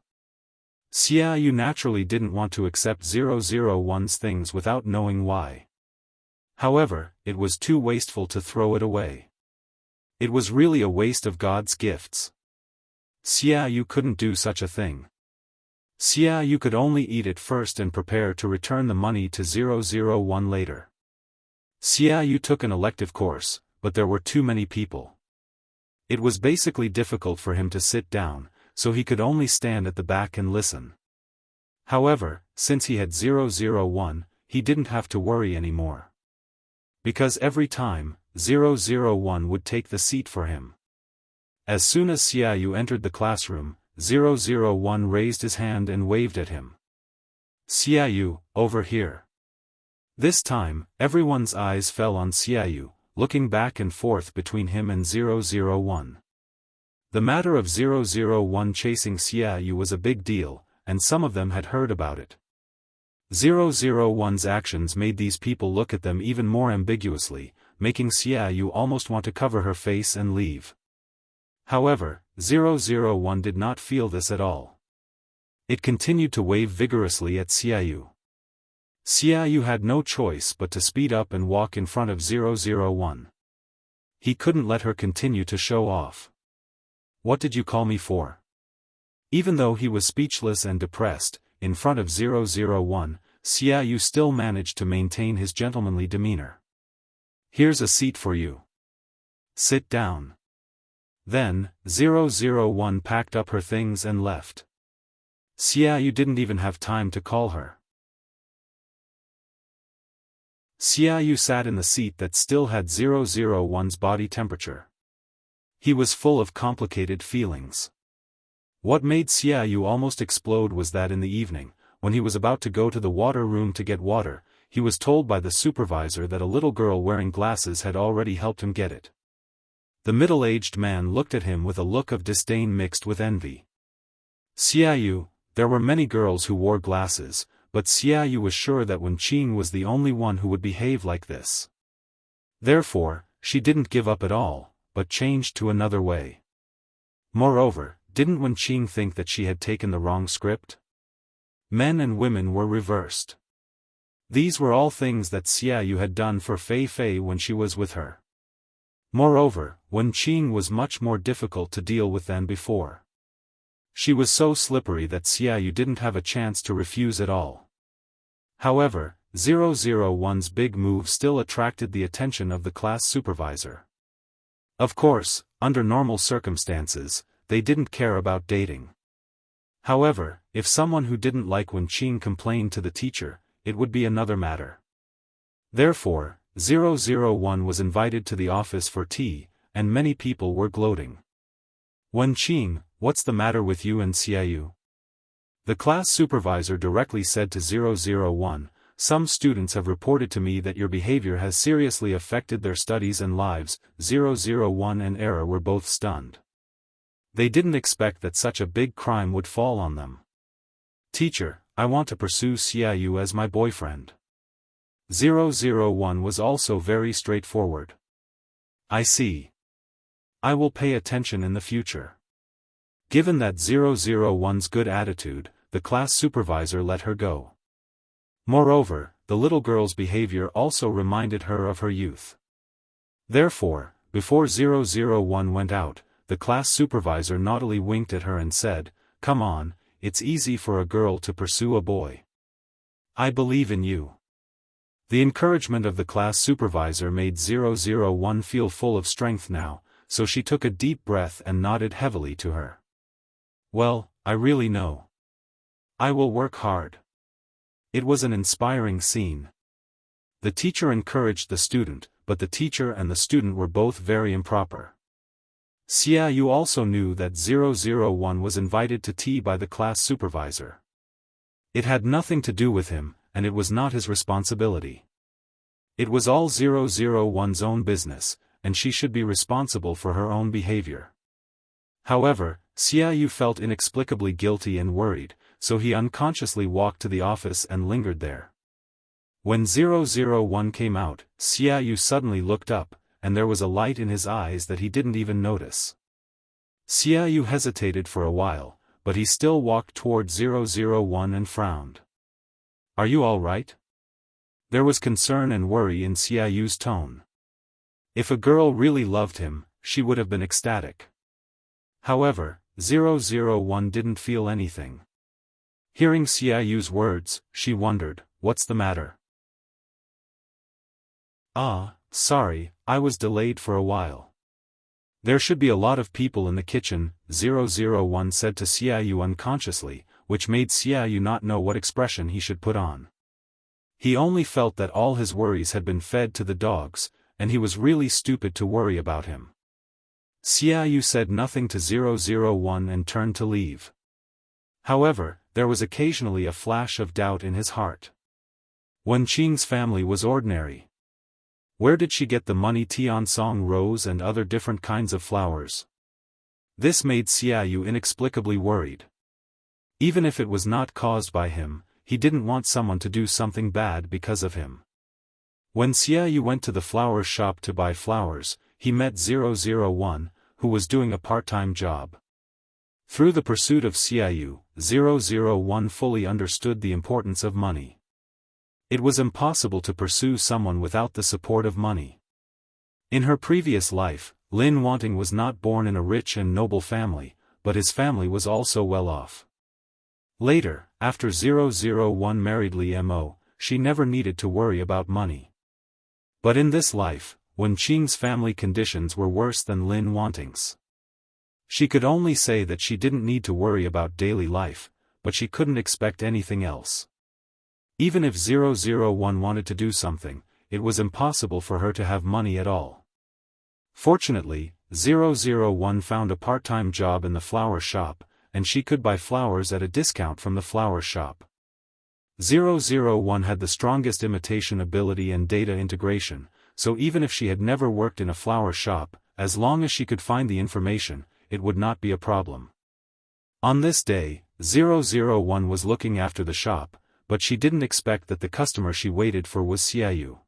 Xiaoyu naturally didn't want to accept 001's things without knowing why. However, it was too wasteful to throw it away. It was really a waste of God's gifts. Xiaoyu couldn't do such a thing. Xiaoyu could only eat it first and prepare to return the money to 001 later. Xiaoyu took an elective course, but there were too many people. It was basically difficult for him to sit down, so he could only stand at the back and listen. However, since he had 001, he didn't have to worry anymore. Because every time, 001 would take the seat for him. As soon as Xiaoyu entered the classroom, 001 raised his hand and waved at him. Xiaoyu, over here. This time, everyone's eyes fell on Xiaoyu, looking back and forth between him and 001. The matter of 001 chasing Xiaoyu was a big deal, and some of them had heard about it. 001's actions made these people look at them even more ambiguously, making Xiaoyu almost want to cover her face and leave. However, 001 did not feel this at all. It continued to wave vigorously at Xiaoyu. Xiaoyu had no choice but to speed up and walk in front of 001. He couldn't let her continue to show off. "What did you call me for?" Even though he was speechless and depressed, in front of 001, Xiaoyu still managed to maintain his gentlemanly demeanor. "Here's a seat for you. Sit down." Then, 001 packed up her things and left. Xiaoyu didn't even have time to call her. Xiaoyu sat in the seat that still had 001's body temperature. He was full of complicated feelings. What made Xiaoyu almost explode was that in the evening, when he was about to go to the water room to get water, he was told by the supervisor that a little girl wearing glasses had already helped him get it. The middle-aged man looked at him with a look of disdain mixed with envy. Xiaoyu, there were many girls who wore glasses, but Xiaoyu was sure that Wenqing was the only one who would behave like this. Therefore, she didn't give up at all, but changed to another way. Moreover, didn't Wenqing think that she had taken the wrong script? Men and women were reversed. These were all things that Xiaoyu had done for Fei Fei when she was with her. Moreover, Wenqing was much more difficult to deal with than before. She was so slippery that Xiaoyu didn't have a chance to refuse at all. However, 001's big move still attracted the attention of the class supervisor. Of course, under normal circumstances, they didn't care about dating. However, if someone who didn't like Wenqing complained to the teacher, it would be another matter. Therefore, 001 was invited to the office for tea, and many people were gloating. "Wenqing, what's the matter with you and Xiaoyu?" The class supervisor directly said to 001, "Some students have reported to me that your behavior has seriously affected their studies and lives." 001 and Era were both stunned. They didn't expect that such a big crime would fall on them. "Teacher, I want to pursue Xiaoyu as my boyfriend." 001 was also very straightforward. "I see. I will pay attention in the future." Given that 001's good attitude, the class supervisor let her go. Moreover, the little girl's behavior also reminded her of her youth. Therefore, before 001 went out, the class supervisor naughtily winked at her and said, "Come on, it's easy for a girl to pursue a boy. I believe in you." The encouragement of the class supervisor made 001 feel full of strength now, so she took a deep breath and nodded heavily to her. "Well, I really know. I will work hard." It was an inspiring scene. The teacher encouraged the student, but the teacher and the student were both very improper. Xiaoyu also knew that 001 was invited to tea by the class supervisor. It had nothing to do with him, and it was not his responsibility. It was all 001's own business, and she should be responsible for her own behavior. However, Xiaoyu felt inexplicably guilty and worried, so he unconsciously walked to the office and lingered there. When 001 came out, Xiaoyu suddenly looked up, and there was a light in his eyes that he didn't even notice. Xiaoyu hesitated for a while, but he still walked toward 001 and frowned. "Are you all right?" There was concern and worry in Xiaoyu's tone. If a girl really loved him, she would have been ecstatic. However, 001 didn't feel anything. Hearing Xiaoyu's words, she wondered, "What's the matter?" "Ah, sorry, I was delayed for a while." "There should be a lot of people in the kitchen," 001 said to Xiaoyu unconsciously, which made Xiaoyu not know what expression he should put on. He only felt that all his worries had been fed to the dogs, and he was really stupid to worry about him. Xiaoyu said nothing to 001 and turned to leave. However, there was occasionally a flash of doubt in his heart. Wenqing's family was ordinary. Where did she get the money Tiansong rose and other different kinds of flowers? This made Xiaoyu inexplicably worried. Even if it was not caused by him, he didn't want someone to do something bad because of him. When Xiaoyu went to the flower shop to buy flowers, he met 001, who was doing a part-time job. Through the pursuit of Xiaoyu, 001 fully understood the importance of money. It was impossible to pursue someone without the support of money. In her previous life, Lin Wanting was not born in a rich and noble family, but his family was also well off. Later, after 001 married Li Mo, she never needed to worry about money. But in this life, Wen Qing's family conditions were worse than Lin Wanting's. She could only say that she didn't need to worry about daily life, but she couldn't expect anything else. Even if 001 wanted to do something, it was impossible for her to have money at all. Fortunately, 001 found a part-time job in the flower shop, and she could buy flowers at a discount from the flower shop. 001 had the strongest imitation ability and data integration, so even if she had never worked in a flower shop, as long as she could find the information, it would not be a problem. On this day, 001 was looking after the shop, but she didn't expect that the customer she waited for was Xiaoyu.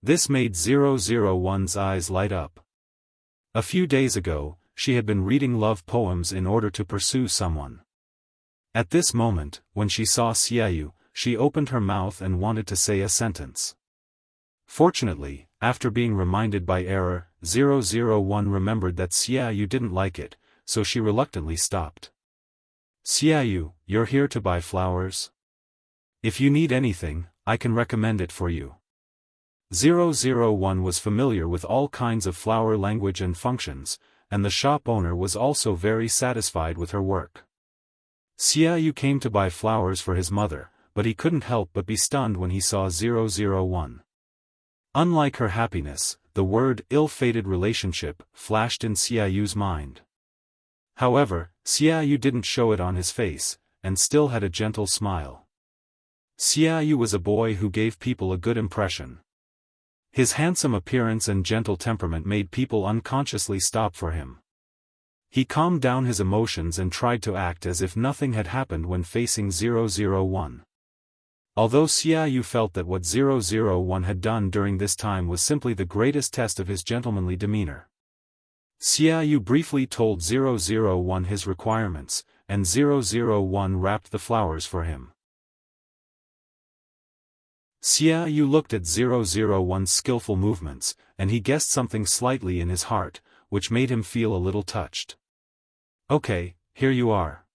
This made 001's eyes light up. A few days ago, she had been reading love poems in order to pursue someone. At this moment, when she saw Xiaoyu, she opened her mouth and wanted to say a sentence. Fortunately, after being reminded by error, 001 remembered that Xiaoyu didn't like it, so she reluctantly stopped. Xiaoyu, you're here to buy flowers? If you need anything, I can recommend it for you. 001 was familiar with all kinds of flower language and functions, and the shop owner was also very satisfied with her work. Xiaoyu came to buy flowers for his mother, but he couldn't help but be stunned when he saw 001. Unlike her happiness, the word ill-fated relationship flashed in Xiaoyu's mind. However, Xiaoyu didn't show it on his face, and still had a gentle smile. Xiaoyu was a boy who gave people a good impression. His handsome appearance and gentle temperament made people unconsciously stop for him. He calmed down his emotions and tried to act as if nothing had happened when facing 001. Although Xiaoyu felt that what 001 had done during this time was simply the greatest test of his gentlemanly demeanor. Xiaoyu briefly told 001 his requirements, and 001 wrapped the flowers for him. Xiaoyu looked at 001's skillful movements, and he guessed something slightly in his heart, which made him feel a little touched. Okay, here you are.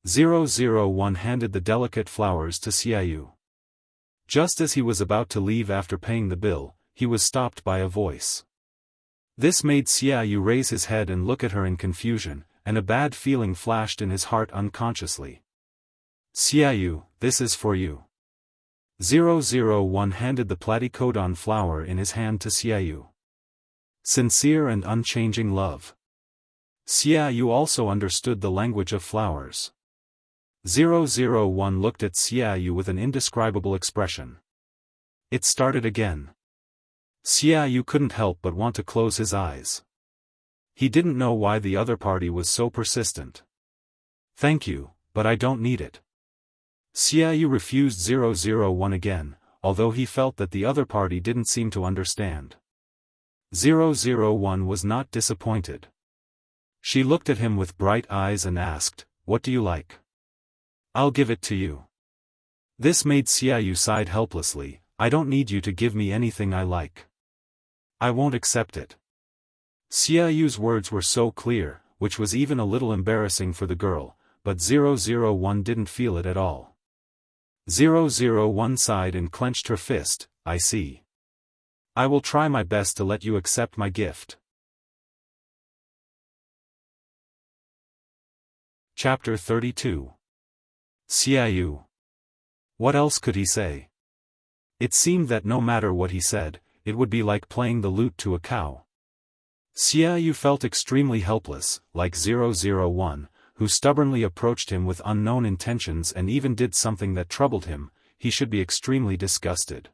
001 handed the delicate flowers to Xiaoyu. Just as he was about to leave after paying the bill, he was stopped by a voice. This made Xiaoyu raise his head and look at her in confusion, and a bad feeling flashed in his heart unconsciously. Xiaoyu, this is for you. 001 handed the platycodon flower in his hand to Xiaoyu. Sincere and unchanging love. Xiaoyu also understood the language of flowers. 001 looked at Xiaoyu with an indescribable expression. It started again. Xiaoyu couldn't help but want to close his eyes. He didn't know why the other party was so persistent. Thank you, but I don't need it. Xiaoyu refused 001 again, although he felt that the other party didn't seem to understand. 001 was not disappointed. She looked at him with bright eyes and asked, "What do you like? I'll give it to you." This made Xiaoyu sigh helplessly. "I don't need you to give me anything I like. I won't accept it." Xiaoyu's words were so clear, which was even a little embarrassing for the girl, but 001 didn't feel it at all. 001 sighed and clenched her fist. "I see. I will try my best to let you accept my gift." Chapter 32. Xiaoyu. What else could he say? It seemed that no matter what he said, it would be like playing the lute to a cow. Xiaoyu felt extremely helpless, like 001, who stubbornly approached him with unknown intentions and even did something that troubled him. He should be extremely disgusted.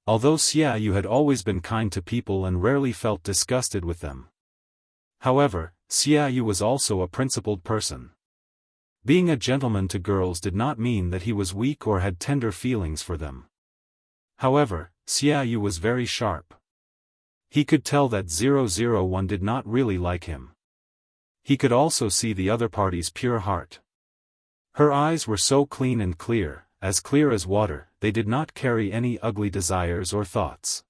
Although Xiaoyu had always been kind to people and rarely felt disgusted with them. However, Xiaoyu was also a principled person. Being a gentleman to girls did not mean that he was weak or had tender feelings for them. However, Xiaoyu was very sharp. He could tell that 001 did not really like him. He could also see the other party's pure heart. Her eyes were so clean and clear as water, they did not carry any ugly desires or thoughts.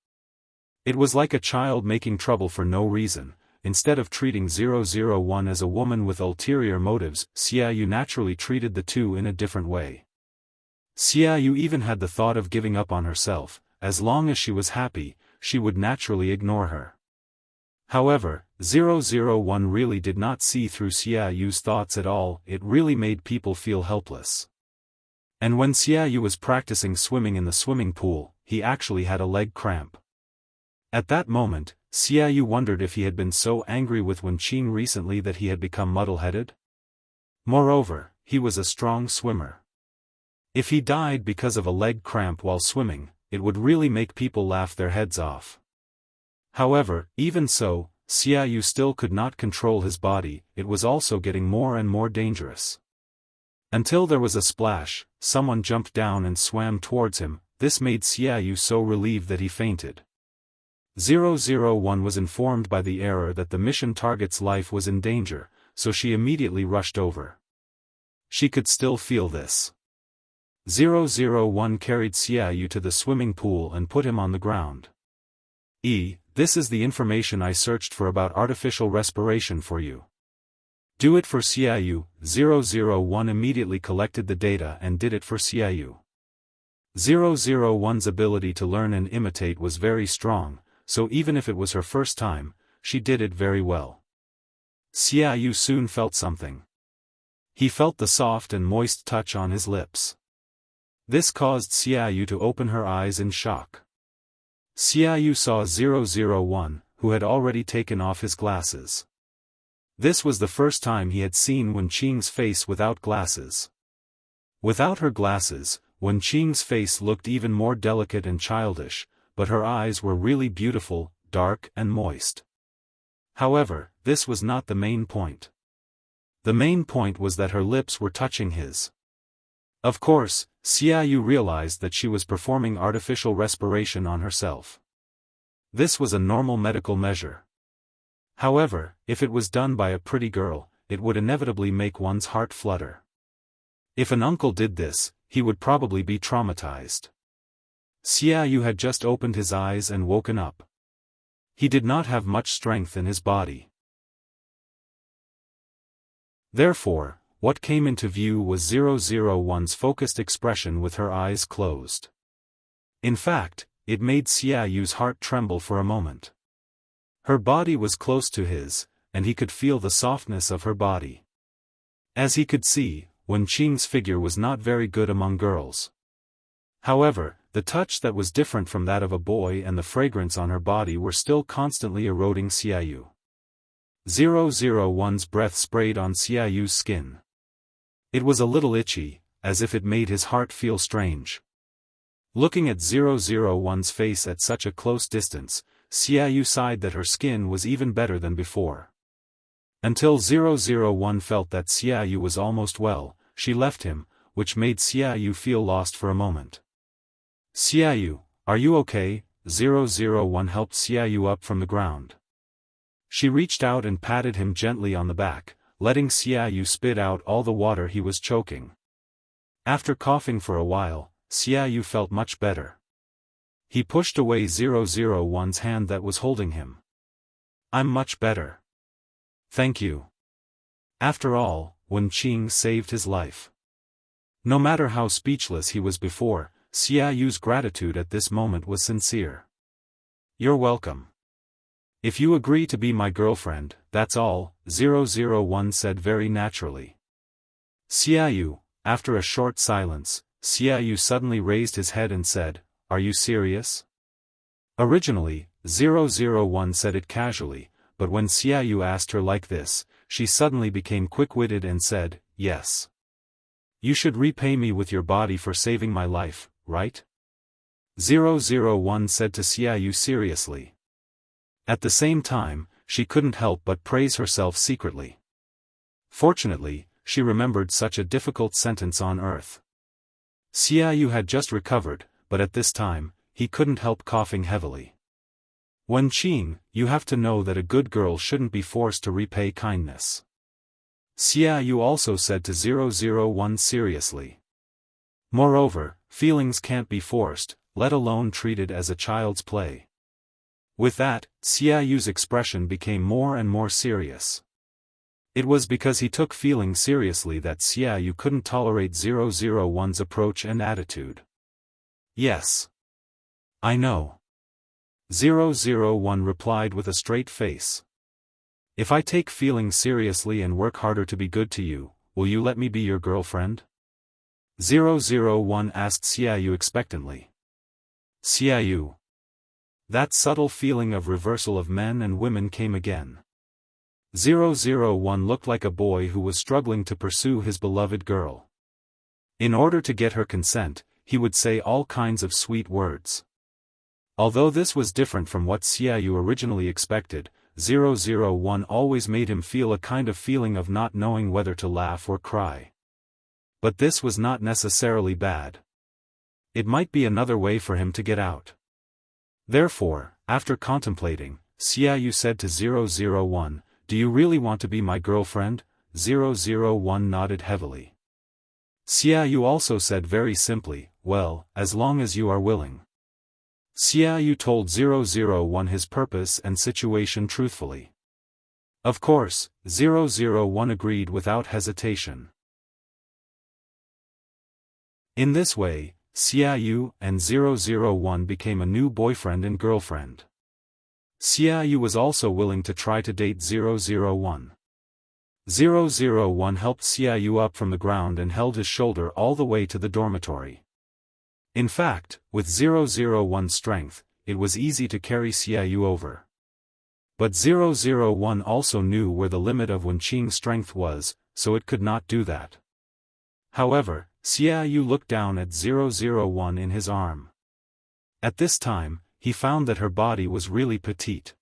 It was like a child making trouble for no reason. Instead of treating 001 as a woman with ulterior motives, Xiaoyu naturally treated the two in a different way. Xiaoyu even had the thought of giving up on herself. As long as she was happy, she would naturally ignore her. However, 001 really did not see through Xiaoyu's thoughts at all. It really made people feel helpless. And when Xiaoyu was practicing swimming in the swimming pool, he actually had a leg cramp. At that moment, Xiaoyu wondered if he had been so angry with Wenqing recently that he had become muddle-headed. Moreover, he was a strong swimmer. If he died because of a leg cramp while swimming, it would really make people laugh their heads off. However, even so, Xiaoyu still could not control his body. It was also getting more and more dangerous. Until there was a splash, someone jumped down and swam towards him. This made Xiaoyu so relieved that he fainted. 001 was informed by the error that the mission target's life was in danger, so she immediately rushed over. She could still feel this. 001 carried Xiaoyu to the swimming pool and put him on the ground. This is the information I searched for about artificial respiration for you. Do it for Xiaoyu. 001 immediately collected the data and did it for Xiaoyu. 001's ability to learn and imitate was very strong, so even if it was her first time, she did it very well. Xiaoyu soon felt something. He felt the soft and moist touch on his lips. This caused Xiaoyu to open her eyes in shock. Xiaoyu saw 001, who had already taken off his glasses. This was the first time he had seen Wenqing's face without glasses. Without her glasses, Wenqing's face looked even more delicate and childish, but her eyes were really beautiful, dark and moist. However, this was not the main point. The main point was that her lips were touching his. Of course, Xiaoyu realized that she was performing artificial respiration on herself. This was a normal medical measure. However, if it was done by a pretty girl, it would inevitably make one's heart flutter. If an uncle did this, he would probably be traumatized. Xiaoyu had just opened his eyes and woken up. He did not have much strength in his body. Therefore, what came into view was 001's focused expression with her eyes closed. In fact, it made Xiaoyu's heart tremble for a moment. Her body was close to his, and he could feel the softness of her body. As he could see, Wenqing's figure was not very good among girls. However, the touch that was different from that of a boy and the fragrance on her body were still constantly eroding Xiaoyu. 001's breath sprayed on Xiaoyu's skin. It was a little itchy, as if it made his heart feel strange. Looking at 001's face at such a close distance, Xiaoyu sighed that her skin was even better than before. Until 001 felt that Xiaoyu was almost well, she left him, which made Xiaoyu feel lost for a moment. Xiaoyu, are you okay? 001 helped Xiaoyu up from the ground. She reached out and patted him gently on the back, letting Xiaoyu spit out all the water he was choking. After coughing for a while, Xiaoyu felt much better. He pushed away 001's hand that was holding him. I'm much better. Thank you. After all, Wenqing saved his life. No matter how speechless he was before, Xiaoyu's gratitude at this moment was sincere. You're welcome. If you agree to be my girlfriend, that's all, 001 said very naturally. Xiaoyu, after a short silence, Xiaoyu suddenly raised his head and said, Are you serious? Originally, 001 said it casually, but when Xiaoyu asked her like this, she suddenly became quick-witted and said, Yes. You should repay me with your body for saving my life, right? 001 said to Xiaoyu seriously. At the same time, she couldn't help but praise herself secretly. Fortunately, she remembered such a difficult sentence on earth. Xiaoyu had just recovered, but at this time, he couldn't help coughing heavily. Wenqing, you have to know that a good girl shouldn't be forced to repay kindness. Xiaoyu also said to 001 seriously. Moreover, feelings can't be forced, let alone treated as a child's play. With that, Xiaoyu's expression became more and more serious. It was because he took feelings seriously that Xiaoyu couldn't tolerate 001's approach and attitude. Yes. I know. 001 replied with a straight face. If I take feelings seriously and work harder to be good to you, will you let me be your girlfriend? 001 asked Xiaoyu expectantly. Xiaoyu. That subtle feeling of reversal of men and women came again. 001 looked like a boy who was struggling to pursue his beloved girl. In order to get her consent, he would say all kinds of sweet words. Although this was different from what Xiaoyu originally expected, 001 always made him feel a kind of feeling of not knowing whether to laugh or cry. But this was not necessarily bad. It might be another way for him to get out. Therefore, after contemplating, Xiaoyu said to 001, "Do you really want to be my girlfriend?" 001 nodded heavily. Xiaoyu also said very simply, "Well, as long as you are willing." Xiaoyu told 001 his purpose and situation truthfully. Of course, 001 agreed without hesitation. In this way, Xiaoyu and 001 became a new boyfriend and girlfriend. Xiaoyu was also willing to try to date 001. 001 helped Xiaoyu up from the ground and held his shoulder all the way to the dormitory. In fact, with 001's strength, it was easy to carry Xiaoyu over. But 001 also knew where the limit of Wenqing's strength was, so it could not do that. However, Xiaoyu looked down at 001 in his arm. At this time, he found that her body was really petite.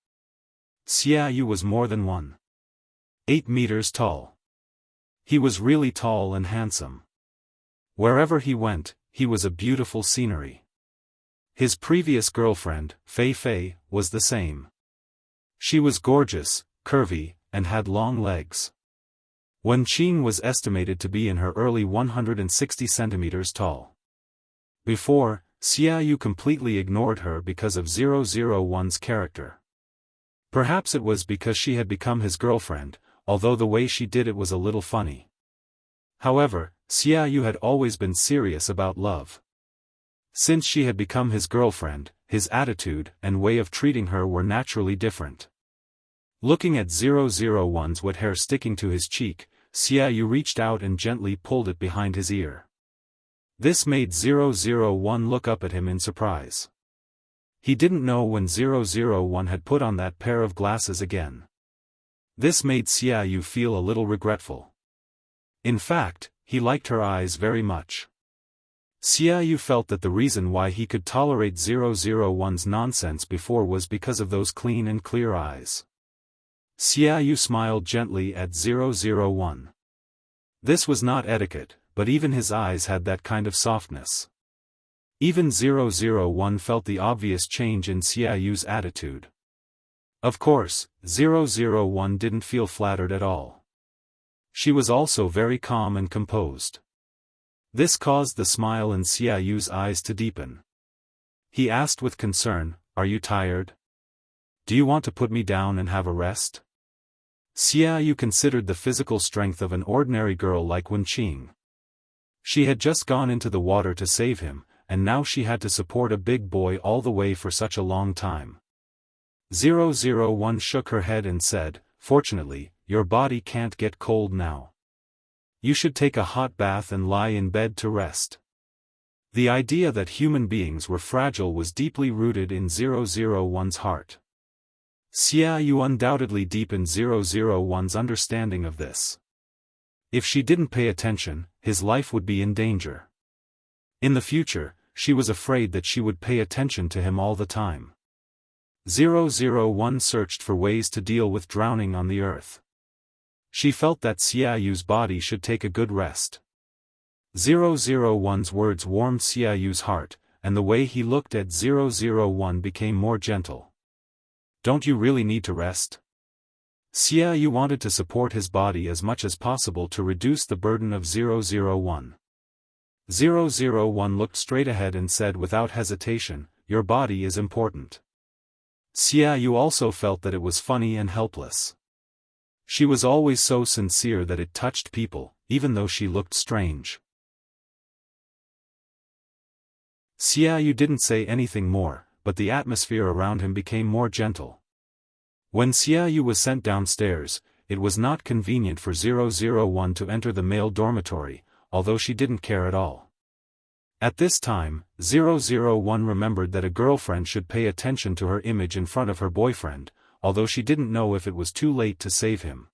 Xiaoyu was more than 1.8 meters tall. He was really tall and handsome. Wherever he went, he was a beautiful scenery. His previous girlfriend, Fei Fei, was the same. She was gorgeous, curvy, and had long legs. Wenqing was estimated to be in her early 160 centimeters tall. Before, Xiaoyu completely ignored her because of 001's character. Perhaps it was because she had become his girlfriend, although the way she did it was a little funny. However, Xiaoyu had always been serious about love. Since she had become his girlfriend, his attitude and way of treating her were naturally different. Looking at 001's wet hair sticking to his cheek, Xiaoyu reached out and gently pulled it behind his ear. This made 001 look up at him in surprise. He didn't know when 001 had put on that pair of glasses again. This made Xiaoyu feel a little regretful. In fact, he liked her eyes very much. Xiaoyu felt that the reason why he could tolerate 001's nonsense before was because of those clean and clear eyes. Xiaoyu smiled gently at 001. This was not etiquette, but even his eyes had that kind of softness. Even 001 felt the obvious change in Xiaoyu's attitude. Of course, 001 didn't feel flattered at all. She was also very calm and composed. This caused the smile in Xiaoyu's eyes to deepen. He asked with concern, "Are you tired? Do you want to put me down and have a rest?" Xiaoyu considered the physical strength of an ordinary girl like Wenqing. She had just gone into the water to save him, and now she had to support a big boy all the way for such a long time. 001 shook her head and said, "Fortunately, your body can't get cold now. You should take a hot bath and lie in bed to rest." The idea that human beings were fragile was deeply rooted in 001's heart. Xiaoyu undoubtedly deepened 001's understanding of this. If she didn't pay attention, his life would be in danger. In the future, she was afraid that she would pay attention to him all the time. 001 searched for ways to deal with drowning on the earth. She felt that Xiaoyu's body should take a good rest. 001's words warmed Xiaoyu's heart, and the way he looked at 001 became more gentle. "Don't you really need to rest?" Xiaoyu wanted to support his body as much as possible to reduce the burden of 001. 001 looked straight ahead and said without hesitation, "Your body is important." Xiaoyu also felt that it was funny and helpless. She was always so sincere that it touched people, even though she looked strange. Xiaoyu didn't say anything more, but the atmosphere around him became more gentle. When Xiaoyu was sent downstairs, it was not convenient for 001 to enter the male dormitory, although she didn't care at all. At this time, 001 remembered that a girlfriend should pay attention to her image in front of her boyfriend, although she didn't know if it was too late to save him.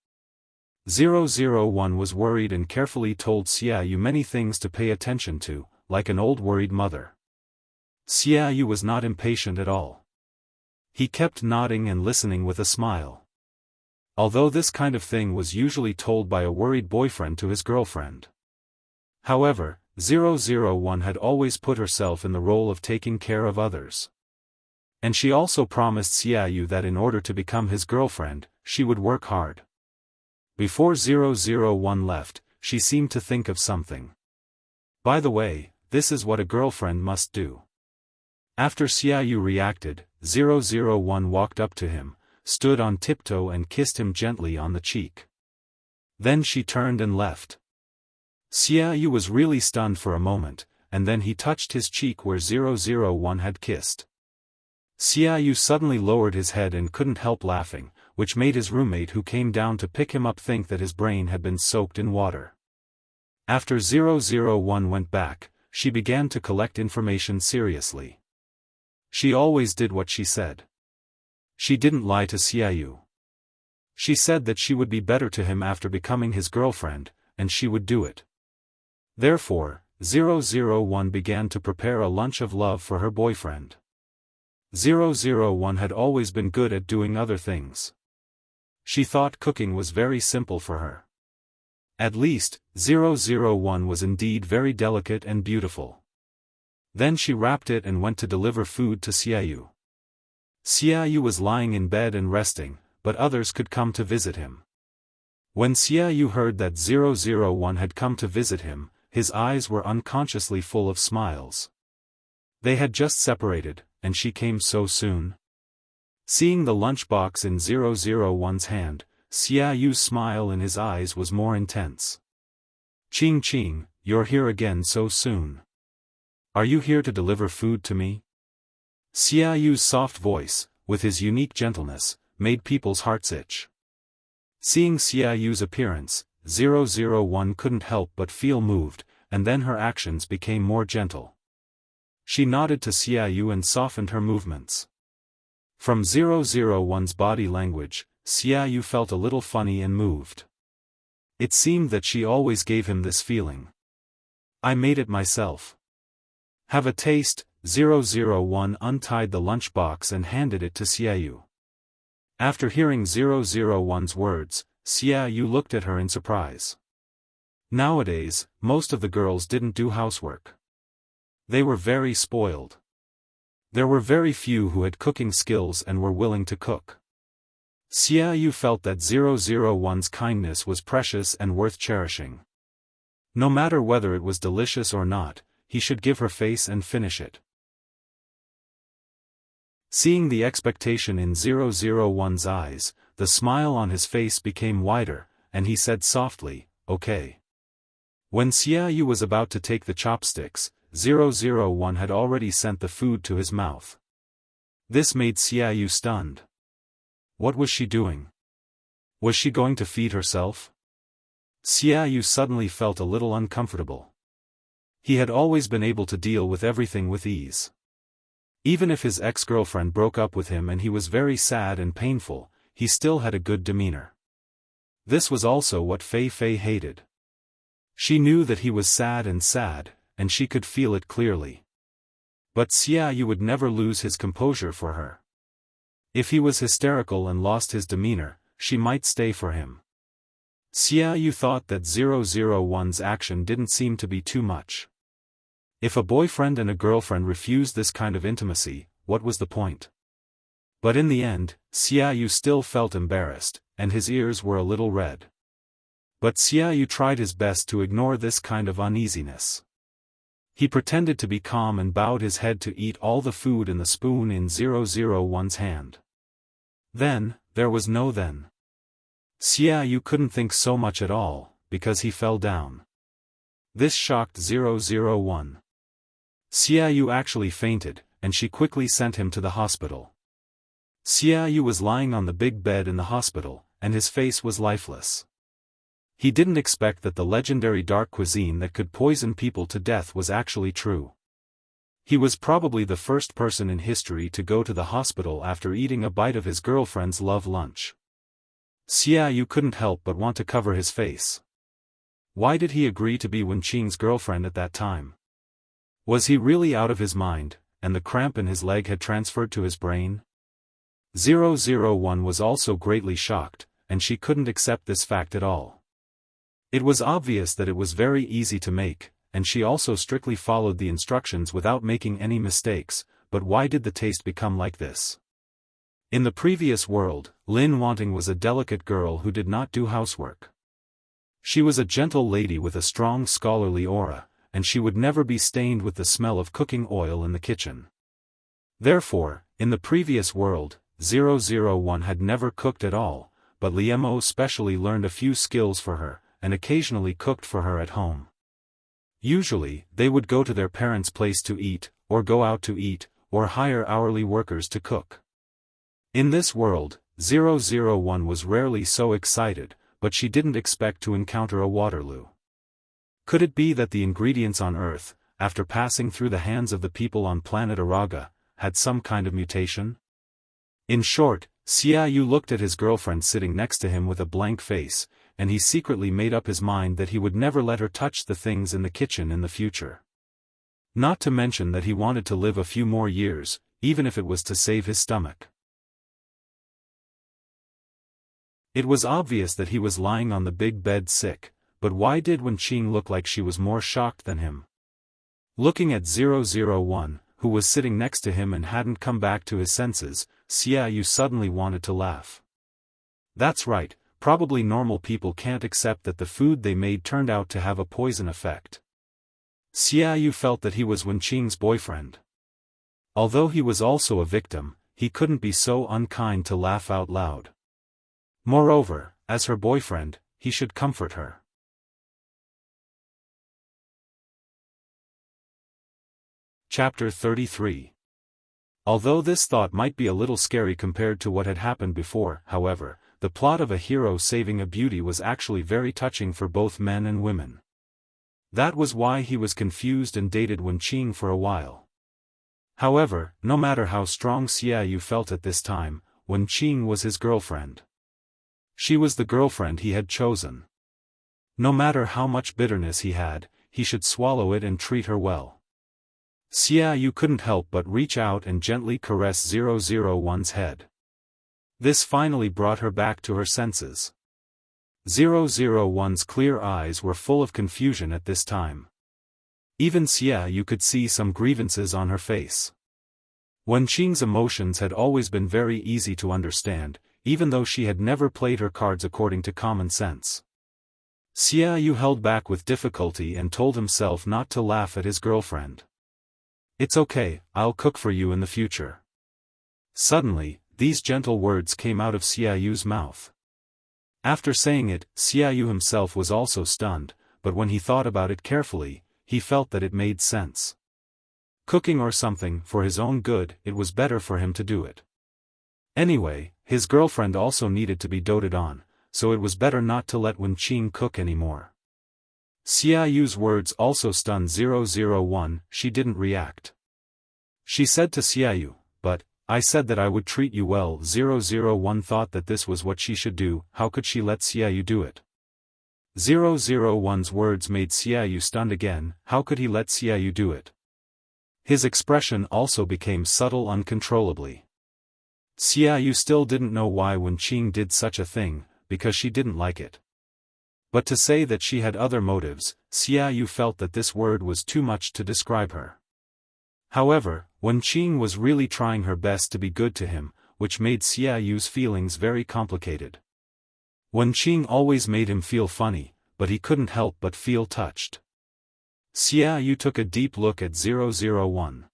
001 was worried and carefully told Xiaoyu many things to pay attention to, like an old worried mother. Xiaoyu was not impatient at all. He kept nodding and listening with a smile. Although this kind of thing was usually told by a worried boyfriend to his girlfriend. However, 001 had always put herself in the role of taking care of others. And she also promised Xiaoyu that in order to become his girlfriend, she would work hard. Before 001 left, she seemed to think of something. By the way, this is what a girlfriend must do. After Xiaoyu reacted, 001 walked up to him, stood on tiptoe and kissed him gently on the cheek. Then she turned and left. Xiaoyu was really stunned for a moment, and then he touched his cheek where 001 had kissed. Xiaoyu suddenly lowered his head and couldn't help laughing, which made his roommate who came down to pick him up think that his brain had been soaked in water. After 001 went back, she began to collect information seriously. She always did what she said. She didn't lie to Xiaoyu. She said that she would be better to him after becoming his girlfriend, and she would do it. Therefore, 001 began to prepare a lunch of love for her boyfriend. 001 had always been good at doing other things. She thought cooking was very simple for her. At least, 001 was indeed very delicate and beautiful. Then she wrapped it and went to deliver food to Xiaoyu. Xiaoyu was lying in bed and resting, but others could come to visit him. When Xiaoyu heard that 001 had come to visit him, his eyes were unconsciously full of smiles. They had just separated, and she came so soon. Seeing the lunchbox in 001's hand, Xiaoyu's smile in his eyes was more intense. "Ching Ching, you're here again so soon. Are you here to deliver food to me?" Xiaoyu's soft voice, with his unique gentleness, made people's hearts itch. Seeing Xiaoyu's appearance, 001 couldn't help but feel moved, and then her actions became more gentle. She nodded to Xiaoyu and softened her movements. From 001's body language, Xiaoyu felt a little funny and moved. It seemed that she always gave him this feeling. "I made it myself. Have a taste." 001 untied the lunchbox and handed it to Xiaoyu. After hearing 001's words, Xiaoyu looked at her in surprise. Nowadays, most of the girls didn't do housework. They were very spoiled. There were very few who had cooking skills and were willing to cook. Xiaoyu felt that 001's kindness was precious and worth cherishing. No matter whether it was delicious or not, he should give her face and finish it. Seeing the expectation in 001's eyes, the smile on his face became wider, and he said softly, "Okay." When Xiaoyu was about to take the chopsticks, 001 had already sent the food to his mouth. This made Xiaoyu stunned. What was she doing? Was she going to feed herself? Xiaoyu suddenly felt a little uncomfortable. He had always been able to deal with everything with ease. Even if his ex-girlfriend broke up with him and he was very sad and painful, he still had a good demeanor. This was also what Fei Fei hated. She knew that he was sad, and she could feel it clearly. But Xiaoyu would never lose his composure for her. If he was hysterical and lost his demeanor, she might stay for him. Xiaoyu thought that 001's action didn't seem to be too much. If a boyfriend and a girlfriend refused this kind of intimacy, what was the point? But in the end, Xiaoyu still felt embarrassed, and his ears were a little red. But Xiaoyu tried his best to ignore this kind of uneasiness. He pretended to be calm and bowed his head to eat all the food and the spoon in 001's hand. Then, there was no then. Xiaoyu couldn't think so much at all, because he fell down. This shocked 001. Xiaoyu actually fainted, and she quickly sent him to the hospital. Xiaoyu was lying on the big bed in the hospital, and his face was lifeless. He didn't expect that the legendary dark cuisine that could poison people to death was actually true. He was probably the first person in history to go to the hospital after eating a bite of his girlfriend's love lunch. Xiaoyu couldn't help but want to cover his face. Why did he agree to be Wenqing's girlfriend at that time? Was he really out of his mind, and the cramp in his leg had transferred to his brain? 001 was also greatly shocked, and she couldn't accept this fact at all. It was obvious that it was very easy to make, and she also strictly followed the instructions without making any mistakes, but why did the taste become like this? In the previous world, Lin Wanting was a delicate girl who did not do housework. She was a gentle lady with a strong scholarly aura, and she would never be stained with the smell of cooking oil in the kitchen. Therefore, in the previous world, 001 had never cooked at all, but Liemo specially learned a few skills for her, and occasionally cooked for her at home. Usually, they would go to their parents' place to eat, or go out to eat, or hire hourly workers to cook. In this world, 001 was rarely so excited, but she didn't expect to encounter a Waterloo. Could it be that the ingredients on Earth, after passing through the hands of the people on planet Araga, had some kind of mutation? In short, Xiaoyu looked at his girlfriend sitting next to him with a blank face, and he secretly made up his mind that he would never let her touch the things in the kitchen in the future. Not to mention that he wanted to live a few more years, even if it was to save his stomach. It was obvious that he was lying on the big bed sick, but why did Wenqing look like she was more shocked than him? Looking at 001, who was sitting next to him and hadn't come back to his senses, Xiaoyu suddenly wanted to laugh. That's right, probably normal people can't accept that the food they made turned out to have a poison effect. Xiaoyu felt that he was Wenqing's boyfriend. Although he was also a victim, he couldn't be so unkind to laugh out loud. Moreover, as her boyfriend, he should comfort her. Chapter 33. Although this thought might be a little scary compared to what had happened before, however, the plot of a hero saving a beauty was actually very touching for both men and women. That was why he was confused and dated Wenqing for a while. However, no matter how strong Xiaoyu felt at this time, Wenqing was his girlfriend. She was the girlfriend he had chosen. No matter how much bitterness he had, he should swallow it and treat her well. Xiaoyu couldn't help but reach out and gently caress 001's head. This finally brought her back to her senses. 001's clear eyes were full of confusion at this time. Even Xiaoyu could see some grievances on her face. Wenqing's emotions had always been very easy to understand, even though she had never played her cards according to common sense. Xiaoyu held back with difficulty and told himself not to laugh at his girlfriend. "It's okay, I'll cook for you in the future." Suddenly, these gentle words came out of Xiaoyu's mouth. After saying it, Xiaoyu himself was also stunned, but when he thought about it carefully, he felt that it made sense. Cooking or something for his own good, it was better for him to do it. Anyway, his girlfriend also needed to be doted on, so it was better not to let Wenqing cook anymore. Xiaoyu's words also stunned 001, she didn't react. She said to Xiaoyu, "But, I said that I would treat you well." 001 thought that this was what she should do, how could she let Xiaoyu do it? 001's words made Xiaoyu stunned again, how could he let Xiaoyu do it? His expression also became subtle uncontrollably. Xiaoyu still didn't know why Wenqing did such a thing, because she didn't like it. But to say that she had other motives, Xiaoyu felt that this word was too much to describe her. However, Wenqing was really trying her best to be good to him, which made Xiaoyu's feelings very complicated. Wenqing always made him feel funny, but he couldn't help but feel touched. Xiaoyu took a deep look at 001.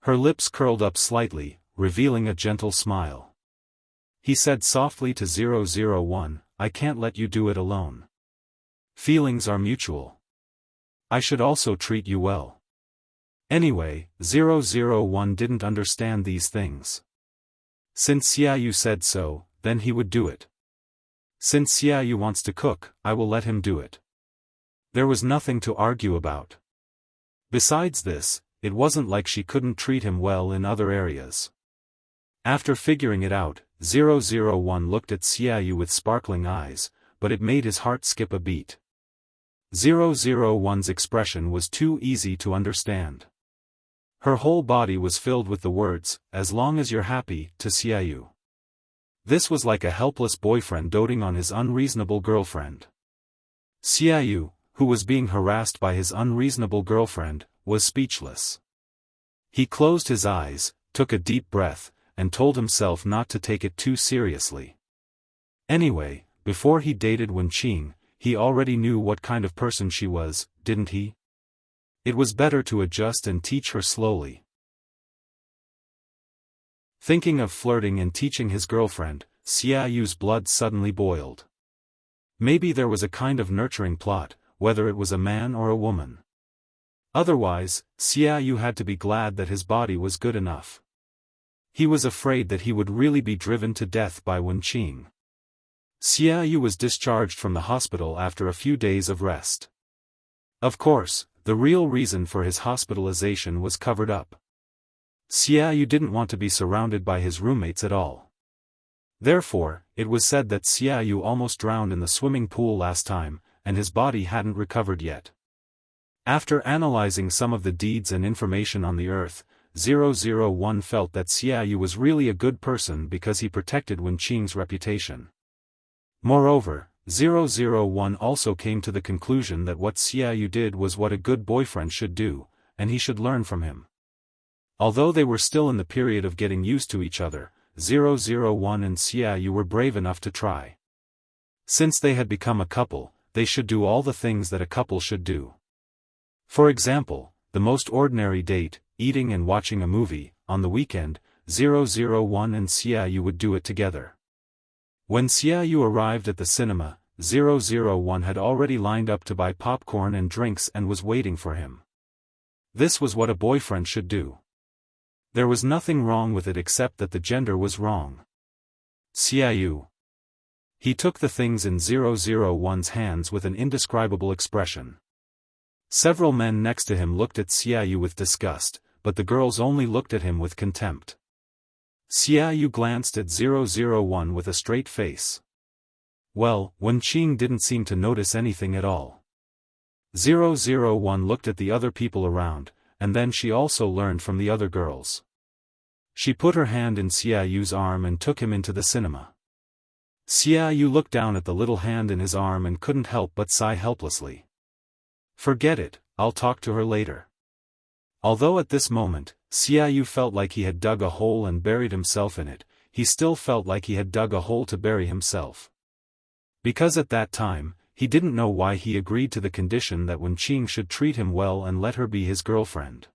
Her lips curled up slightly, revealing a gentle smile. He said softly to 001, I can't let you do it alone. Feelings are mutual. I should also treat you well. Anyway, 001 didn't understand these things. Since Xiaoyu said so, then he would do it. Since Xiaoyu wants to cook, I will let him do it. There was nothing to argue about. Besides this, it wasn't like she couldn't treat him well in other areas. After figuring it out, 001 looked at Xiaoyu with sparkling eyes, but it made his heart skip a beat. 001's expression was too easy to understand. Her whole body was filled with the words, as long as you're happy, to Xiaoyu. This was like a helpless boyfriend doting on his unreasonable girlfriend. Xiaoyu, who was being harassed by his unreasonable girlfriend, was speechless. He closed his eyes, took a deep breath, and told himself not to take it too seriously. Anyway, before he dated Wenqing, he already knew what kind of person she was, didn't he? It was better to adjust and teach her slowly. Thinking of flirting and teaching his girlfriend, Xiaoyu's blood suddenly boiled. Maybe there was a kind of nurturing plot, whether it was a man or a woman. Otherwise, Xiaoyu had to be glad that his body was good enough. He was afraid that he would really be driven to death by Wenqing. Xiaoyu was discharged from the hospital after a few days of rest. Of course, the real reason for his hospitalization was covered up. Xiaoyu didn't want to be surrounded by his roommates at all. Therefore, it was said that Xiaoyu almost drowned in the swimming pool last time, and his body hadn't recovered yet. After analyzing some of the deeds and information on the earth, 001 felt that Xiaoyu was really a good person because he protected Wenqing's reputation. Moreover, 001 also came to the conclusion that what Xiaoyu did was what a good boyfriend should do, and he should learn from him. Although they were still in the period of getting used to each other, 001 and Xiaoyu were brave enough to try. Since they had become a couple, they should do all the things that a couple should do. For example, the most ordinary date, eating and watching a movie, on the weekend, 001 and Xiaoyu would do it together. When Xiaoyu arrived at the cinema, 001 had already lined up to buy popcorn and drinks and was waiting for him. This was what a boyfriend should do. There was nothing wrong with it except that the gender was wrong. Xiaoyu. He took the things in 001's hands with an indescribable expression. Several men next to him looked at Xiaoyu with disgust, but the girls only looked at him with contempt. Xiaoyu glanced at 001 with a straight face. Well, Wenqing didn't seem to notice anything at all. 001 looked at the other people around, and then she also learned from the other girls. She put her hand in Xiaoyu's arm and took him into the cinema. Xiaoyu looked down at the little hand in his arm and couldn't help but sigh helplessly. Forget it, I'll talk to her later. Although at this moment, Xiaoyu felt like he had dug a hole and buried himself in it, he still felt like he had dug a hole to bury himself. Because at that time, he didn't know why he agreed to the condition that Wenqing should treat him well and let her be his girlfriend.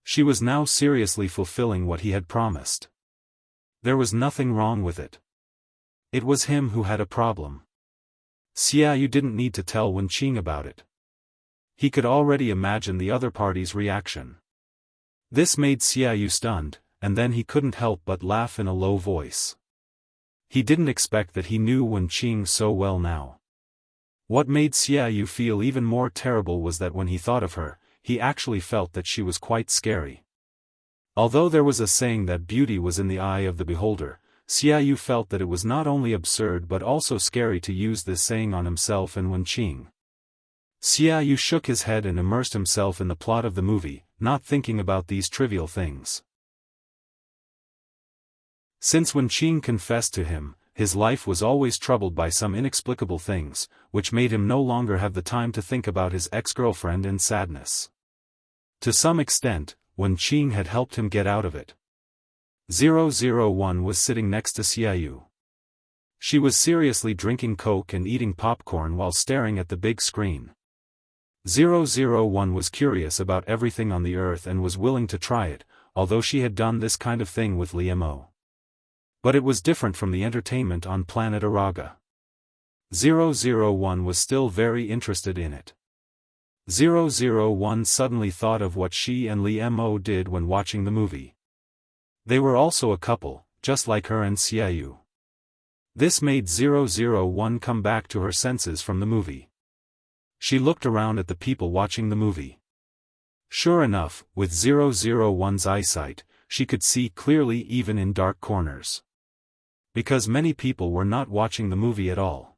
She was now seriously fulfilling what he had promised. There was nothing wrong with it. It was him who had a problem. Xiaoyu didn't need to tell Wenqing about it. He could already imagine the other party's reaction. This made Xiaoyu stunned, and then he couldn't help but laugh in a low voice. He didn't expect that he knew Wenqing so well now. What made Xiaoyu feel even more terrible was that when he thought of her, he actually felt that she was quite scary. Although there was a saying that beauty was in the eye of the beholder, Xiaoyu felt that it was not only absurd but also scary to use this saying on himself and Wenqing. Xiaoyu shook his head and immersed himself in the plot of the movie, not thinking about these trivial things. Since Wenqing confessed to him, his life was always troubled by some inexplicable things, which made him no longer have the time to think about his ex-girlfriend in sadness. To some extent, Wenqing had helped him get out of it. 001 was sitting next to Xiaoyu. She was seriously drinking Coke and eating popcorn while staring at the big screen. 001 was curious about everything on the earth and was willing to try it, although she had done this kind of thing with Liemo. But it was different from the entertainment on planet Araga. 001 was still very interested in it. 001 suddenly thought of what she and Liemo did when watching the movie. They were also a couple, just like her and Xiaoyu. This made 001 come back to her senses from the movie. She looked around at the people watching the movie. Sure enough, with 001's eyesight, she could see clearly even in dark corners. Because many people were not watching the movie at all.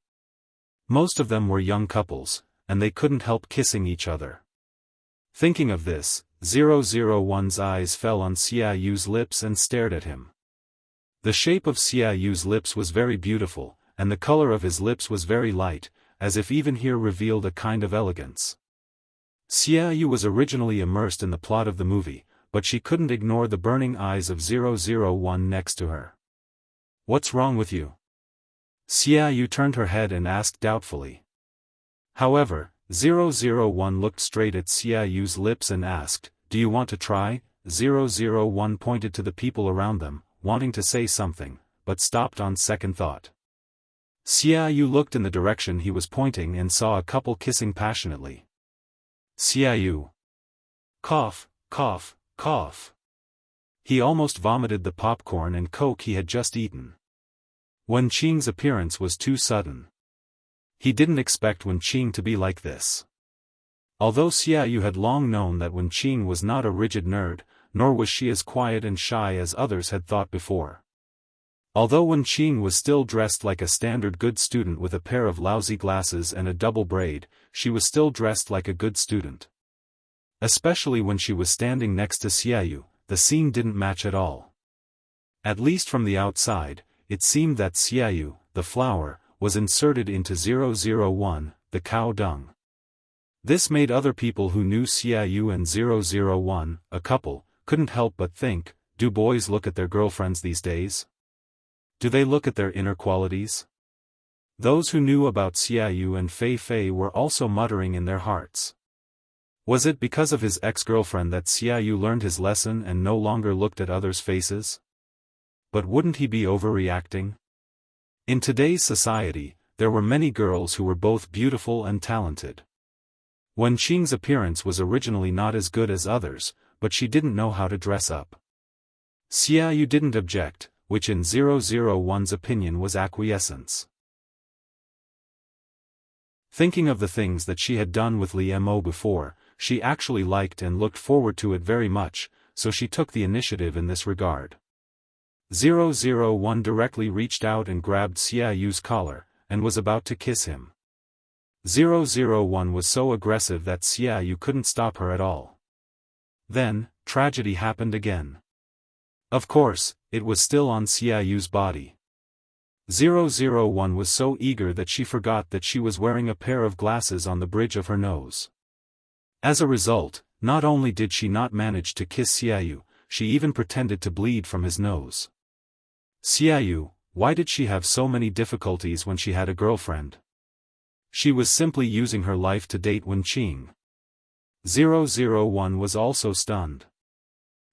Most of them were young couples, and they couldn't help kissing each other. Thinking of this, 001's eyes fell on Xiaoyu's lips and stared at him. The shape of Xiaoyu's lips was very beautiful, and the color of his lips was very light, as if even here revealed a kind of elegance. Xiaoyu was originally immersed in the plot of the movie, but she couldn't ignore the burning eyes of 001 next to her. "What's wrong with you?" Xiaoyu turned her head and asked doubtfully. However, 001 looked straight at Xiaoyu's lips and asked, "Do you want to try?" 001 pointed to the people around them, wanting to say something, but stopped on second thought. Xiaoyu looked in the direction he was pointing and saw a couple kissing passionately. Xiaoyu. Cough, cough, cough. He almost vomited the popcorn and Coke he had just eaten. Wen Qing's appearance was too sudden. He didn't expect Wen Qing to be like this. Although Xiaoyu had long known that Wen Qing was not a rigid nerd, nor was she as quiet and shy as others had thought before. Although Wen Qing was still dressed like a standard good student with a pair of lousy glasses and a double braid, she was still dressed like a good student. Especially when she was standing next to Xiaoyu, the scene didn't match at all. At least from the outside, it seemed that Xiaoyu, the flower, was inserted into 001, the cow dung. This made other people who knew Xiaoyu and 001, a couple, couldn't help but think, do boys look at their girlfriends these days? Do they look at their inner qualities? Those who knew about Xiaoyu and Fei Fei were also muttering in their hearts. Was it because of his ex-girlfriend that Xiaoyu learned his lesson and no longer looked at others' faces? But wouldn't he be overreacting? In today's society, there were many girls who were both beautiful and talented. Wen Qing's appearance was originally not as good as others, but she didn't know how to dress up. Xiaoyu didn't object, which in 001's opinion was acquiescence. Thinking of the things that she had done with Liemo before, she actually liked and looked forward to it very much, so she took the initiative in this regard. 001 directly reached out and grabbed Xiaoyu's collar, and was about to kiss him. 001 was so aggressive that Xiaoyu couldn't stop her at all. Then, tragedy happened again. Of course, it was still on Xiaoyu's body. 001 was so eager that she forgot that she was wearing a pair of glasses on the bridge of her nose. As a result, not only did she not manage to kiss Xiaoyu, she even pretended to bleed from his nose. Xiaoyu, why did she have so many difficulties when she had a girlfriend? She was simply using her life to date Wen Qing. 001 was also stunned.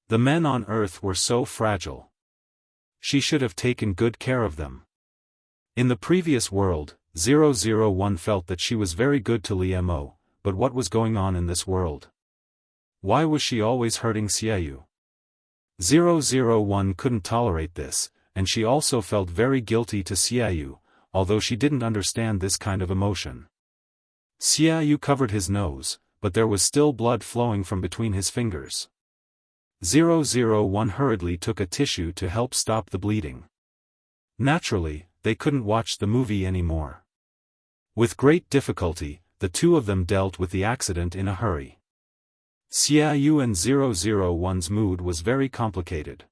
The men on Earth were so fragile. She should have taken good care of them. In the previous world, 001 felt that she was very good to Liemo, but what was going on in this world? Why was she always hurting Xiaoyu? 001 couldn't tolerate this, and she also felt very guilty to Xiaoyu, although she didn't understand this kind of emotion. Xiaoyu covered his nose, but there was still blood flowing from between his fingers. 001 hurriedly took a tissue to help stop the bleeding. Naturally, they couldn't watch the movie anymore. With great difficulty, the two of them dealt with the accident in a hurry. Xiaoyu and 001's mood was very complicated.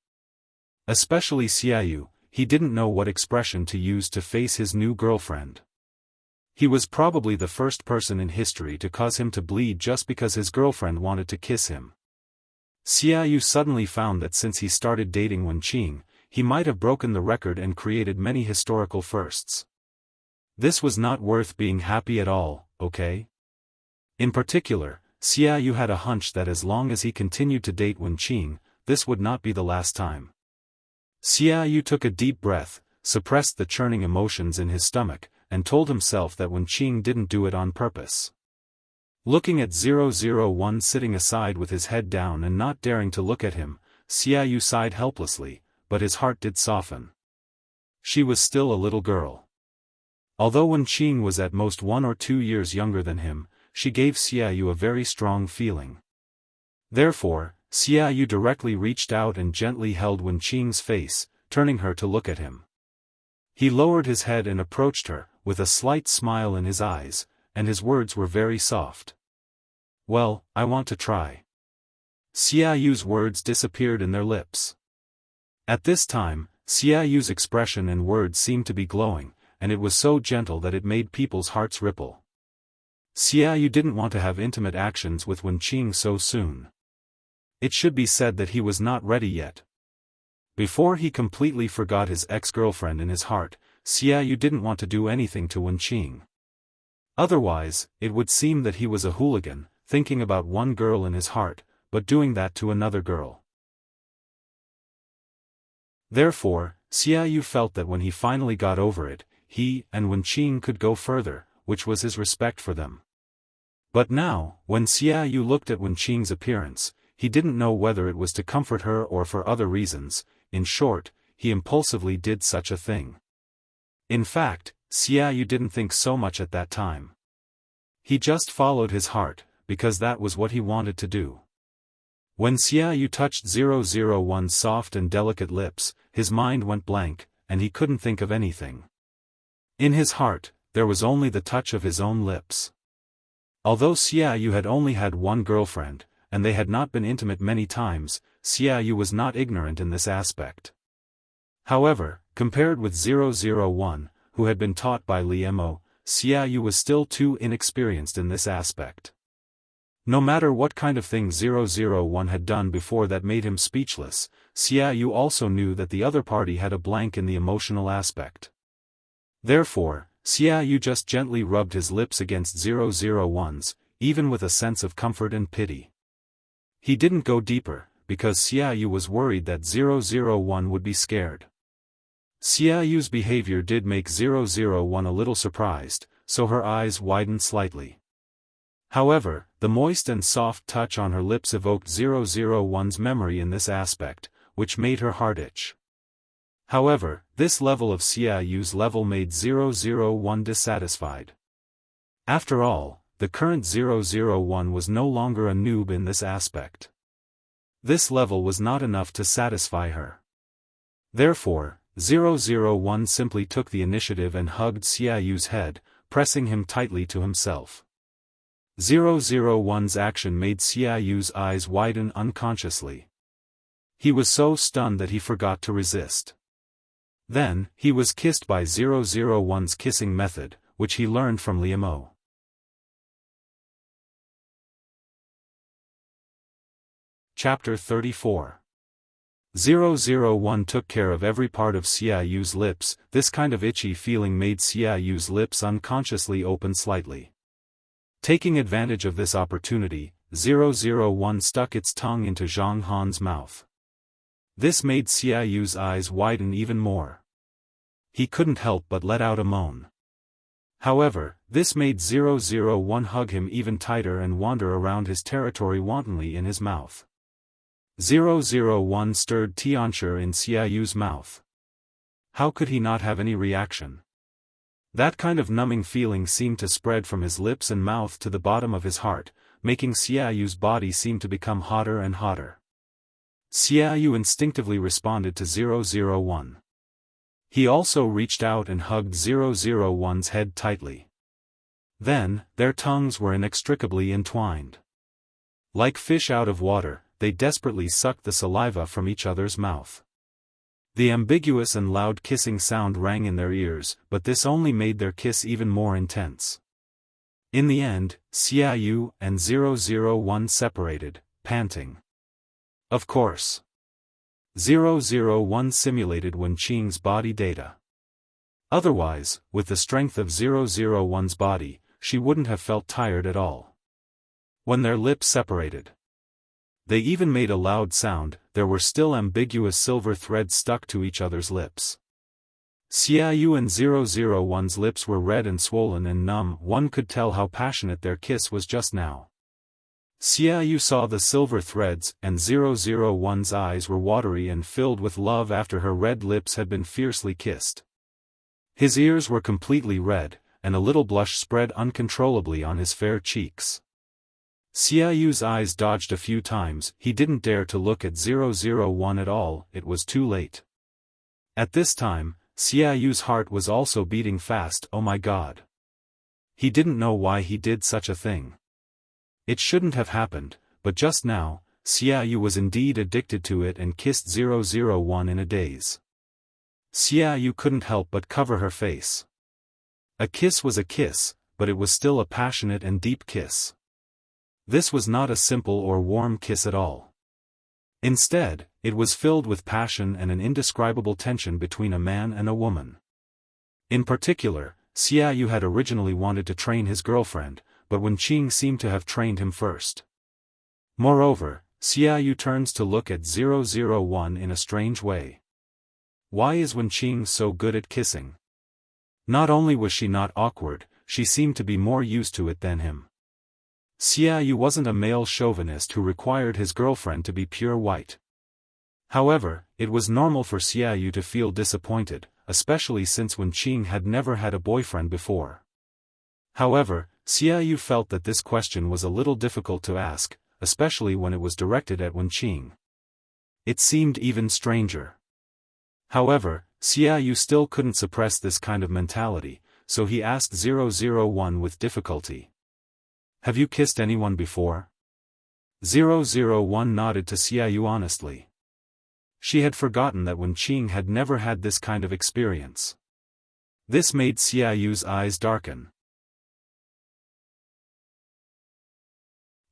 Especially Xiaoyu, he didn't know what expression to use to face his new girlfriend. He was probably the first person in history to cause him to bleed just because his girlfriend wanted to kiss him. Xiaoyu suddenly found that since he started dating Wen Qing, he might have broken the record and created many historical firsts. This was not worth being happy at all, okay? In particular, Xiaoyu had a hunch that as long as he continued to date Wenqing, this would not be the last time. Xiaoyu took a deep breath, suppressed the churning emotions in his stomach, and told himself that Wenqing didn't do it on purpose. Looking at 001 sitting aside with his head down and not daring to look at him, Xiaoyu sighed helplessly, but his heart did soften. She was still a little girl. Although Wenqing was at most 1 or 2 years younger than him, she gave Xiaoyu a very strong feeling. Therefore, Xiaoyu directly reached out and gently held Wenqing's face, turning her to look at him. He lowered his head and approached her, with a slight smile in his eyes, and his words were very soft. "Well, I want to try." Xiaoyu's words disappeared in their lips. At this time, Xiaoyu's expression and words seemed to be glowing, and it was so gentle that it made people's hearts ripple. Xiaoyu didn't want to have intimate actions with Wenqing so soon. It should be said that he was not ready yet. Before he completely forgot his ex-girlfriend in his heart, Xiaoyu didn't want to do anything to Wenqing. Otherwise, it would seem that he was a hooligan, thinking about one girl in his heart, but doing that to another girl. Therefore, Xiaoyu felt that when he finally got over it, he and Wenqing could go further, which was his respect for them. But now, when Xiaoyu looked at Wenqing's appearance, he didn't know whether it was to comfort her or for other reasons. In short, he impulsively did such a thing. In fact, Xiaoyu didn't think so much at that time. He just followed his heart, because that was what he wanted to do. When Xiaoyu touched 001's soft and delicate lips, his mind went blank, and he couldn't think of anything. In his heart, there was only the touch of his own lips. Although Xiaoyu had only had one girlfriend, and they had not been intimate many times, Xiaoyu was not ignorant in this aspect. However, compared with 001, who had been taught by Liemo, Xiaoyu was still too inexperienced in this aspect. No matter what kind of thing 001 had done before that made him speechless, Xiaoyu also knew that the other party had a blank in the emotional aspect. Therefore, Xiaoyu just gently rubbed his lips against 001's, even with a sense of comfort and pity. He didn't go deeper, because Xiaoyu was worried that 001 would be scared. Xiaoyu's behavior did make 001 a little surprised, so her eyes widened slightly. However, the moist and soft touch on her lips evoked 001's memory in this aspect, which made her heart itch. However, this level of Xiaoyu's level made 001 dissatisfied. After all, the current 001 was no longer a noob in this aspect. This level was not enough to satisfy her. Therefore, 001 simply took the initiative and hugged Xiaoyu's head, pressing him tightly to himself. 001's action made Xiaoyu's eyes widen unconsciously. He was so stunned that he forgot to resist. Then, he was kissed by 001's kissing method, which he learned from Liemo. Chapter 34. 001 took care of every part of Xiaoyu's lips. This kind of itchy feeling made Xiaoyu's lips unconsciously open slightly. Taking advantage of this opportunity, 001 stuck its tongue into Zhang Han's mouth. This made Xiaoyu's eyes widen even more. He couldn't help but let out a moan. However, this made 001 hug him even tighter and wander around his territory wantonly in his mouth. 001 stirred Tianshi in Xiaoyu's mouth. How could he not have any reaction? That kind of numbing feeling seemed to spread from his lips and mouth to the bottom of his heart, making Xiaoyu's body seem to become hotter and hotter. Xiaoyu instinctively responded to 001. He also reached out and hugged 001's head tightly. Then, their tongues were inextricably entwined. Like fish out of water, they desperately sucked the saliva from each other's mouth. The ambiguous and loud kissing sound rang in their ears, but this only made their kiss even more intense. In the end, Xiaoyu and 001 separated, panting. Of course. 001 simulated Wenqing's body data. Otherwise, with the strength of 001's body, she wouldn't have felt tired at all. when their lips separated. They even made a loud sound. There were still ambiguous silver threads stuck to each other's lips. Xiaoyu and 001's lips were red and swollen and numb. One could tell how passionate their kiss was just now. Xiaoyu saw the silver threads, and 001's eyes were watery and filled with love after her red lips had been fiercely kissed. His ears were completely red, and a little blush spread uncontrollably on his fair cheeks. Xiaoyu's eyes dodged a few times. He didn't dare to look at 001 at all. It was too late. At this time, Xiaoyu's heart was also beating fast. Oh my God. He didn't know why he did such a thing. It shouldn't have happened, but just now, Xiaoyu was indeed addicted to it and kissed 001 in a daze. Xiaoyu couldn't help but cover her face. A kiss was a kiss, but it was still a passionate and deep kiss. This was not a simple or warm kiss at all. Instead, it was filled with passion and an indescribable tension between a man and a woman. In particular, Xiaoyu had originally wanted to train his girlfriend, but Wenqing seemed to have trained him first. Moreover, Xiaoyu turns to look at 001 in a strange way. Why is Wenqing so good at kissing? Not only was she not awkward, she seemed to be more used to it than him. Xiaoyu wasn't a male chauvinist who required his girlfriend to be pure white. However, it was normal for Xiaoyu to feel disappointed, especially since Wenqing had never had a boyfriend before. However, Xiaoyu felt that this question was a little difficult to ask, especially when it was directed at Wenqing. It seemed even stranger. However, Xiaoyu still couldn't suppress this kind of mentality, so he asked 001 with difficulty. Have you kissed anyone before? 001 nodded to Xiaoyu honestly. She had forgotten that Wenqing had never had this kind of experience. This made Xiaoyu's eyes darken.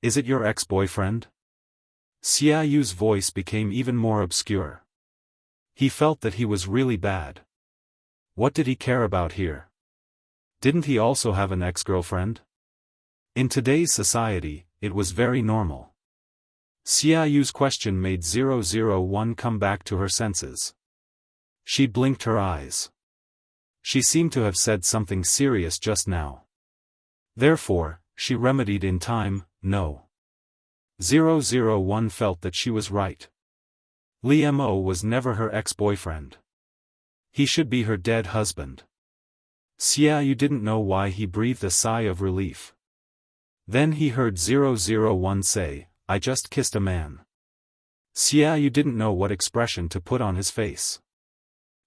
Is it your ex-boyfriend? Xiaoyu's voice became even more obscure. He felt that he was really bad. What did he care about here? Didn't he also have an ex-girlfriend? In today's society, it was very normal. Xiaoyu's question made 001 come back to her senses. She blinked her eyes. She seemed to have said something serious just now. Therefore, she remedied in time, no. 001 felt that she was right. Li Mo was never her ex-boyfriend. He should be her dead husband. Xiaoyu didn't know why he breathed a sigh of relief. Then he heard 001 say, I just kissed a man. Xiaoyu didn't know what expression to put on his face.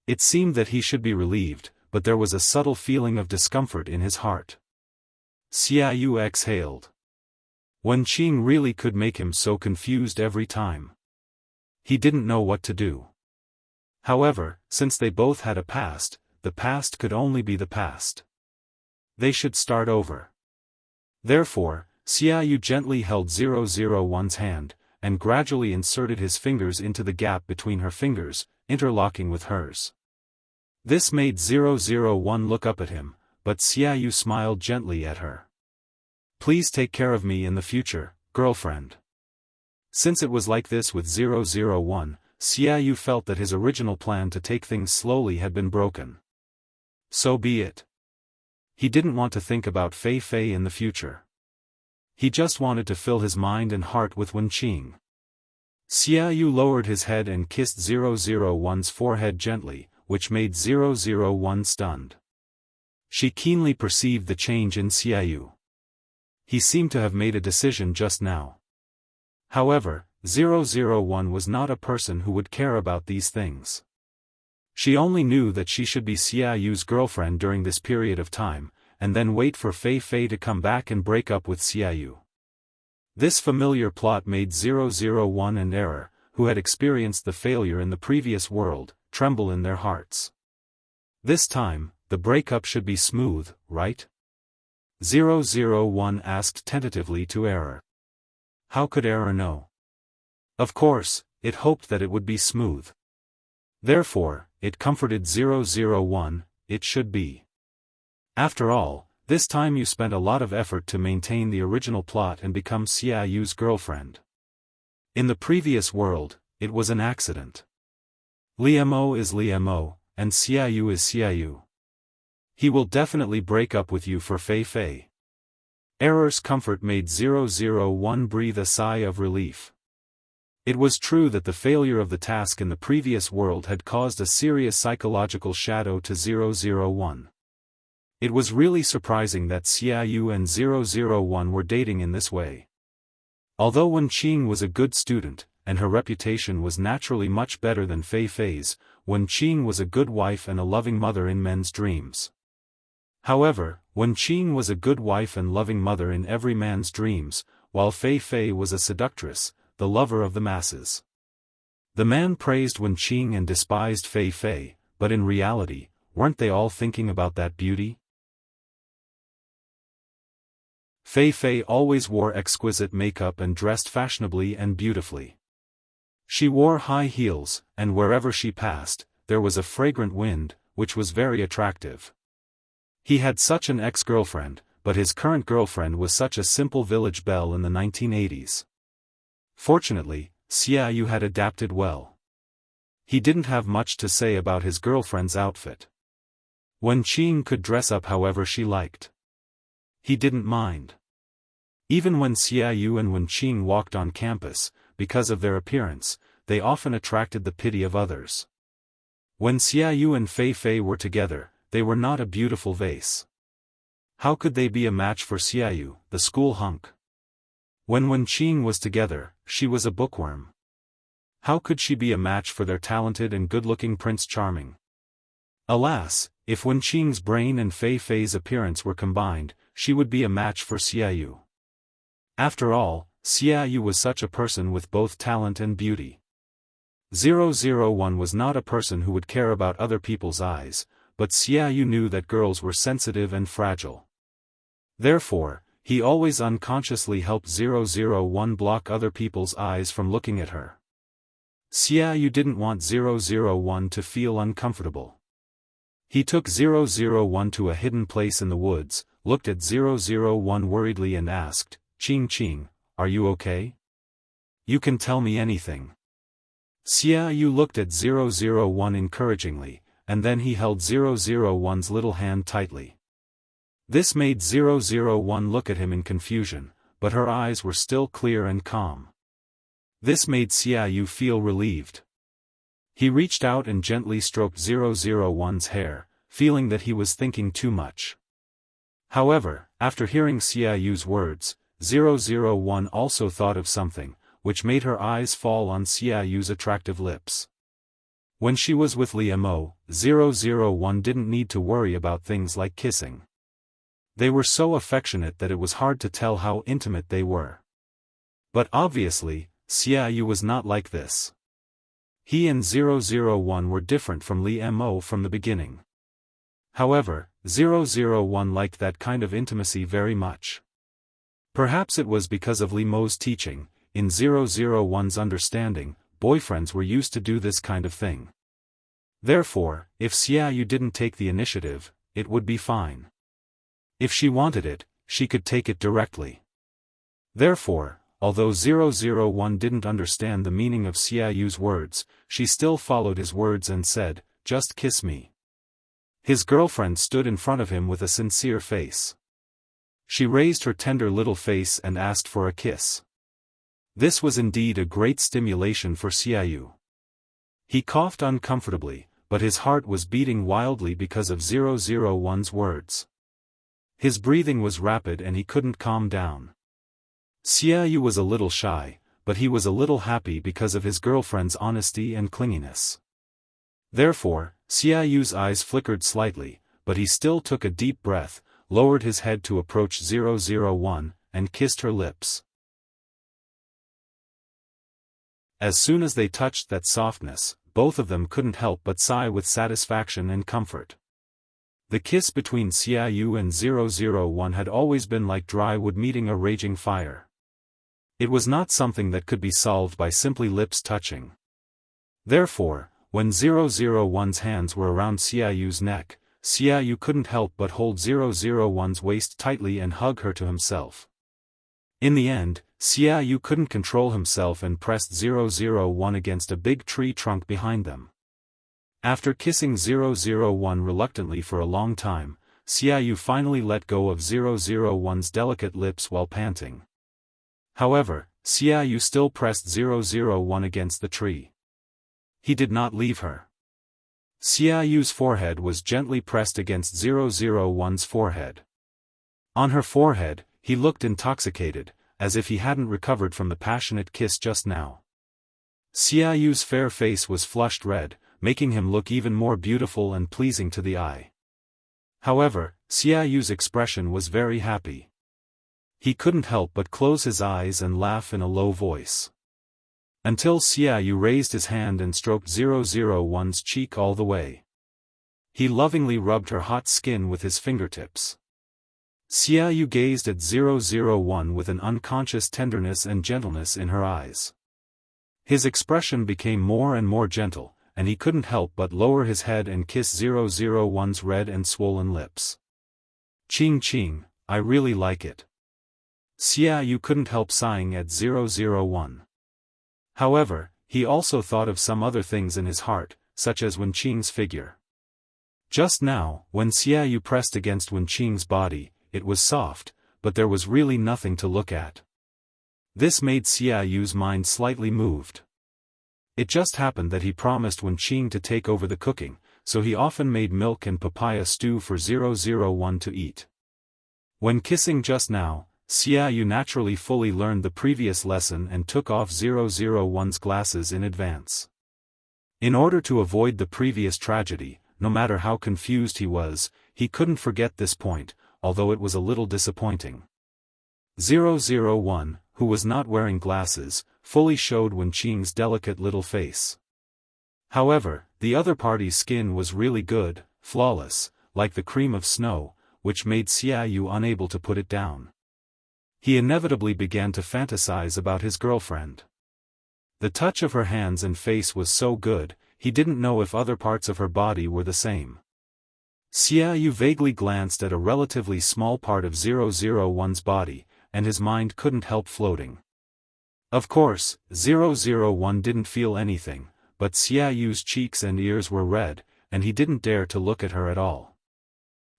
It seemed that he should be relieved, but there was a subtle feeling of discomfort in his heart. Xiaoyu exhaled. Wenqing really could make him so confused every time. He didn't know what to do. However, since they both had a past, the past could only be the past. They should start over. Therefore, Xiaoyu gently held 001's hand, and gradually inserted his fingers into the gap between her fingers, interlocking with hers. This made 001 look up at him, but Xiaoyu smiled gently at her. Please take care of me in the future, girlfriend. Since it was like this with 001, Xiaoyu felt that his original plan to take things slowly had been broken. So be it. He didn't want to think about Fei Fei in the future. He just wanted to fill his mind and heart with Wenqing. Xiaoyu lowered his head and kissed 001's forehead gently, which made 001 stunned. She keenly perceived the change in Xiaoyu. He seemed to have made a decision just now. However, 001 was not a person who would care about these things. She only knew that she should be Xiaoyu's girlfriend during this period of time, and then wait for Fei Fei to come back and break up with Xiaoyu. This familiar plot made 001 and Error, who had experienced the failure in the previous world, tremble in their hearts. This time, the breakup should be smooth, right? 001 asked tentatively to Error. How could Error know? Of course, it hoped that it would be smooth. Therefore, it comforted 001, it should be. After all, This time you spent a lot of effort to maintain the original plot and become Xiaoyu's girlfriend. In the previous world, it was an accident. Liemo is Liemo, and Xiaoyu is Xiaoyu. He will definitely break up with you for Fei Fei. Error's comfort made 001 breathe a sigh of relief. It was true that the failure of the task in the previous world had caused a serious psychological shadow to 001. It was really surprising that Xiaoyu and 001 were dating in this way. Although Wen Qing was a good student, and her reputation was naturally much better than Fei Fei's, Wen Qing was a good wife and a loving mother in men's dreams. However, Wen Qing was a good wife and loving mother in every man's dreams, while Fei Fei was a seductress, the lover of the masses. The man praised Wen Qing and despised Fei Fei, but in reality, weren't they all thinking about that beauty? Fei Fei always wore exquisite makeup and dressed fashionably and beautifully. She wore high heels, and wherever she passed, there was a fragrant wind, which was very attractive. He had such an ex-girlfriend, but his current girlfriend was such a simple village belle in the 1980s. Fortunately, Xiaoyu had adapted well. He didn't have much to say about his girlfriend's outfit. Wen Qing could dress up however she liked. He didn't mind. Even when Xiaoyu and Wen Qing walked on campus, because of their appearance, they often attracted the pity of others. When Xiaoyu and Fei Fei were together, they were not a beautiful vase. How could they be a match for Xiaoyu, the school hunk? When Wen Qing was together, she was a bookworm. How could she be a match for their talented and good-looking Prince Charming? Alas, if Wen Qing's brain and Fei Fei's appearance were combined, she would be a match for Xiaoyu. After all, Xiaoyu was such a person with both talent and beauty. 001 was not a person who would care about other people's eyes, but Xiaoyu knew that girls were sensitive and fragile. Therefore, he always unconsciously helped 001 block other people's eyes from looking at her. Xiaoyu didn't want 001 to feel uncomfortable. He took 001 to a hidden place in the woods, looked at 001 worriedly and asked, "Qing Qing, are you okay? You can tell me anything." Xiaoyu looked at 001 encouragingly, and then he held 001's little hand tightly. This made 001 look at him in confusion, but her eyes were still clear and calm. This made Xiaoyu feel relieved. He reached out and gently stroked 001's hair, feeling that he was thinking too much. However, after hearing Xiaoyu's words, 001 also thought of something, which made her eyes fall on Xiaoyu's attractive lips. When she was with Liemo, 001 didn't need to worry about things like kissing. They were so affectionate that it was hard to tell how intimate they were. But obviously, Xiaoyu was not like this. He and 001 were different from Liemo from the beginning. However, 001 liked that kind of intimacy very much. Perhaps it was because of Liemo's teaching. In 001's understanding, boyfriends were used to do this kind of thing. Therefore, if Xiaoyu didn't take the initiative, it would be fine. If she wanted it, she could take it directly. Therefore, although 001 didn't understand the meaning of Xiaoyu's words, she still followed his words and said, "Just kiss me." His girlfriend stood in front of him with a sincere face. She raised her tender little face and asked for a kiss. This was indeed a great stimulation for Xiaoyu. He coughed uncomfortably, but his heart was beating wildly because of 001's words. His breathing was rapid and he couldn't calm down. Xiaoyu was a little shy, but he was a little happy because of his girlfriend's honesty and clinginess. Therefore, Xiaoyu's eyes flickered slightly, but he still took a deep breath, lowered his head to approach 001, and kissed her lips. As soon as they touched that softness, both of them couldn't help but sigh with satisfaction and comfort. The kiss between Xiaoyu and 001 had always been like dry wood meeting a raging fire. It was not something that could be solved by simply lips touching. Therefore, when 001's hands were around Xiaoyu's neck, Xiaoyu couldn't help but hold 001's waist tightly and hug her to himself. In the end, Xiaoyu couldn't control himself and pressed 001 against a big tree trunk behind them. After kissing 001 reluctantly for a long time, Xiaoyu finally let go of 001's delicate lips while panting. However, Xiaoyu still pressed 001 against the tree. He did not leave her. Xiaoyu's forehead was gently pressed against 001's forehead. On her forehead, he looked intoxicated, as if he hadn't recovered from the passionate kiss just now. Xiaoyu's fair face was flushed red, making him look even more beautiful and pleasing to the eye. However, Xiaoyu's expression was very happy. He couldn't help but close his eyes and laugh in a low voice. Until Xiaoyu raised his hand and stroked 001's cheek all the way. He lovingly rubbed her hot skin with his fingertips. Xiaoyu gazed at 001 with an unconscious tenderness and gentleness in her eyes. His expression became more and more gentle, and he couldn't help but lower his head and kiss 001's red and swollen lips. Ching ching, I really like it. Xiaoyu couldn't help sighing at 001. However, he also thought of some other things in his heart, such as Wenqing's figure. Just now, when Xiaoyu pressed against Wenqing's body, it was soft, but there was really nothing to look at. This made Xiaoyu's mind slightly moved. It just happened that he promised Wenqing to take over the cooking, so he often made milk and papaya stew for 001 to eat. When kissing just now, Xiaoyu naturally fully learned the previous lesson and took off 001's glasses in advance. In order to avoid the previous tragedy, no matter how confused he was, he couldn't forget this point, although it was a little disappointing. 001, who was not wearing glasses, fully showed Wenqing's delicate little face. However, the other party's skin was really good, flawless, like the cream of snow, which made Xiaoyu unable to put it down. He inevitably began to fantasize about his girlfriend. The touch of her hands and face was so good, he didn't know if other parts of her body were the same. Xiaoyu vaguely glanced at a relatively small part of 001's body, and his mind couldn't help floating. Of course, 001 didn't feel anything, but Xiaoyu's cheeks and ears were red, and he didn't dare to look at her at all.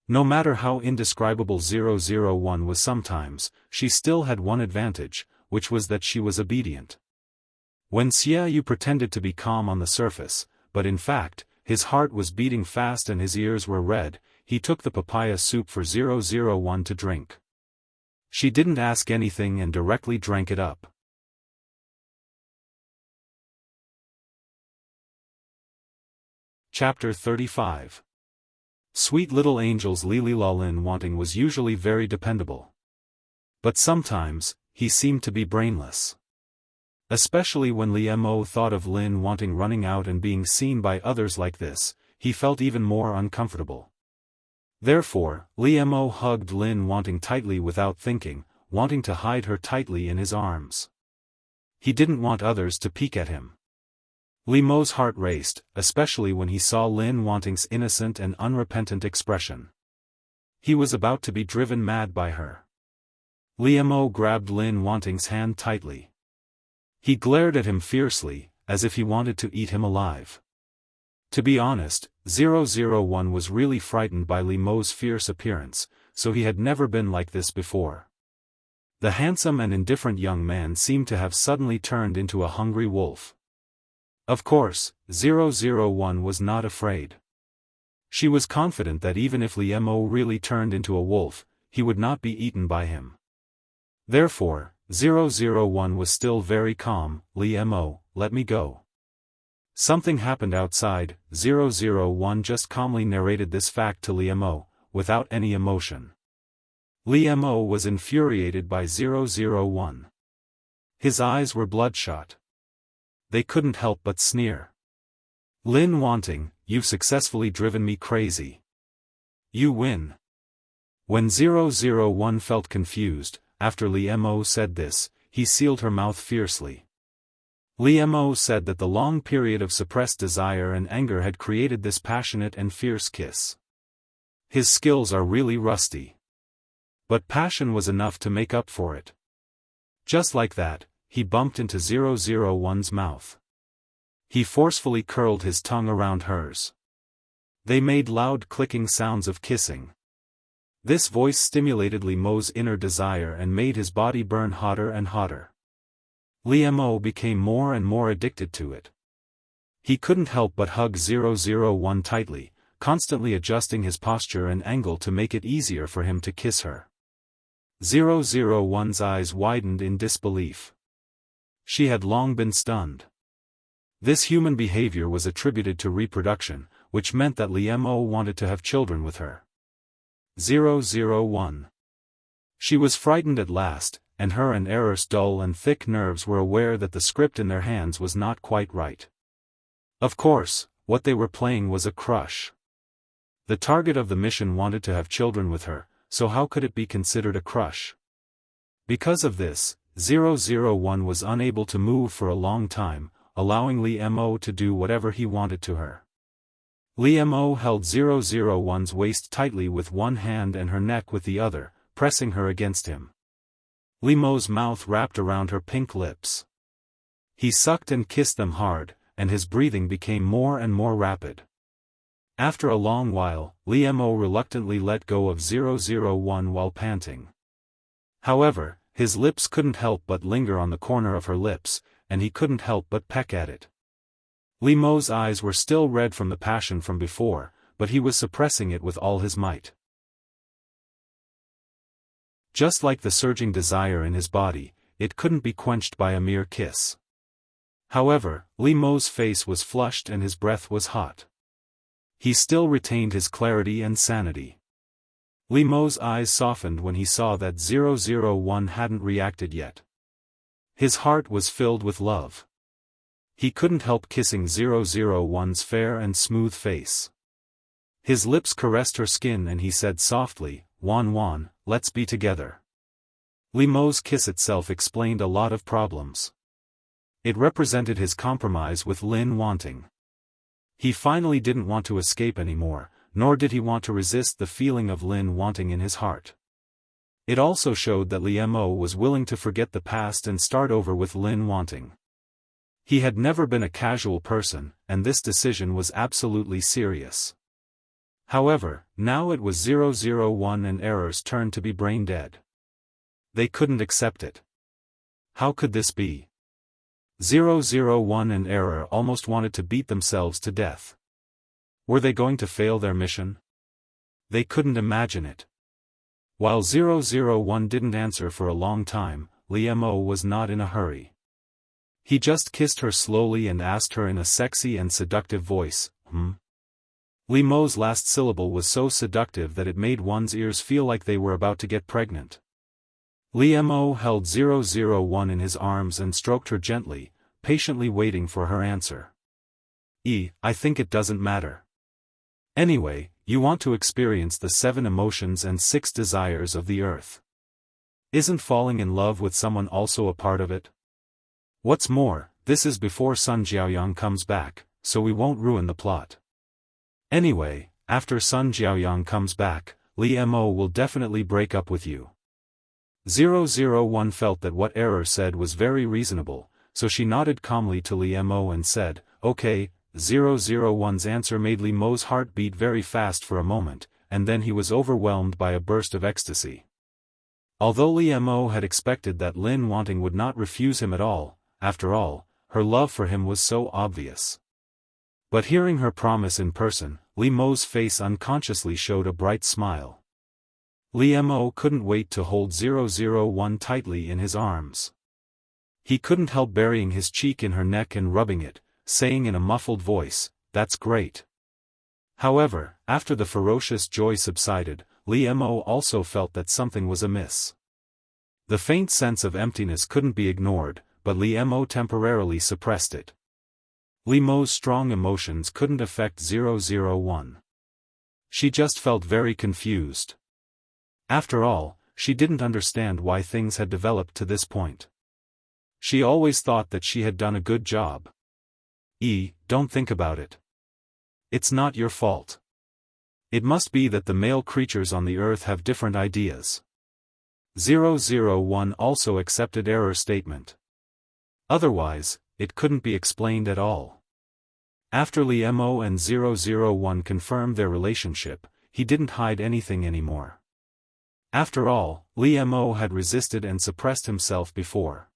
No matter how indescribable 001 was sometimes, she still had one advantage, which was that she was obedient. When Xiaoyu pretended to be calm on the surface, but in fact, his heart was beating fast and his ears were red, he took the papaya soup for 001 to drink. She didn't ask anything and directly drank it up. Chapter 35. Sweet little angel's Lin Wanting was usually very dependable. But sometimes, he seemed to be brainless. Especially when Li Mo thought of Lin Wanting running out and being seen by others like this, he felt even more uncomfortable. Therefore, Li Mo hugged Lin Wanting tightly without thinking, wanting to hide her tightly in his arms. He didn't want others to peek at him. Li Mo's heart raced, especially when he saw Lin Wanting's innocent and unrepentant expression. He was about to be driven mad by her. Li Mo grabbed Lin Wanting's hand tightly. He glared at him fiercely, as if he wanted to eat him alive. To be honest, 001 was really frightened by Li Mo's fierce appearance, so he had never been like this before. The handsome and indifferent young man seemed to have suddenly turned into a hungry wolf. Of course, 001 was not afraid. She was confident that even if Li Mo really turned into a wolf, he would not be eaten by him. Therefore, 001 was still very calm. Li Mo, let me go. Something happened outside. 001 just calmly narrated this fact to Li Mo, without any emotion. Li Mo was infuriated by 001. His eyes were bloodshot. They couldn't help but sneer. Lin Wanting, you've successfully driven me crazy. You win. When 001 felt confused, after Li Mo said this, he sealed her mouth fiercely. Li Mo said that the long period of suppressed desire and anger had created this passionate and fierce kiss. His skills are really rusty. But passion was enough to make up for it. Just like that, he bumped into 001's mouth. He forcefully curled his tongue around hers. They made loud clicking sounds of kissing. This voice stimulated Li Mo's inner desire and made his body burn hotter and hotter. Li Mo became more and more addicted to it. He couldn't help but hug 001 tightly, constantly adjusting his posture and angle to make it easier for him to kiss her. 001's eyes widened in disbelief. She had long been stunned. This human behavior was attributed to reproduction, which meant that Li Mo wanted to have children with her. 001. She was frightened at last, and her and Error's dull and thick nerves were aware that the script in their hands was not quite right. Of course, what they were playing was a crush. The target of the mission wanted to have children with her, so how could it be considered a crush? Because of this, 001 was unable to move for a long time, allowing Li Mo to do whatever he wanted to her. Li Mo held 001's waist tightly with one hand and her neck with the other, pressing her against him. Li Mo's mouth wrapped around her pink lips. He sucked and kissed them hard, and his breathing became more and more rapid. After a long while, Li Mo reluctantly let go of 001 while panting. However, his lips couldn't help but linger on the corner of her lips, and he couldn't help but peck at it. Li Mo's eyes were still red from the passion from before, but he was suppressing it with all his might. Just like the surging desire in his body, it couldn't be quenched by a mere kiss. However, Li Mo's face was flushed and his breath was hot. He still retained his clarity and sanity. Li Mo's eyes softened when he saw that 001 hadn't reacted yet. His heart was filled with love. He couldn't help kissing 001's fair and smooth face. His lips caressed her skin and he said softly, "Wan Wan, let's be together." Li Mo's kiss itself explained a lot of problems. It represented his compromise with Lin wanting. He finally didn't want to escape anymore, nor did he want to resist the feeling of Lin wanting in his heart. It also showed that Li Mo was willing to forget the past and start over with Lin wanting. He had never been a casual person, and this decision was absolutely serious. However, now it was 001 and Error's turn to be brain dead. They couldn't accept it. How could this be? 001 and Error almost wanted to beat themselves to death. Were they going to fail their mission? They couldn't imagine it. While 001 didn't answer for a long time, Li Mo was not in a hurry. He just kissed her slowly and asked her in a sexy and seductive voice, Li Mo's last syllable was so seductive that it made one's ears feel like they were about to get pregnant. Li Mo held 001 in his arms and stroked her gently, patiently waiting for her answer. I think it doesn't matter. Anyway, you want to experience the 7 emotions and 6 desires of the earth. Isn't falling in love with someone also a part of it? What's more, this is before Sun Jiaoyang comes back, so we won't ruin the plot. Anyway, after Sun Jiaoyang comes back, Li Mo will definitely break up with you. 001 felt that what Error said was very reasonable, so she nodded calmly to Li Mo and said, "Okay." 001's answer made Li Mo's heart beat very fast for a moment, and then he was overwhelmed by a burst of ecstasy. Although Li Mo had expected that Lin wanting would not refuse him at all, after all, her love for him was so obvious. But hearing her promise in person, Li Mo's face unconsciously showed a bright smile. Li Mo couldn't wait to hold 001 tightly in his arms. He couldn't help burying his cheek in her neck and rubbing it, saying in a muffled voice, "That's great." However, after the ferocious joy subsided, Li Mo also felt that something was amiss. The faint sense of emptiness couldn't be ignored, but Li Mo temporarily suppressed it. Li Mo's strong emotions couldn't affect 001. She just felt very confused. After all, she didn't understand why things had developed to this point. She always thought that she had done a good job. Don't think about it. It's not your fault. It must be that the male creatures on the earth have different ideas. 001 also accepted error statement. Otherwise, it couldn't be explained at all. After Li Mo and 001 confirmed their relationship, he didn't hide anything anymore. After all, Li Mo had resisted and suppressed himself before.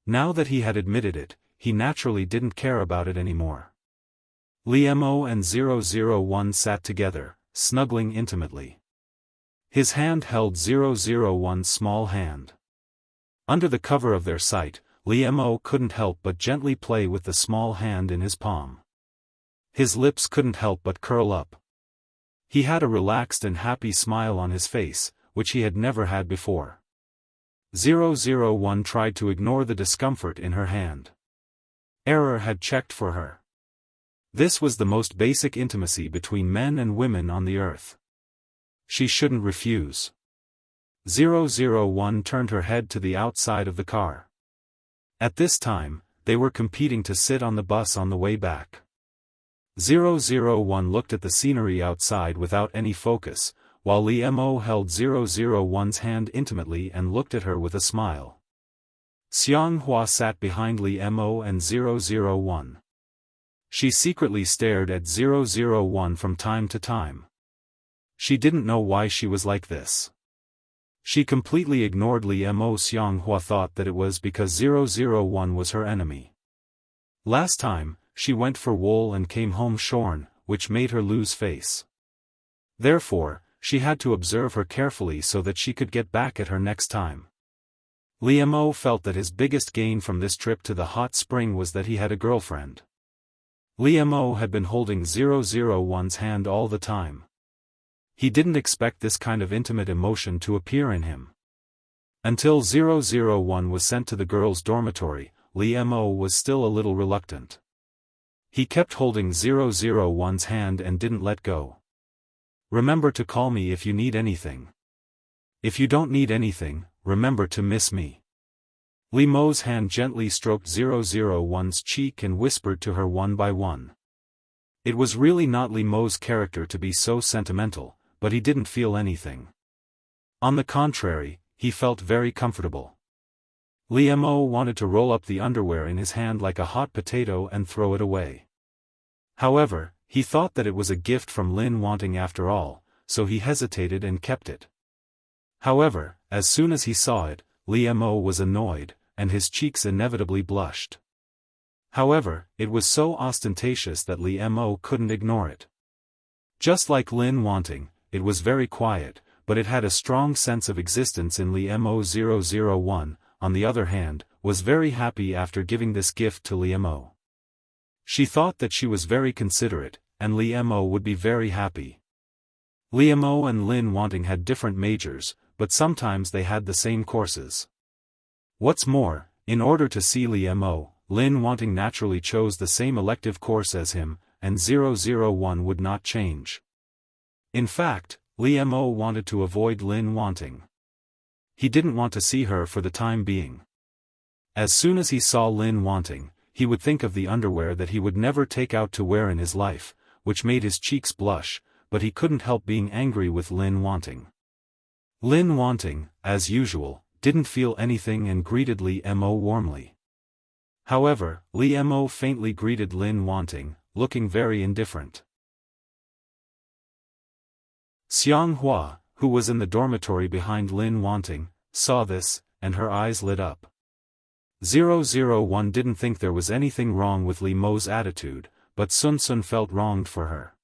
Now that he had admitted it, he naturally didn't care about it anymore. Li Mo and 001 sat together, snuggling intimately. His hand held 001's small hand. Under the cover of their sight, Li Mo couldn't help but gently play with the small hand in his palm. His lips couldn't help but curl up. He had a relaxed and happy smile on his face, which he had never had before. 001 tried to ignore the discomfort in her hand. Error had checked for her. This was the most basic intimacy between men and women on the earth. She shouldn't refuse. 001 turned her head to the outside of the car. At this time, they were competing to sit on the bus on the way back. 001 looked at the scenery outside without any focus, while Li Mo held 001's hand intimately and looked at her with a smile. Xianghua sat behind Li Mo and 001. She secretly stared at 001 from time to time. She didn't know why she was like this. She completely ignored Li Mo. Xianghua thought that it was because 001 was her enemy. Last time, she went for wool and came home shorn, which made her lose face. Therefore, she had to observe her carefully so that she could get back at her next time. Li Mo felt that his biggest gain from this trip to the hot spring was that he had a girlfriend. Li Mo had been holding 001's hand all the time. He didn't expect this kind of intimate emotion to appear in him. Until 001 was sent to the girls' dormitory, Li Mo was still a little reluctant. He kept holding 001's hand and didn't let go. Remember to call me if you need anything. If you don't need anything, remember to miss me. Li Mo's hand gently stroked 001's cheek and whispered to her one by one. It was really not Li Mo's character to be so sentimental, but he didn't feel anything. On the contrary, he felt very comfortable. Li Mo wanted to roll up the underwear in his hand like a hot potato and throw it away. However, he thought that it was a gift from Lin Wanting after all, so he hesitated and kept it. However, as soon as he saw it, Li Mo was annoyed, and his cheeks inevitably blushed. However, it was so ostentatious that Li Mo couldn't ignore it. Just like Lin Wanting, it was very quiet, but it had a strong sense of existence in Li Mo. 001, on the other hand, was very happy after giving this gift to Li Mo. She thought that she was very considerate, and Li Mo would be very happy. Li Mo and Lin Wanting had different majors, but sometimes they had the same courses. What's more, in order to see Li Mo, Lin Wanting naturally chose the same elective course as him, and 001 would not change. In fact, Li Mo wanted to avoid Lin Wanting. He didn't want to see her for the time being. As soon as he saw Lin Wanting, he would think of the underwear that he would never take out to wear in his life, which made his cheeks blush, but he couldn't help being angry with Lin Wanting. Lin Wanting, as usual, didn't feel anything and greeted Li Mo warmly. However, Li Mo faintly greeted Lin Wanting, looking very indifferent. Xianghua, who was in the dormitory behind Lin Wanting, saw this, and her eyes lit up. 001 didn't think there was anything wrong with Li Mo's attitude, but Sun Sun felt wronged for her.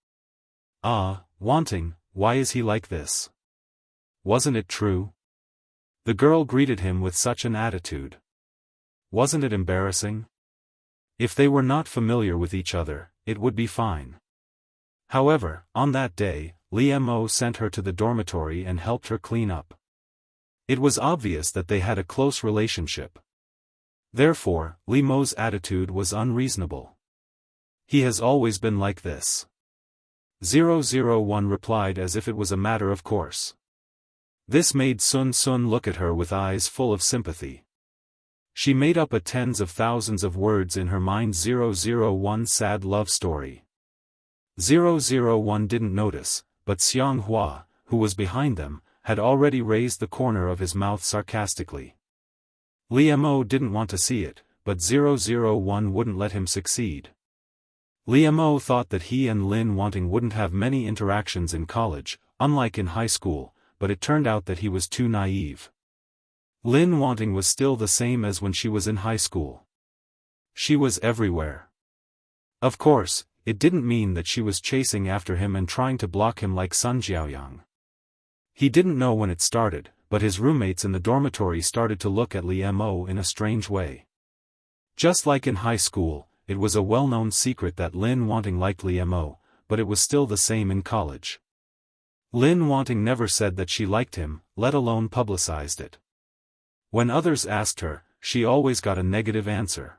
Ah, Wanting, why is he like this? Wasn't it true? The girl greeted him with such an attitude. Wasn't it embarrassing? If they were not familiar with each other, it would be fine. However, on that day, Li Mo sent her to the dormitory and helped her clean up. It was obvious that they had a close relationship. Therefore, Li Mo's attitude was unreasonable. He has always been like this. 001 replied as if it was a matter of course. This made Sun Sun look at her with eyes full of sympathy. She made up a tens of thousands of words in her mind. 001 sad love story. 001 didn't notice, but Xiang Hua, who was behind them, had already raised the corner of his mouth sarcastically. Li Mo didn't want to see it, but 001 wouldn't let him succeed. Li Mo thought that he and Lin Wanting wouldn't have many interactions in college, unlike in high school, but it turned out that he was too naive. Lin Wanting was still the same as when she was in high school. She was everywhere. Of course, it didn't mean that she was chasing after him and trying to block him like Sun Jiaoyang. He didn't know when it started, but his roommates in the dormitory started to look at Li Mo in a strange way. Just like in high school, it was a well-known secret that Lin Wanting liked Li Mo, but it was still the same in college. Lin Wanting never said that she liked him, let alone publicized it. When others asked her, she always got a negative answer.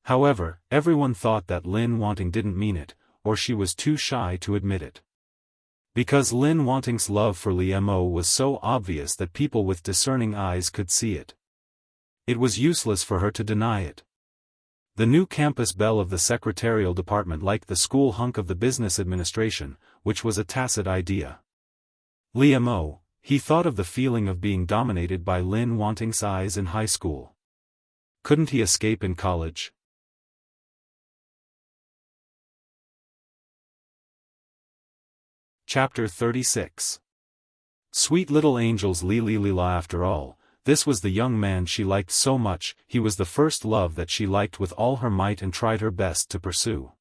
However, everyone thought that Lin Wanting didn't mean it, or she was too shy to admit it. Because Lin Wanting's love for Li Mo was so obvious that people with discerning eyes could see it. It was useless for her to deny it. The new campus belle of the secretarial department liked the school hunk of the business administration, which was a tacit idea. Li Mo, he thought of the feeling of being dominated by Lin Wanting's eyes in high school. Couldn't he escape in college? Chapter 36. Sweet little angels Li La. After all, this was the young man she liked so much, he was the first love that she liked with all her might and tried her best to pursue.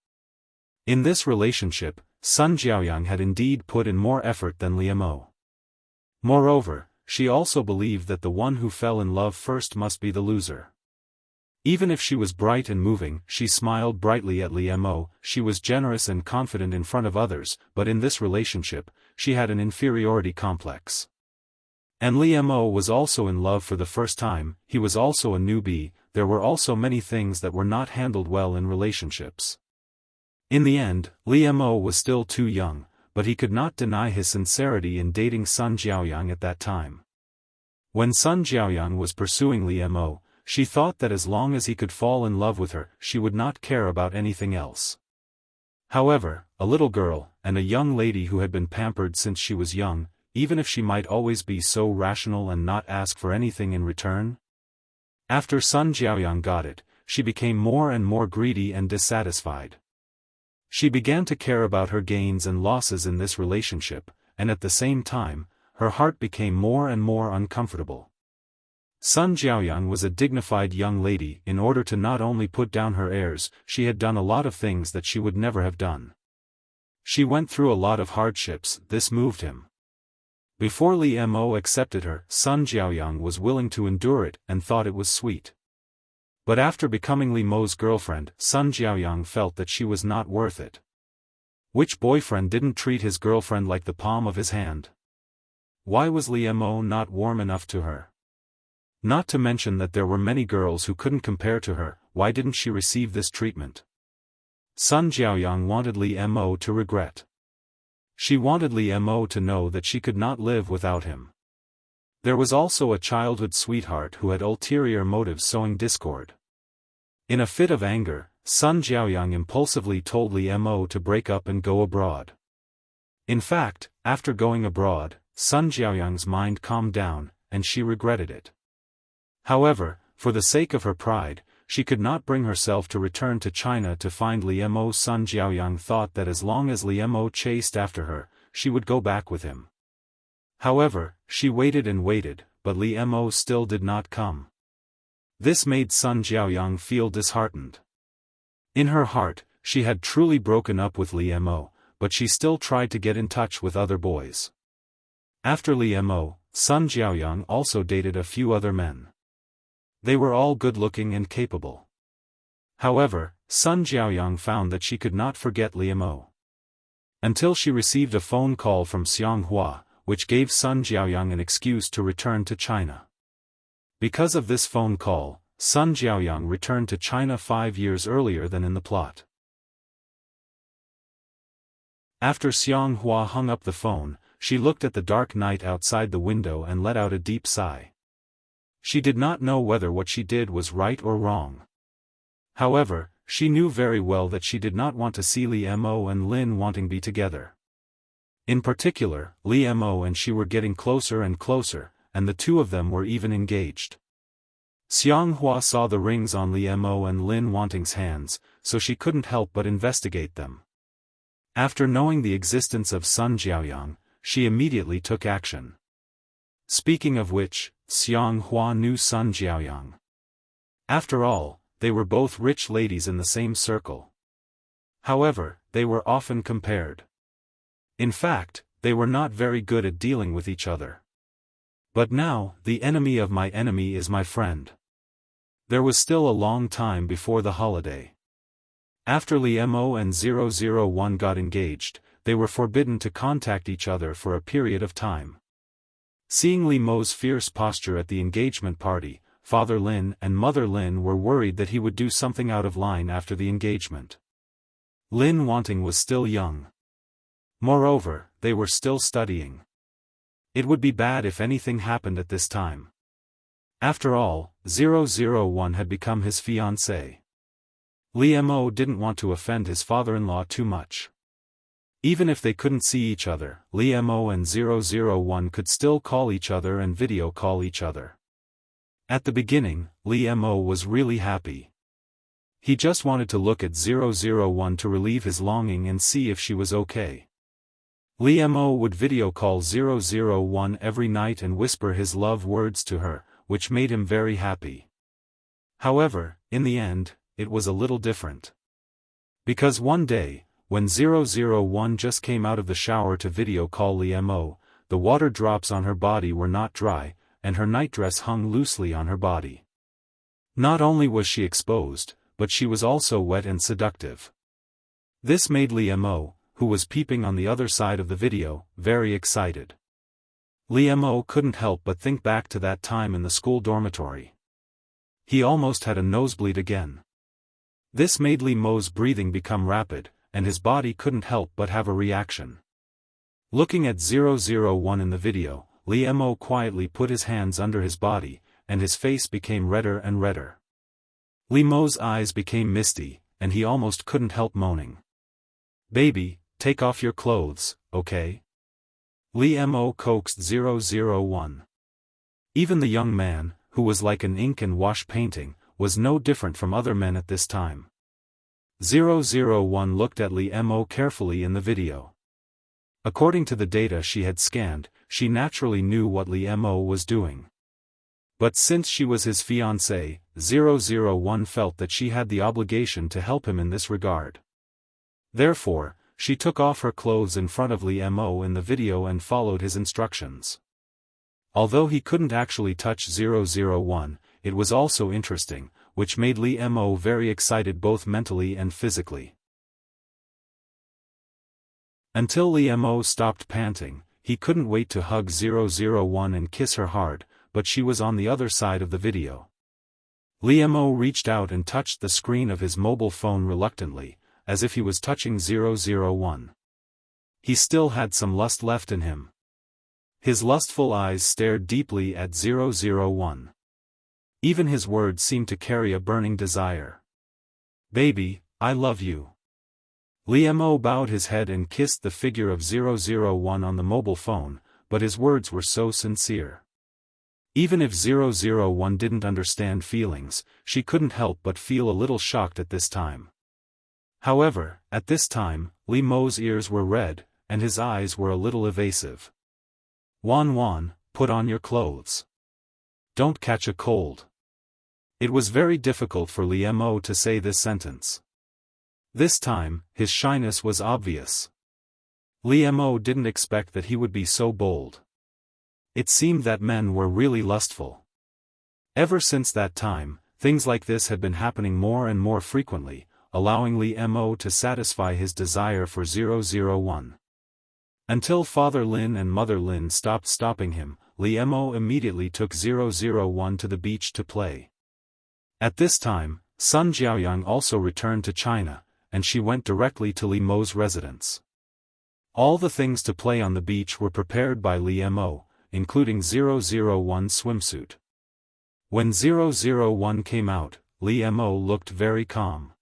In this relationship, Sun Jiaoyang had indeed put in more effort than Li Mo. Moreover, she also believed that the one who fell in love first must be the loser. Even if she was bright and moving, she smiled brightly at Li Mo, she was generous and confident in front of others, but in this relationship, she had an inferiority complex. And Li Mo was also in love for the first time, he was also a newbie, there were also many things that were not handled well in relationships. In the end, Li Mo was still too young, but he could not deny his sincerity in dating Sun Jiaoyang at that time. When Sun Jiaoyang was pursuing Li Mo, she thought that as long as he could fall in love with her, she would not care about anything else. However, a little girl, and a young lady who had been pampered since she was young, even if she might always be so rational and not ask for anything in return? After Sun Jiaoyang got it, she became more and more greedy and dissatisfied. She began to care about her gains and losses in this relationship, and at the same time, her heart became more and more uncomfortable. Sun Jiaoyang was a dignified young lady. In order to not only put down her airs, she had done a lot of things that she would never have done. She went through a lot of hardships, this moved him. Before Li Mo accepted her, Sun Jiaoyang was willing to endure it and thought it was sweet. But after becoming Li Mo's girlfriend, Sun Jiaoyang felt that she was not worth it. Which boyfriend didn't treat his girlfriend like the palm of his hand? Why was Li Mo not warm enough to her? Not to mention that there were many girls who couldn't compare to her, why didn't she receive this treatment? Sun Jiaoyang wanted Li Mo to regret. She wanted Li Mo to know that she could not live without him. There was also a childhood sweetheart who had ulterior motives sowing discord. In a fit of anger, Sun Jiaoyang impulsively told Li Mo to break up and go abroad. In fact, after going abroad, Sun Jiaoyang's mind calmed down, and she regretted it. However, for the sake of her pride, she could not bring herself to return to China to find Li Mo. Sun Jiaoyang thought that as long as Li Mo chased after her, she would go back with him. However, she waited and waited, but Li Mo still did not come. This made Sun Jiaoyang feel disheartened. In her heart, she had truly broken up with Li Mo, but she still tried to get in touch with other boys. After Li Mo, Sun Jiaoyang also dated a few other men. They were all good-looking and capable. However, Sun Jiaoyang found that she could not forget Li Mo. Until she received a phone call from Xiang Hua, which gave Sun Jiaoyang an excuse to return to China. Because of this phone call, Sun Jiaoyang returned to China 5 years earlier than in the plot. After Xiang Hua hung up the phone, she looked at the dark night outside the window and let out a deep sigh. She did not know whether what she did was right or wrong. However, she knew very well that she did not want to see Li Mo and Lin wanting be together. In particular, Li Mo and she were getting closer and closer, and the two of them were even engaged. Xiang Hua saw the rings on Li Mo and Lin Wanting's hands, so she couldn't help but investigate them. After knowing the existence of Sun Jiaoyang, she immediately took action. Speaking of which, Xiang Hua knew Sun Jiaoyang. After all, they were both rich ladies in the same circle. However, they were often compared. In fact, they were not very good at dealing with each other. But now, the enemy of my enemy is my friend. There was still a long time before the holiday. After Li Mo and 001 got engaged, they were forbidden to contact each other for a period of time. Seeing Li Mo's fierce posture at the engagement party, Father Lin and Mother Lin were worried that he would do something out of line after the engagement. Lin Wanting was still young. Moreover, they were still studying. It would be bad if anything happened at this time. After all, 001 had become his fiancé. Li Mo didn't want to offend his father-in-law too much. Even if they couldn't see each other, Li Mo and 001 could still call each other and video call each other. At the beginning, Li Mo was really happy. He just wanted to look at 001 to relieve his longing and see if she was okay. Li Mo would video call 001 every night and whisper his love words to her, which made him very happy. However, in the end, it was a little different. Because one day, when 001 just came out of the shower to video call Li Mo, the water drops on her body were not dry, and her nightdress hung loosely on her body. Not only was she exposed, but she was also wet and seductive. This made Li Mo, who was peeping on the other side of the video, very excited. Li Mo couldn't help but think back to that time in the school dormitory. He almost had a nosebleed again. This made Li Mo's breathing become rapid, and his body couldn't help but have a reaction. Looking at 001 in the video, Li Mo quietly put his hands under his body, and his face became redder and redder. Li Mo's eyes became misty, and he almost couldn't help moaning. "Baby, take off your clothes, okay?" Li Mo coaxed 001. Even the young man, who was like an ink and wash painting, was no different from other men at this time. 001 looked at Li Mo carefully in the video. According to the data she had scanned, she naturally knew what Li Mo was doing. But since she was his fiancée, 001 felt that she had the obligation to help him in this regard. Therefore, she took off her clothes in front of Li Mo in the video and followed his instructions. Although he couldn't actually touch 001, it was also interesting, which made Li Mo very excited both mentally and physically. Until Li Mo stopped panting, he couldn't wait to hug 001 and kiss her hard, but she was on the other side of the video. Li Mo reached out and touched the screen of his mobile phone reluctantly, as if he was touching 001. He still had some lust left in him. His lustful eyes stared deeply at 001. Even his words seemed to carry a burning desire. "Baby, I love you." Li Mo bowed his head and kissed the figure of 001 on the mobile phone, but his words were so sincere. Even if 001 didn't understand feelings, she couldn't help but feel a little shocked at this time. However, at this time, Li Mo's ears were red, and his eyes were a little evasive. "Wan, put on your clothes. Don't catch a cold." It was very difficult for Li Mo to say this sentence. This time, his shyness was obvious. Li Mo didn't expect that he would be so bold. It seemed that men were really lustful. Ever since that time, things like this had been happening more and more frequently, allowing Li Mo to satisfy his desire for 001. Until Father Lin and Mother Lin stopped stopping him, Li Mo immediately took 001 to the beach to play. At this time, Sun Jiaoyang also returned to China, and she went directly to Li Mo's residence. All the things to play on the beach were prepared by Li Mo, including 001's swimsuit. When 001 came out, Li Mo looked very calm.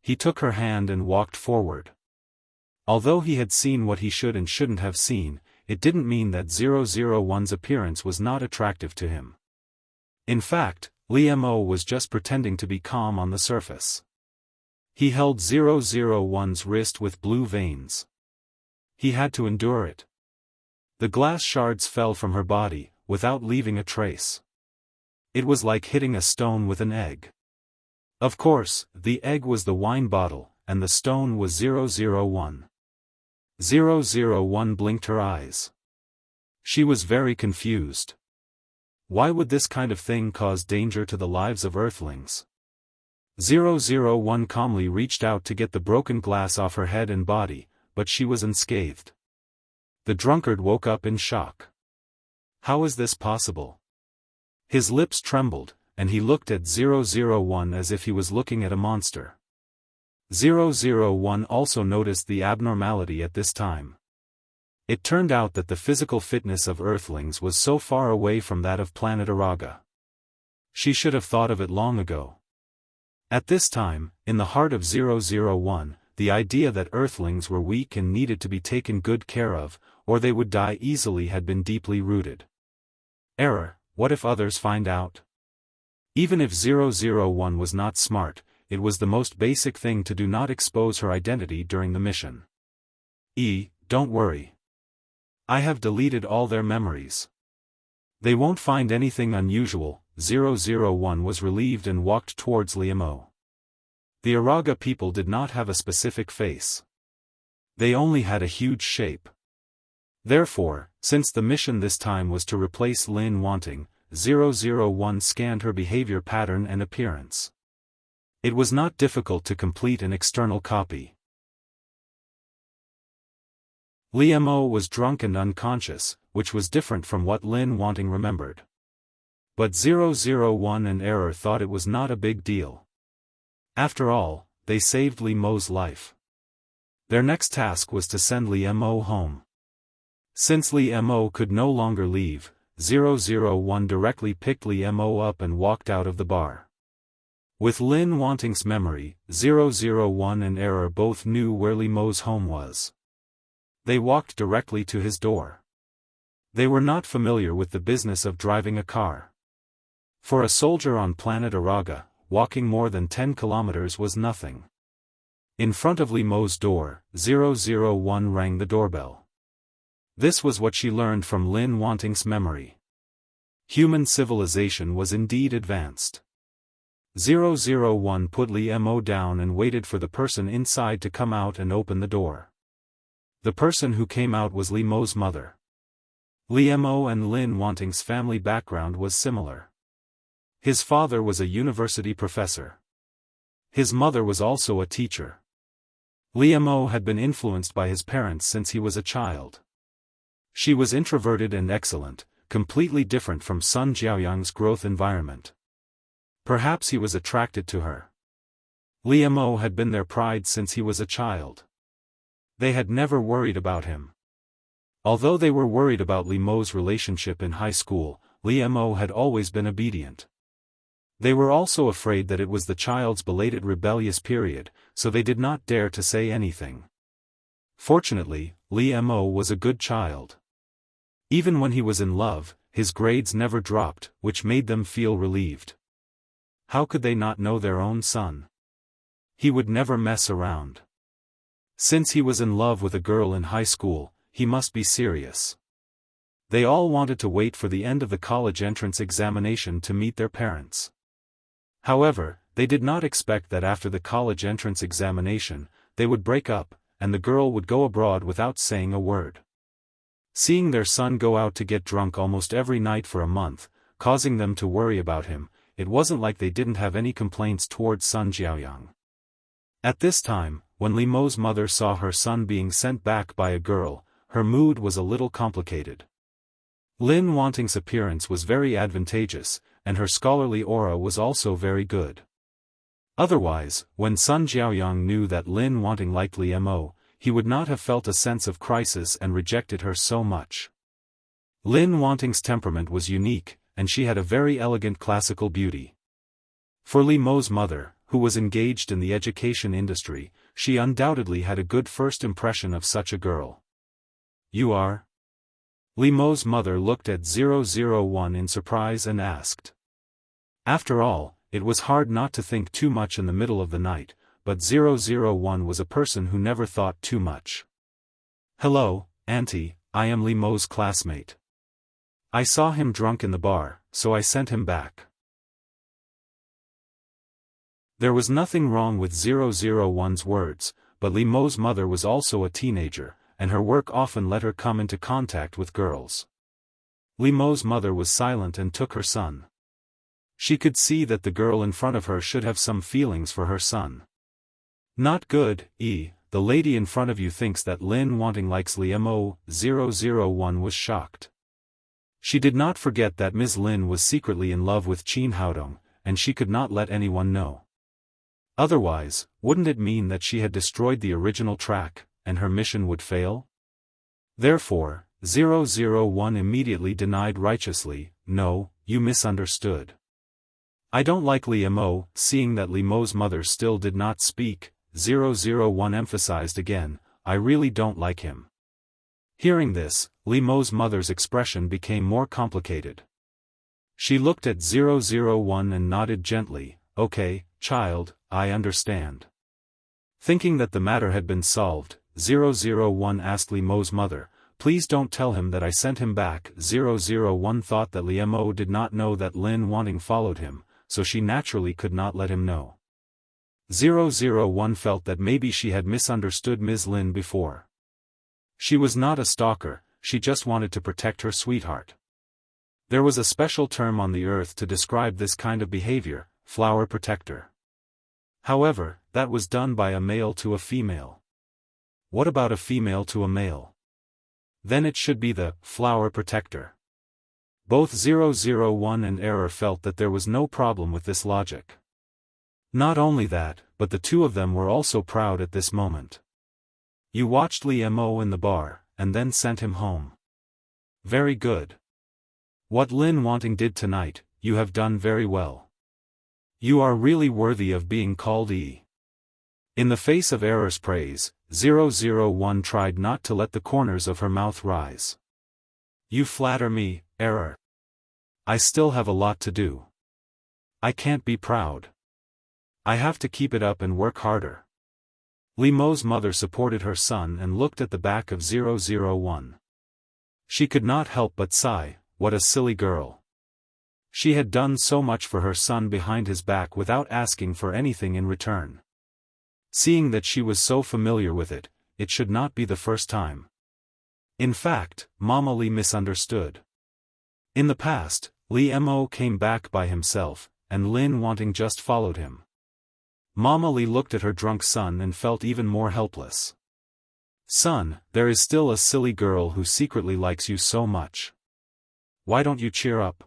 He took her hand and walked forward. Although he had seen what he should and shouldn't have seen, it didn't mean that 001's appearance was not attractive to him. In fact, Li Mo was just pretending to be calm on the surface. He held 001's wrist with blue veins. He had to endure it. The glass shards fell from her body, without leaving a trace. It was like hitting a stone with an egg. Of course, the egg was the wine bottle, and the stone was 001. 001 blinked her eyes. She was very confused. Why would this kind of thing cause danger to the lives of Earthlings? 001 calmly reached out to get the broken glass off her head and body, but she was unscathed. The drunkard woke up in shock. How is this possible? His lips trembled, and he looked at 001 as if he was looking at a monster. 001 also noticed the abnormality at this time. It turned out that the physical fitness of Earthlings was so far away from that of planet Araga. She should have thought of it long ago. At this time, in the heart of 001, the idea that Earthlings were weak and needed to be taken good care of, or they would die easily, had been deeply rooted. Error: what if others find out? Even if 001 was not smart, it was the most basic thing to do not expose her identity during the mission. Don't worry. I have deleted all their memories. They won't find anything unusual. 001 was relieved and walked towards Li Mo. The Araga people did not have a specific face. They only had a huge shape. Therefore, since the mission this time was to replace Lin Wanting, 001 scanned her behavior pattern and appearance. It was not difficult to complete an external copy. Li Mo was drunk and unconscious, which was different from what Lin Wanting remembered. But 001 and Error thought it was not a big deal. After all, they saved Li Mo's life. Their next task was to send Li Mo home. Since Li Mo could no longer leave, 001 directly picked Li Mo up and walked out of the bar. With Lin Wanting's memory, 001 and Error both knew where Li Mo's home was. They walked directly to his door. They were not familiar with the business of driving a car. For a soldier on planet Araga, walking more than 10 kilometers was nothing. In front of Li Mo's door, 001 rang the doorbell. This was what she learned from Lin Wanting's memory. Human civilization was indeed advanced. 001 put Li Mo down and waited for the person inside to come out and open the door. The person who came out was Li Mo's mother. Li Mo and Lin Wanting's family background was similar. His father was a university professor. His mother was also a teacher. Li Mo had been influenced by his parents since he was a child. She was introverted and excellent, completely different from Sun Jiaoyang's growth environment. Perhaps he was attracted to her. Li Mo had been their pride since he was a child. They had never worried about him. Although they were worried about Li Mo's relationship in high school, Li Mo had always been obedient. They were also afraid that it was the child's belated rebellious period, so they did not dare to say anything. Fortunately, Li Mo was a good child. Even when he was in love, his grades never dropped, which made them feel relieved. How could they not know their own son? He would never mess around. Since he was in love with a girl in high school, he must be serious. They all wanted to wait for the end of the college entrance examination to meet their parents. However, they did not expect that after the college entrance examination, they would break up, and the girl would go abroad without saying a word. Seeing their son go out to get drunk almost every night for a month, causing them to worry about him, it wasn't like they didn't have any complaints towards Sun Jiaoyang. At this time, when Li Mo's mother saw her son being sent back by a girl, her mood was a little complicated. Lin Wanting's appearance was very advantageous, and her scholarly aura was also very good. Otherwise, when Sun Jiaoyang knew that Lin Wanting liked Li Mo, he would not have felt a sense of crisis and rejected her so much. Lin Wanting's temperament was unique, and she had a very elegant classical beauty. For Li Mo's mother, who was engaged in the education industry, she undoubtedly had a good first impression of such a girl. "You are?" Li Mo's mother looked at 001 in surprise and asked. After all, it was hard not to think too much in the middle of the night, but 001 was a person who never thought too much. "Hello, Auntie, I am Li Mo's classmate. I saw him drunk in the bar, so I sent him back." There was nothing wrong with 001's words, but Li Mo's mother was also a teenager, and her work often let her come into contact with girls. Li Mo's mother was silent and took her son. She could see that the girl in front of her should have some feelings for her son. "Not good, the lady in front of you thinks that Lin Wanting likes Li Mo." 001 was shocked. She did not forget that Ms. Lin was secretly in love with Qin Haodong, and she could not let anyone know. Otherwise, wouldn't it mean that she had destroyed the original track, and her mission would fail? Therefore, 001 immediately denied righteously, "No, you misunderstood. I don't like Li Mo." Seeing that Li Mo's mother still did not speak, 001 emphasized again, "I really don't like him." Hearing this, Li Mo's mother's expression became more complicated. She looked at 001 and nodded gently, "Okay, child, I understand." Thinking that the matter had been solved, 001 asked Li Mo's mother, "Please don't tell him that I sent him back." 001 thought that Li Mo did not know that Lin Wanting followed him, so she naturally could not let him know. 001 felt that maybe she had misunderstood Ms. Lin before. She was not a stalker, she just wanted to protect her sweetheart. There was a special term on the earth to describe this kind of behavior, flower protector. However, that was done by a male to a female. What about a female to a male? Then it should be the flower protector. Both 001 and Error felt that there was no problem with this logic. Not only that, but the two of them were also proud at this moment. "You watched Li Mo in the bar, and then sent him home. Very good. What Lin Wanting did tonight, you have done very well. You are really worthy of being called E." In the face of Error's praise, 001 tried not to let the corners of her mouth rise. "You flatter me, Error. I still have a lot to do. I can't be proud. I have to keep it up and work harder." Li Mo's mother supported her son and looked at the back of 001. She could not help but sigh, what a silly girl. She had done so much for her son behind his back without asking for anything in return. Seeing that she was so familiar with it, it should not be the first time. In fact, Mama Li misunderstood. In the past, Li Mo came back by himself, and Lin Wanting just followed him. Mama Li looked at her drunk son and felt even more helpless. "Son, there is still a silly girl who secretly likes you so much. Why don't you cheer up?"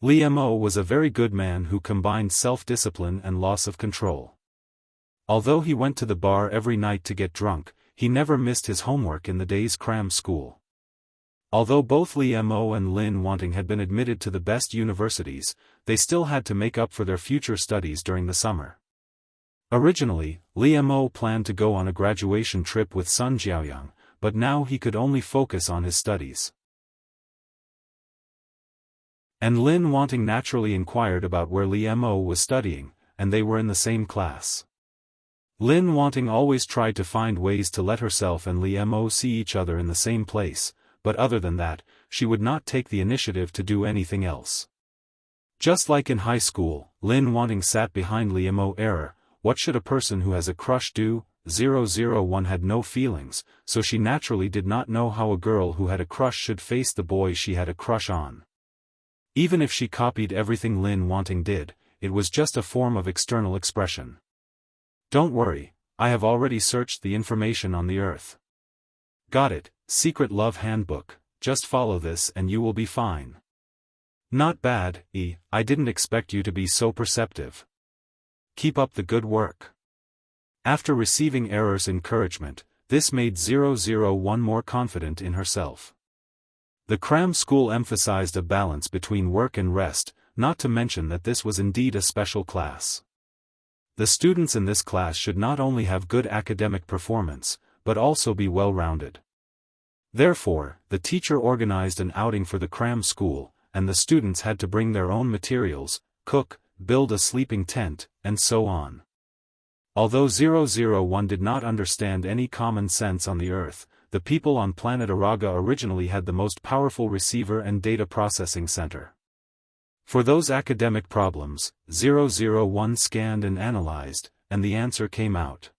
Li Mo was a very good man who combined self-discipline and loss of control. Although he went to the bar every night to get drunk, he never missed his homework in the day's cram school. Although both Li Mo and Lin Wanting had been admitted to the best universities, they still had to make up for their future studies during the summer. Originally, Li Mo planned to go on a graduation trip with Sun Jiaoyang, but now he could only focus on his studies. And Lin Wanting naturally inquired about where Li Mo was studying, and they were in the same class. Lin Wanting always tried to find ways to let herself and Li Mo see each other in the same place, but other than that, she would not take the initiative to do anything else. Just like in high school, Lin Wanting sat behind Li Mo. Error, what should a person who has a crush do? 001 had no feelings, so she naturally did not know how a girl who had a crush should face the boy she had a crush on. Even if she copied everything Lin Wanting did, it was just a form of external expression. "Don't worry, I have already searched the information on the earth. Got it, Secret Love Handbook, just follow this and you will be fine." "Not bad, I didn't expect you to be so perceptive. Keep up the good work." After receiving Error's encouragement, this made 001 more confident in herself. The cram school emphasized a balance between work and rest, not to mention that this was indeed a special class. The students in this class should not only have good academic performance, but also be well-rounded. Therefore, the teacher organized an outing for the cram school, and the students had to bring their own materials, cook, build a sleeping tent, and so on. Although 001 did not understand any common sense on the Earth, the people on planet Araga originally had the most powerful receiver and data processing center. For those academic problems, 001 scanned and analyzed, and the answer came out.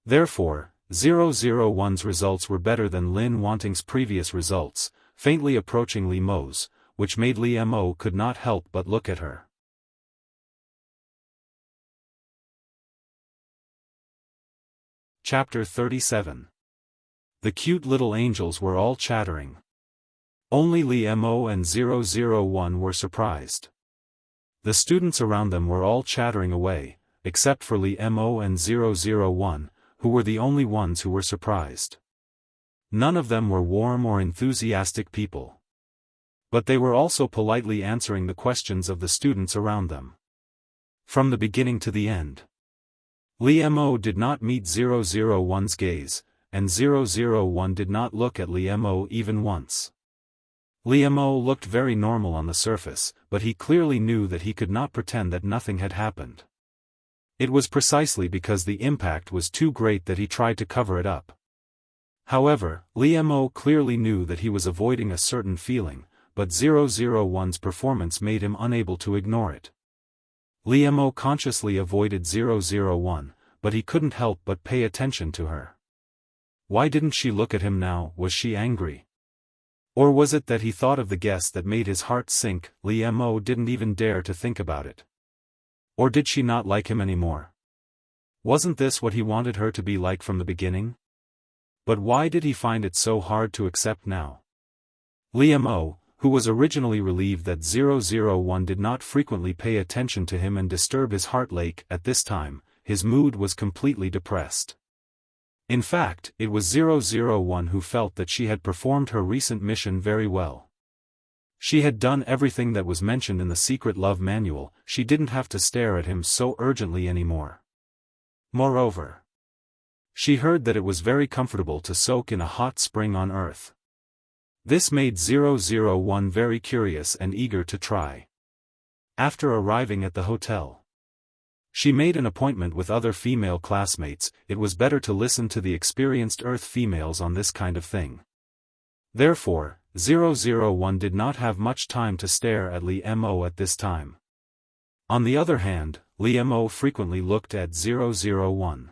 Therefore, 001's results were better than Lin Wanting's previous results, faintly approaching Li Mo's, which made Li Mo could not help but look at her. Chapter 37. The cute little angels were all chattering. Only Li Mo and 001 were surprised. The students around them were all chattering away, except for Li Mo and 001, who were the only ones who were surprised. None of them were warm or enthusiastic people. But they were also politely answering the questions of the students around them. From the beginning to the end. Li Mo did not meet 001's gaze, and 001 did not look at Li Mo even once. Li Mo looked very normal on the surface, but he clearly knew that he could not pretend that nothing had happened. It was precisely because the impact was too great that he tried to cover it up. However, Li Mo clearly knew that he was avoiding a certain feeling, but 001's performance made him unable to ignore it. Li Mo consciously avoided 001, but he couldn't help but pay attention to her. Why didn't she look at him now? Was she angry? Or was it that he thought of the guess that made his heart sink? Li Mo didn't even dare to think about it. Or did she not like him anymore? Wasn't this what he wanted her to be like from the beginning? But why did he find it so hard to accept now? Li Mo, who was originally relieved that 001 did not frequently pay attention to him and disturb his heart lake at this time, his mood was completely depressed. In fact, it was 001 who felt that she had performed her recent mission very well. She had done everything that was mentioned in the secret love manual, she didn't have to stare at him so urgently anymore. Moreover, she heard that it was very comfortable to soak in a hot spring on Earth. This made 001 very curious and eager to try. After arriving at the hotel, she made an appointment with other female classmates. It was better to listen to the experienced Earth females on this kind of thing. Therefore, 001 did not have much time to stare at Li Mo at this time. On the other hand, Li Mo frequently looked at 001.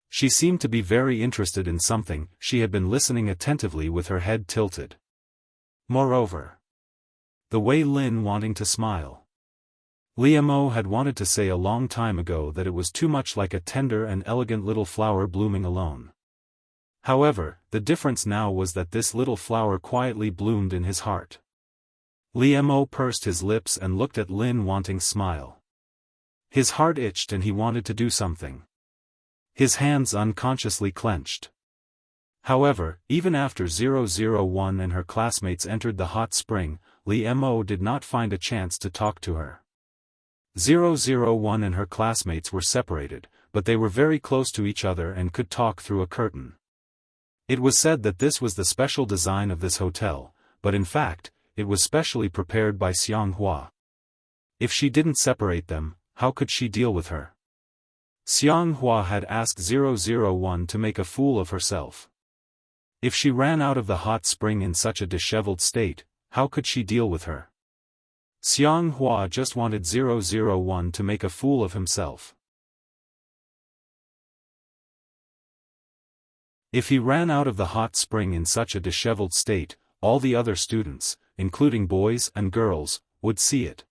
She seemed to be very interested in something, she had been listening attentively with her head tilted. Moreover, the way Lin wanting to smile. Li Mo had wanted to say a long time ago that it was too much like a tender and elegant little flower blooming alone. However, the difference now was that this little flower quietly bloomed in his heart. Li Mo pursed his lips and looked at Lin Wanting's smile. His heart itched and he wanted to do something. His hands unconsciously clenched. However, even after 001 and her classmates entered the hot spring, Li Mo did not find a chance to talk to her. 001 and her classmates were separated, but they were very close to each other and could talk through a curtain. It was said that this was the special design of this hotel, but in fact, it was specially prepared by Xianghua. If she didn't separate them, how could she deal with her? Xianghua had asked 001 to make a fool of herself. If she ran out of the hot spring in such a disheveled state, how could she deal with her? Xianghua just wanted 001 to make a fool of himself. If he ran out of the hot spring in such a disheveled state, all the other students, including boys and girls, would see it.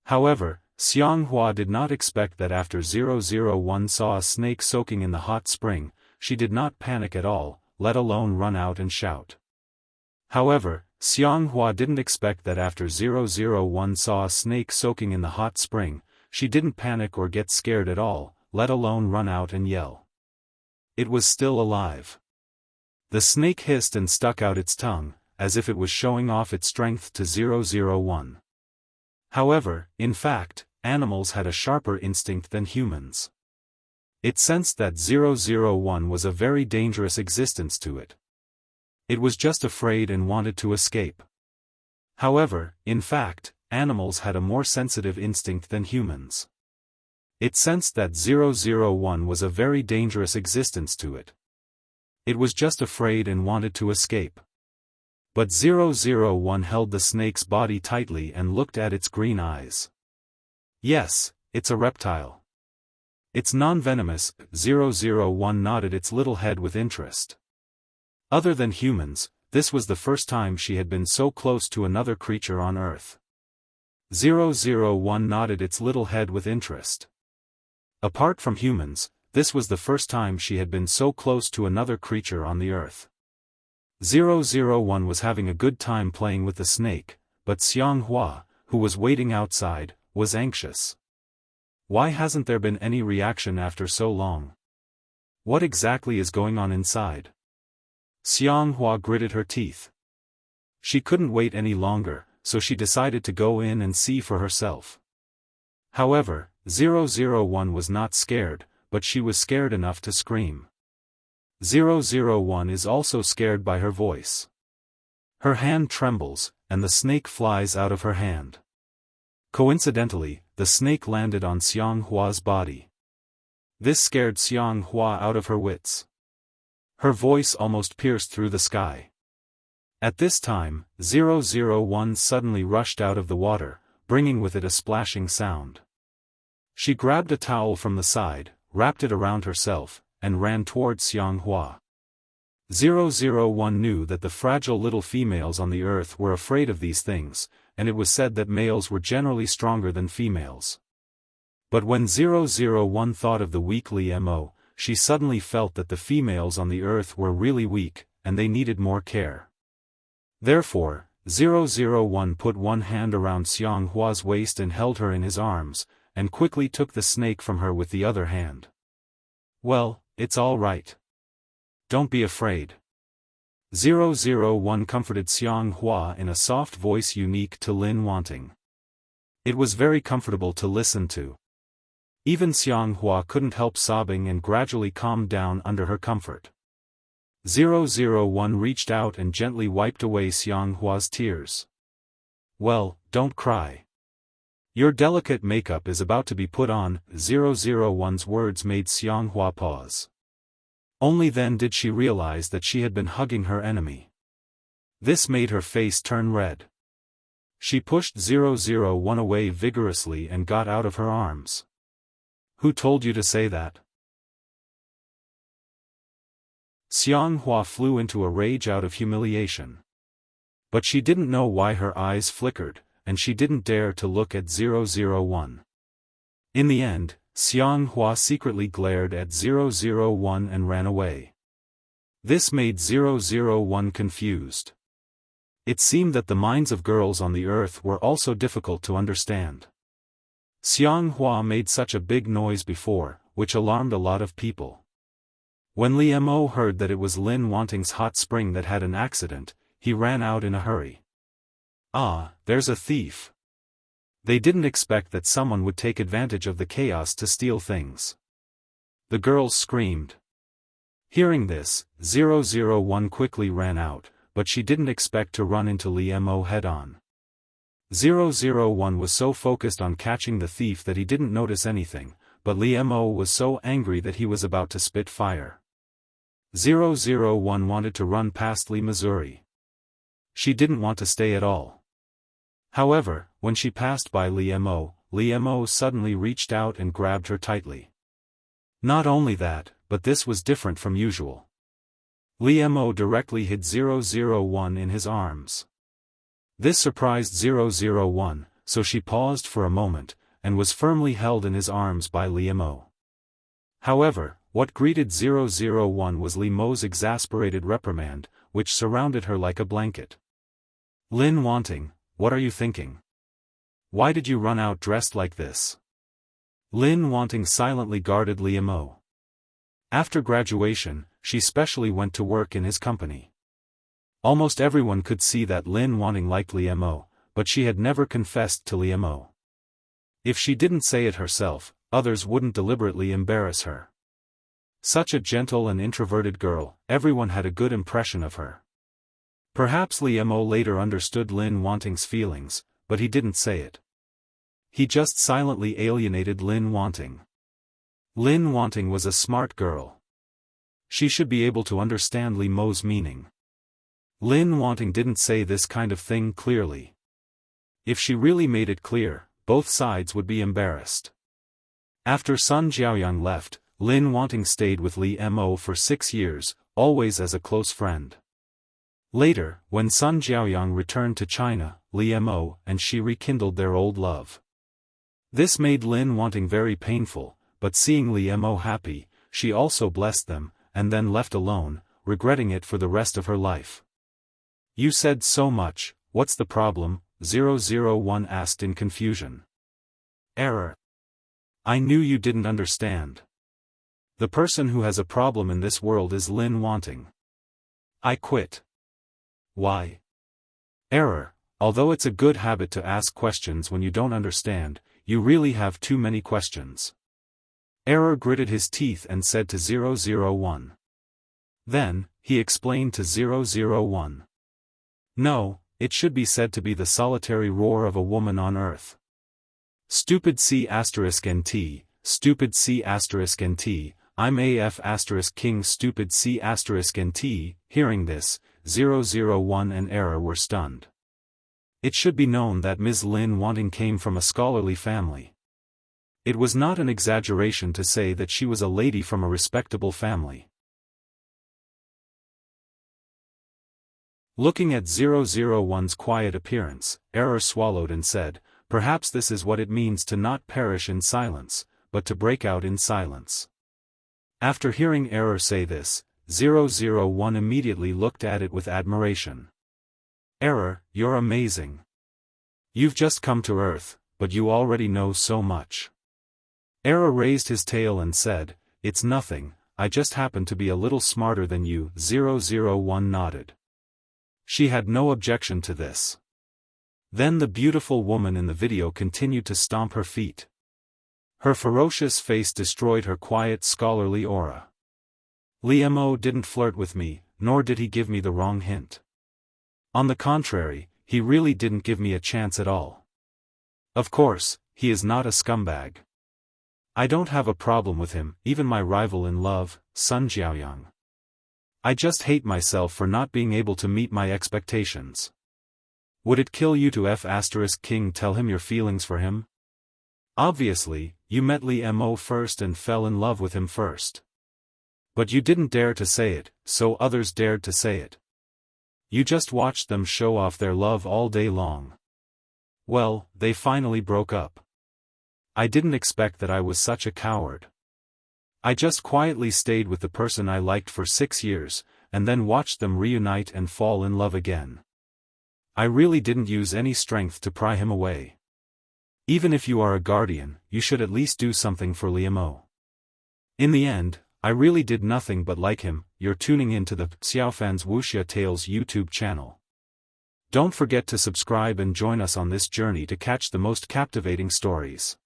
However, Xianghua did not expect that after 001 saw a snake soaking in the hot spring, she did not panic at all, let alone run out and shout. However, Xianghua didn't expect that after 001 saw a snake soaking in the hot spring, she didn't panic or get scared at all, let alone run out and yell. It was still alive. The snake hissed and stuck out its tongue, as if it was showing off its strength to 001. However, in fact, animals had a sharper instinct than humans. It sensed that 001 was a very dangerous existence to it. It was just afraid and wanted to escape. However, in fact, animals had a more sensitive instinct than humans. It sensed that 001 was a very dangerous existence to it. It was just afraid and wanted to escape. But 001 held the snake's body tightly and looked at its green eyes. Yes, it's a reptile. It's non-venomous. 001 nodded its little head with interest. Other than humans, this was the first time she had been so close to another creature on Earth. 001 nodded its little head with interest. Apart from humans, this was the first time she had been so close to another creature on the Earth. 001 was having a good time playing with the snake, but Xianghua, who was waiting outside, was anxious. Why hasn't there been any reaction after so long? What exactly is going on inside? Xianghua gritted her teeth. She couldn't wait any longer, so she decided to go in and see for herself. However, 001 was not scared, but she was scared enough to scream. 001 is also scared by her voice. Her hand trembles, and the snake flies out of her hand. Coincidentally, the snake landed on Xianghua's body. This scared Xianghua out of her wits. Her voice almost pierced through the sky. At this time, 001 suddenly rushed out of the water, bringing with it a splashing sound. She grabbed a towel from the side, wrapped it around herself, and ran towards Xianghua. 001 knew that the fragile little females on the Earth were afraid of these things, and it was said that males were generally stronger than females. But when 001 thought of the weak Liemo, she suddenly felt that the females on the Earth were really weak, and they needed more care. Therefore, 001 put one hand around Xianghua's waist and held her in his arms, and quickly took the snake from her with the other hand. Well, it's all right. Don't be afraid. 001 comforted Xianghua in a soft voice unique to Lin Wanting. It was very comfortable to listen to. Even Xianghua couldn't help sobbing and gradually calmed down under her comfort. 001 reached out and gently wiped away Xianghua's tears. Well, don't cry. Your delicate makeup is about to be put on. 001's words made Xianghua pause. Only then did she realize that she had been hugging her enemy. This made her face turn red. She pushed 001 away vigorously and got out of her arms. Who told you to say that? Xianghua flew into a rage out of humiliation. But she didn't know why her eyes flickered, and she didn't dare to look at 001. In the end, Xianghua secretly glared at 001 and ran away. This made 001 confused. It seemed that the minds of girls on the Earth were also difficult to understand. Xianghua made such a big noise before, which alarmed a lot of people. When Liemo heard that it was Lin Wanting's hot spring that had an accident, he ran out in a hurry. Ah, there's a thief. They didn't expect that someone would take advantage of the chaos to steal things. The girls screamed. Hearing this, 001 quickly ran out, but she didn't expect to run into Liemo head-on. 001 was so focused on catching the thief that he didn't notice anything, but Liemo was so angry that he was about to spit fire. 001 wanted to run past Li Missouri. She didn't want to stay at all. However, when she passed by Liemo, Liemo suddenly reached out and grabbed her tightly. Not only that, but this was different from usual. Liemo directly hid 001 in his arms. This surprised 001, so she paused for a moment, and was firmly held in his arms by Liemo. However, what greeted 001 was Liemo's exasperated reprimand, which surrounded her like a blanket. Lin Wanting, what are you thinking? Why did you run out dressed like this? Lin Wanting silently guarded Liemo. After graduation, she specially went to work in his company. Almost everyone could see that Lin Wanting liked Liemo, but she had never confessed to Liemo. If she didn't say it herself, others wouldn't deliberately embarrass her. Such a gentle and introverted girl, everyone had a good impression of her. Perhaps Li Mo later understood Lin Wanting's feelings, but he didn't say it. He just silently alienated Lin Wanting. Lin Wanting was a smart girl. She should be able to understand Li Mo's meaning. Lin Wanting didn't say this kind of thing clearly. If she really made it clear, both sides would be embarrassed. After Sun Jiaoyang left, Lin Wanting stayed with Li Mo for 6 years, always as a close friend. Later, when Sun Jiaoyang returned to China, Li Mo and she rekindled their old love. This made Lin Wanting very painful, but seeing Li Mo happy, she also blessed them, and then left alone, regretting it for the rest of her life. "You said so much, what's the problem?" 001 asked in confusion. "Error. I knew you didn't understand. The person who has a problem in this world is Lin Wanting. I quit." "Why?" "Error. Although it's a good habit to ask questions when you don't understand, you really have too many questions." Error gritted his teeth and said to 001. Then, he explained to 001. "No, it should be said to be the solitary roar of a woman on earth. Stupid C*NT, stupid C*NT, I'm AF** king stupid C*NT." Hearing this, 001 and Error were stunned. It should be known that Ms. Lin Wanting came from a scholarly family. It was not an exaggeration to say that she was a lady from a respectable family. Looking at 001's quiet appearance, Error swallowed and said, "Perhaps this is what it means to not perish in silence, but to break out in silence." After hearing Error say this, 001 immediately looked at it with admiration. "Error, you're amazing. You've just come to Earth, but you already know so much." Error raised his tail and said, "It's nothing, I just happen to be a little smarter than you." 001 nodded. She had no objection to this. Then the beautiful woman in the video continued to stomp her feet. Her ferocious face destroyed her quiet scholarly aura. "Li Mo didn't flirt with me, nor did he give me the wrong hint. On the contrary, he really didn't give me a chance at all. Of course, he is not a scumbag. I don't have a problem with him, even my rival in love, Sun Jiaoyang. I just hate myself for not being able to meet my expectations. Would it kill you to F***king tell him your feelings for him? Obviously, you met Li Mo first and fell in love with him first. But you didn't dare to say it, so others dared to say it. You just watched them show off their love all day long. Well, they finally broke up. I didn't expect that I was such a coward. I just quietly stayed with the person I liked for 6 years, and then watched them reunite and fall in love again. I really didn't use any strength to pry him away. Even if you are a guardian, you should at least do something for Li Mo. In the end, I really did nothing but like him." You're tuning into the Xiaofan's Wuxia Tales YouTube channel. Don't forget to subscribe and join us on this journey to catch the most captivating stories.